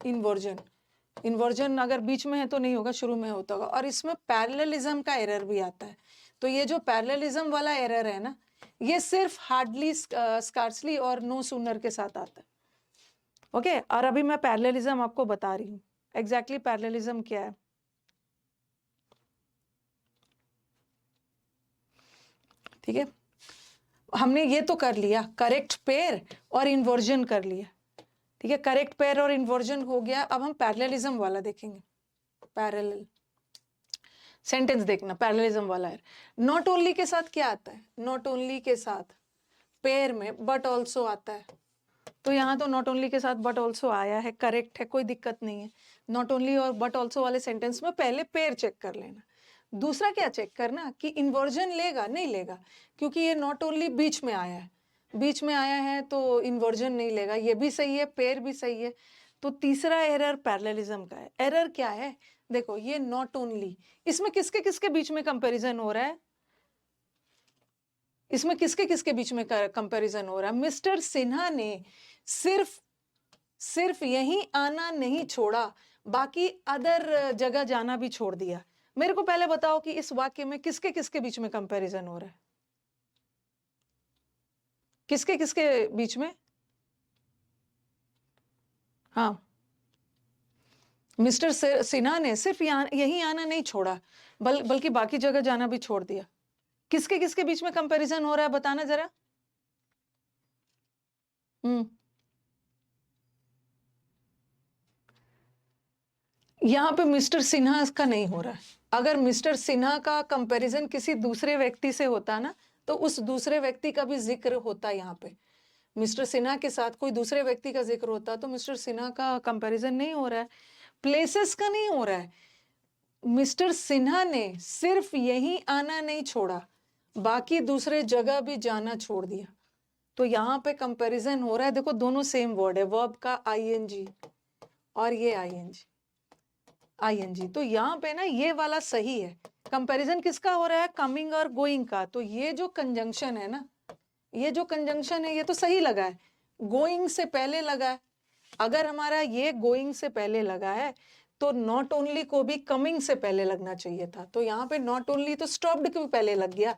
इन्वर्जन अगर बीच में है तो नहीं होगा, शुरू में होता होगा, और इसमें पैरेललिज्म का एरर भी आता है। तो ये जो पैरेललिज्म वाला एरर है ना, ये सिर्फ हार्डली, स्कार्सली और नो सूनर के साथ आता है। ओके, और अभी मैं पैरेललिज्म आपको बता रही हूँ, एग्जैक्टली पैरेललिज्म क्या है। ठीक है, हमने ये तो कर लिया, करेक्ट पेयर और इन्वर्जन कर लिया, ठीक है, करेक्ट पेयर और इन्वर्जन हो गया। अब हम पैरेललिज्म वाला देखेंगे, पैरेलल सेंटेंस देखना, पैरेललिज्म वाला है। नॉट ओनली के साथ क्या आता है, नॉट ओनली के साथ पेयर में बट ऑल्सो आता है, तो यहाँ तो नॉट ओनली के साथ बट ऑल्सो आया है, करेक्ट है, कोई दिक्कत नहीं है। नॉट ओनली और बट ऑल्सो वाले सेंटेंस में पहले पेयर चेक कर लेना। दूसरा क्या चेक करना कि इन्वर्जन लेगा नहीं लेगा, क्योंकि ये नॉट ओनली बीच में आया है, बीच में आया है तो इन्वर्जन नहीं लेगा, ये भी सही है, पेयर भी सही है। तो तीसरा एरर पैरेललिज्म का है। एरर क्या है, देखो ये नॉट ओनली, इसमें किसके किसके बीच में कंपैरिजन हो रहा है, इसमें किसके किसके बीच में कंपैरिजन हो रहा है। मिस्टर सिन्हा ने सिर्फ यहीं आना नहीं छोड़ा, बाकी अदर जगह जाना भी छोड़ दिया। मेरे को पहले बताओ कि इस वाक्य में किसके किसके बीच में कंपैरिजन हो रहा है, किसके किसके बीच में। हाँ, मिस्टर सिन्हा ने सिर्फ यहीं आना नहीं छोड़ा, बल्कि बाकी जगह जाना भी छोड़ दिया। किसके किसके बीच में कंपैरिजन हो रहा है, बताना जरा। यहाँ पे मिस्टर सिन्हा का नहीं हो रहा है। अगर मिस्टर सिन्हा का कंपैरिजन किसी दूसरे व्यक्ति से होता ना, तो उस दूसरे व्यक्ति का भी जिक्र होता। यहाँ पे मिस्टर सिन्हा के साथ कोई दूसरे व्यक्ति का जिक्र होता तो मिस्टर सिन्हा का कंपैरिजन नहीं हो रहा है, प्लेसेस का नहीं हो रहा है। मिस्टर सिन्हा ने सिर्फ यहीं आना नहीं छोड़ा, बाकी दूसरे जगह भी जाना छोड़ दिया। तो यहाँ पे कंपैरिजन हो रहा है। देखो दोनों सेम वर्ड है, वर्ब का आईएनजी और ये आईएनजी। तो यहाँ पे ना ये वाला सही है। कंपैरिजन किसका हो रहा है, कमिंग और गोइंग का। तो ये जो कंजंक्शन है ना, ये जो कंजंक्शन है ये तो सही लगा है, गोइंग से पहले लगा है। अगर हमारा ये गोइंग से पहले लगा है तो नॉट ओनली को भी कमिंग से पहले लगना चाहिए था। तो यहाँ पे नॉट ओनली तो स्टॉप्ड के भी पहले लग गया।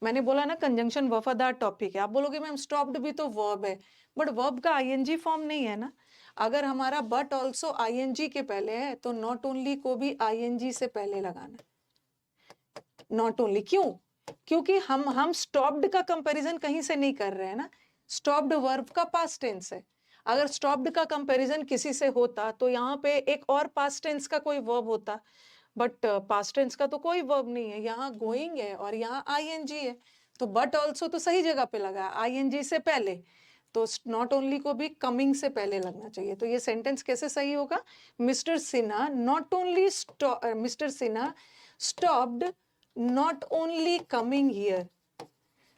मैंने बोला ना कंजंक्शन वफादार टॉपिक है। आप बोलोगे मैम स्टॉप्ड भी तो वर्ब है, बट वर्ब का आईएनजी फॉर्म नहीं है ना। अगर हमारा बट ऑल्सो आईएनजी के पहले है तो नॉट ओनली को भी आईएनजी से पहले लगाना। नॉट ओनली क्यों, क्योंकि हम स्टॉप्ड का कंपैरिजन कहीं से नहीं कर रहे हैं ना। स्टॉप्ड वर्ब का पास्ट टेंस है। अगर स्टॉप्ड का कंपैरिजन किसी से होता तो यहाँ पे एक और पास्ट टेंस का कोई वर्ब होता, बट पास्ट टेंस का तो कोई वर्ब नहीं है। यहाँ गोइंग है और यहाँ आईएनजी है, तो बट ऑल्सो तो सही जगह पे लगा, आईएनजी से पहले। तो नॉट ओनली को भी कमिंग से पहले लगना चाहिए। तो ये सेंटेंस कैसे सही होगा, mister Sinha not only mister Sinha stopped not only coming here,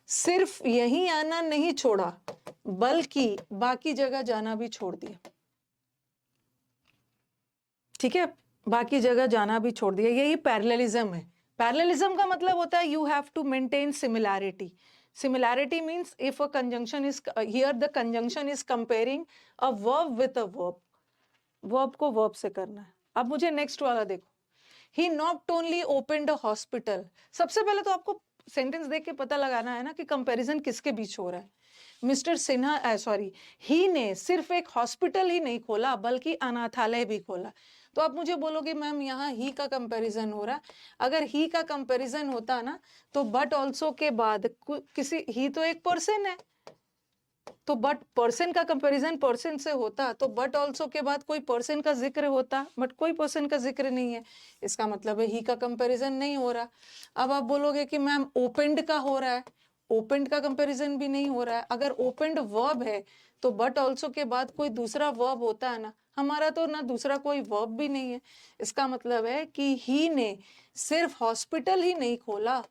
सिर्फ यहीं आना नहीं छोड़ा बल्कि बाकी जगह जाना भी छोड़ दिया। ठीक है, बाकी जगह जाना भी छोड़ दिया। यही पैरेललिज्म है। पैरेललिज्म का मतलब होता है you have to maintain similarity. Similarity means if a conjunction is here, the conjunction is comparing a verb with a verb. Verb को वर्ब से करना है। अब मुझे नेक्स्ट वाला देखो, he not only opened a hospital. सबसे पहले तो आपको सेंटेंस देख के पता लगाना है ना कि कंपैरिजन किसके बीच हो रहा है। मिस्टर सिन्हा सॉरी, ही ने सिर्फ एक हॉस्पिटल ही नहीं खोला बल्कि अनाथालय भी खोला। तो आप मुझे बोलोगे मैम यहाँ ही का कंपैरिजन हो रहा है। अगर ही का कंपैरिजन होता ना तो बट ऑल्सो के बाद किसी, ही तो एक पर्सन है, तो बट पर्सन का कंपैरिजन पर्सन से होता तो बट ऑल्सो के बाद कोई पर्सन का जिक्र होता, बट कोई पर्सन का जिक्र नहीं है, इसका मतलब है ही का कंपैरिजन नहीं हो रहा। अब आप बोलोगे कि मैम ओपेंड का हो रहा है, ओपेंड का कंपैरिजन भी नहीं हो रहा है। अगर ओपेंड वर्ब है तो बट ऑल्सो के बाद कोई दूसरा वर्ब होता है ना, हमारा तो ना दूसरा कोई वर्ब भी नहीं है। इसका मतलब है कि ही ने सिर्फ हॉस्पिटल ही नहीं खोला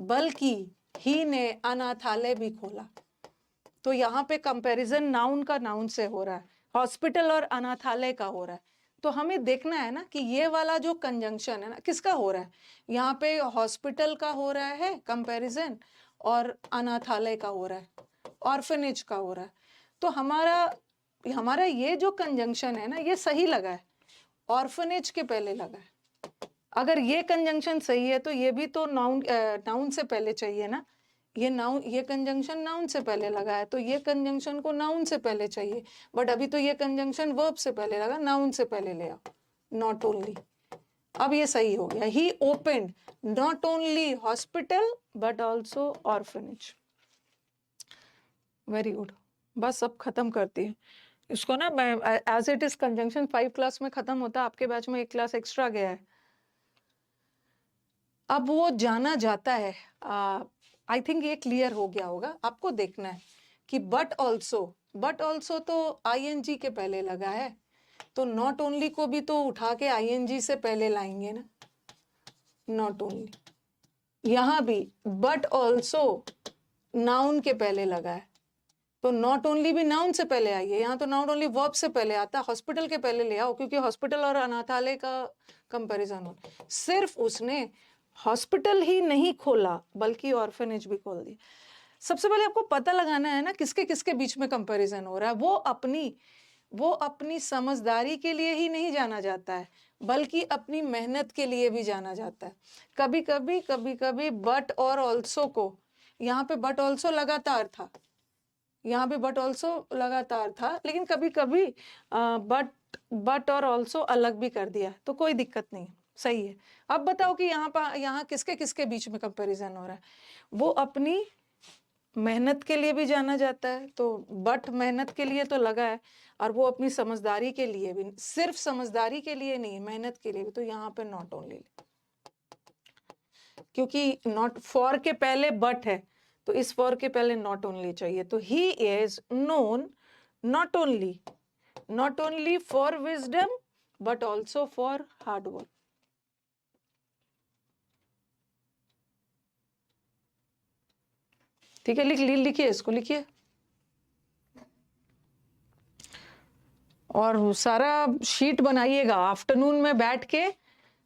बल्कि ही ने अनाथालय भी खोला। तो यहाँ पे कंपैरिजन नाउन का नाउन से हो रहा है, हॉस्पिटल और अनाथालय का हो रहा है। तो हमें देखना है ना कि ये वाला जो कंजंक्शन है ना किसका हो रहा है। यहाँ पे हॉस्पिटल का हो रहा है कंपैरिजन और अनाथालय का हो रहा है, ऑर्फनेज का हो रहा है। तो हमारा ये जो कंजंक्शन है ना ये सही लगा है, ऑर्फनेज के पहले लगा है। अगर ये कंजंक्शन सही है तो ये भी तो नाउन से पहले चाहिए ना। ये कंजंक्शन नाउन से पहले लगा है तो ये कंजंक्शन को नाउन से पहले चाहिए, बट अभी तो ये कंजंक्शन वर्ब से पहले लगा, नाउन से पहले ले आओ, नॉट ओनली। अब ये सही हो गया, he opened not only hospital but also orphanage. Very good, बस अब खत्म करती है इसको ना। मैं as it is conjunction 5 class में खत्म होता, आपके बैच में 1 क्लास एक्स्ट्रा गया है। अब वो जाना जाता है, आई थिंक ये क्लियर हो गया होगा। आपको देखना है कि बट ऑल्सो तो आईएनजी के पहले लगा है, तो नॉट ओनली को भी तो उठा के आईएनजी से पहले लाएंगे ना, नॉट ओनली। यहां भी बट ऑल्सो नाउन के पहले लगा है, तो नॉट ओनली भी नाउन से पहले आई है। यहाँ तो नॉट ओनली वर्ब से पहले आता, हॉस्पिटल के पहले ले आओ क्योंकि हॉस्पिटल और अनाथालय का कंपैरिजन हो। सिर्फ उसने हॉस्पिटल ही नहीं खोला बल्कि ऑर्फनेज भी खोल दिया। सबसे पहले आपको पता लगाना है ना किसके किसके बीच में कंपैरिजन हो रहा है। वो अपनी समझदारी के लिए ही नहीं जाना जाता है बल्कि अपनी मेहनत के लिए भी जाना जाता है। कभी कभी बट और ऑल्सो को, यहाँ पे बट ऑल्सो लगातार था, यहाँ पे बट ऑल्सो लगातार था, लेकिन कभी कभी बट और ऑल्सो अलग भी कर दिया तो कोई दिक्कत नहीं, सही है। अब बताओ कि यहाँ किसके किसके बीच में कंपैरिजन हो रहा है। वो अपनी मेहनत के लिए भी जाना जाता है, तो बट मेहनत के लिए तो लगा है, और वो अपनी समझदारी के लिए भी, सिर्फ समझदारी के लिए नहीं, मेहनत के लिए भी, तो यहाँ पे नॉट ओनली, क्योंकि नॉट फॉर के पहले बट है तो इस फॉर के पहले नॉट ओनली चाहिए। तो he is known not only for wisdom but also for hard work. ठीक है, लिखिए इसको, लिखिए। और सारा शीट बनाइएगा आफ्टरनून में बैठ के,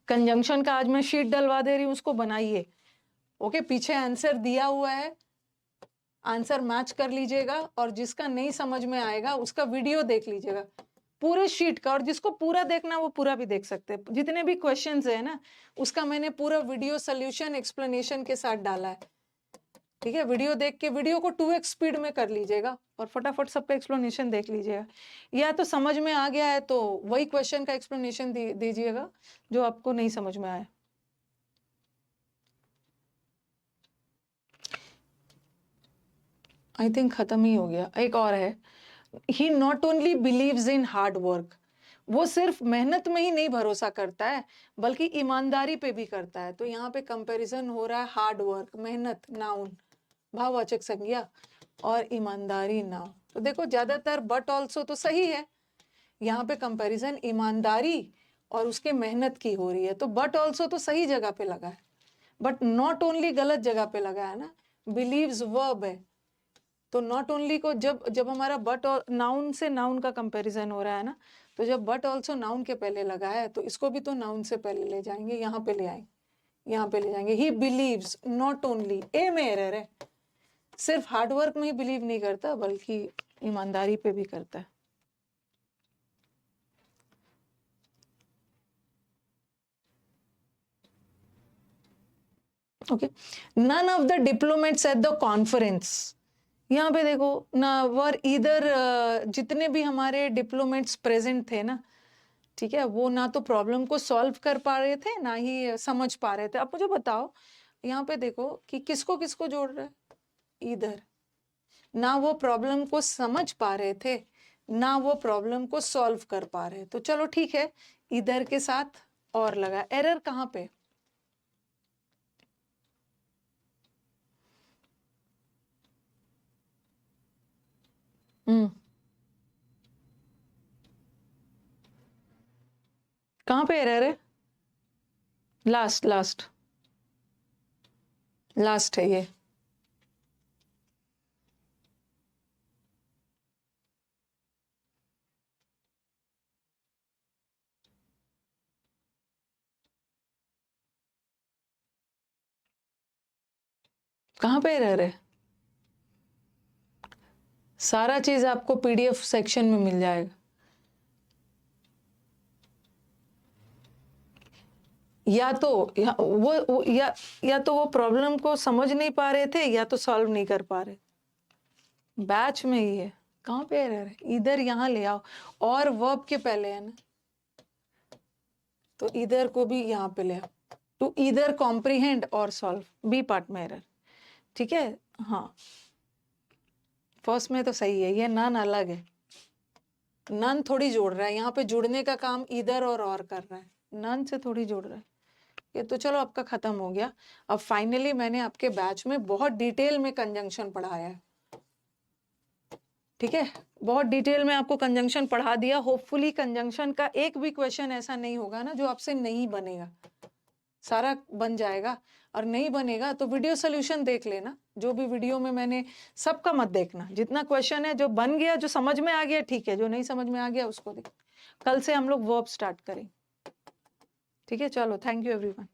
कंजंक्शन का आज मैं शीट डलवा दे रही हूँ, उसको बनाइए। ओके, पीछे आंसर दिया हुआ है, आंसर मैच कर लीजिएगा, और जिसका नहीं समझ में आएगा उसका वीडियो देख लीजिएगा पूरे शीट का, और जिसको पूरा देखना वो पूरा भी देख सकते हैं। जितने भी क्वेश्चंस है ना उसका मैंने पूरा वीडियो सोल्यूशन एक्सप्लेनेशन के साथ डाला है। ठीक है, वीडियो देख के वीडियो को 2x स्पीड में कर लीजिएगा और फटाफट सबका एक्सप्लेनेशन देख लीजिएगा। या तो समझ में आ गया है तो वही क्वेश्चन का एक्सप्लेनेशन दीजिएगा जो आपको नहीं समझ में आया। आई थिंक खत्म ही हो गया। एक और है, he not only believes in hard work. वो सिर्फ मेहनत में ही नहीं भरोसा करता है बल्कि ईमानदारी पे भी करता है। तो यहाँ पे कंपैरिजन हो रहा है हार्ड वर्क, मेहनत नाउन, भाववाचक संज्ञा, और ईमानदारी नाउन। तो देखो ज्यादातर बट ऑल्सो तो सही है, यहाँ पे कंपैरिजन ईमानदारी और उसके मेहनत की हो रही है, तो बट ऑल्सो तो सही जगह पे लगा है, बट नॉट ओनली गलत जगह पे लगा है ना, बिलीव्स वर्ब है। तो नॉट ओनली को जब हमारा बट और नाउन से नाउन का कंपैरिजन हो रहा है ना, तो जब बट ऑल्सो नाउन के पहले लगा है तो इसको भी तो नाउन से पहले ले जाएंगे, यहाँ पे ले आएंगे, यहाँ पे ले जाएंगे। ही बिलीव्स नॉट ओनली, ए में एरर है, सिर्फ हार्डवर्क में ही बिलीव नहीं करता बल्कि ईमानदारी पे भी करता है। Okay, none of the diplomats at the conference, यहाँ पे देखो ना वर इधर जितने भी हमारे डिप्लोमेट्स प्रेजेंट थे ना, ठीक है, वो ना तो प्रॉब्लम को सॉल्व कर पा रहे थे ना ही समझ पा रहे थे। अब मुझे बताओ यहाँ पे देखो कि किसको किसको जोड़ रहा है, इधर ना वो प्रॉब्लम को समझ पा रहे थे ना वो प्रॉब्लम को सॉल्व कर पा रहे। तो चलो ठीक है, इधर के साथ और लगा, एरर कहाँ पे, कहाँ पे एरर है, लास्ट लास्ट लास्ट है ये, कहाँ पे एरर है, सारा चीज आपको पीडीएफ सेक्शन में मिल जाएगा। या तो या तो वो प्रॉब्लम को समझ नहीं पा रहे थे या तो सॉल्व नहीं कर पा रहे, बैच में ही है। कहाँ पे एरर है, इधर यहाँ ले आओ, और वर्ब के पहले है ना, तो इधर को भी यहाँ पे ले आओ, टू इधर कॉम्प्रीहेंड और सॉल्व, बी पार्ट में एरर, ठीक है। हाँ, फर्स्ट में तो सही है, ये नन अलग है, नन थोड़ी जोड़ रहा है, यहाँ पे जुड़ने का काम इधर और कर रहा है, नन से थोड़ी जोड़ रहा है ये। तो चलो आपका खत्म हो गया। अब फाइनली मैंने आपके बैच में बहुत डिटेल में कंजंक्शन पढ़ाया है, ठीक है, बहुत डिटेल में आपको कंजंक्शन पढ़ा दिया। होपफुली कंजंक्शन का एक भी क्वेश्चन ऐसा नहीं होगा ना जो आपसे नहीं बनेगा, सारा बन जाएगा, और नहीं बनेगा तो वीडियो सोल्यूशन देख लेना, जो भी वीडियो में मैंने, सबका मत देखना, जितना क्वेश्चन है जो बन गया जो समझ में आ गया ठीक है, जो नहीं समझ में आ गया उसको देख। कल से हम लोग वर्ब स्टार्ट करें, ठीक है। चलो, थैंक यू एवरीवन।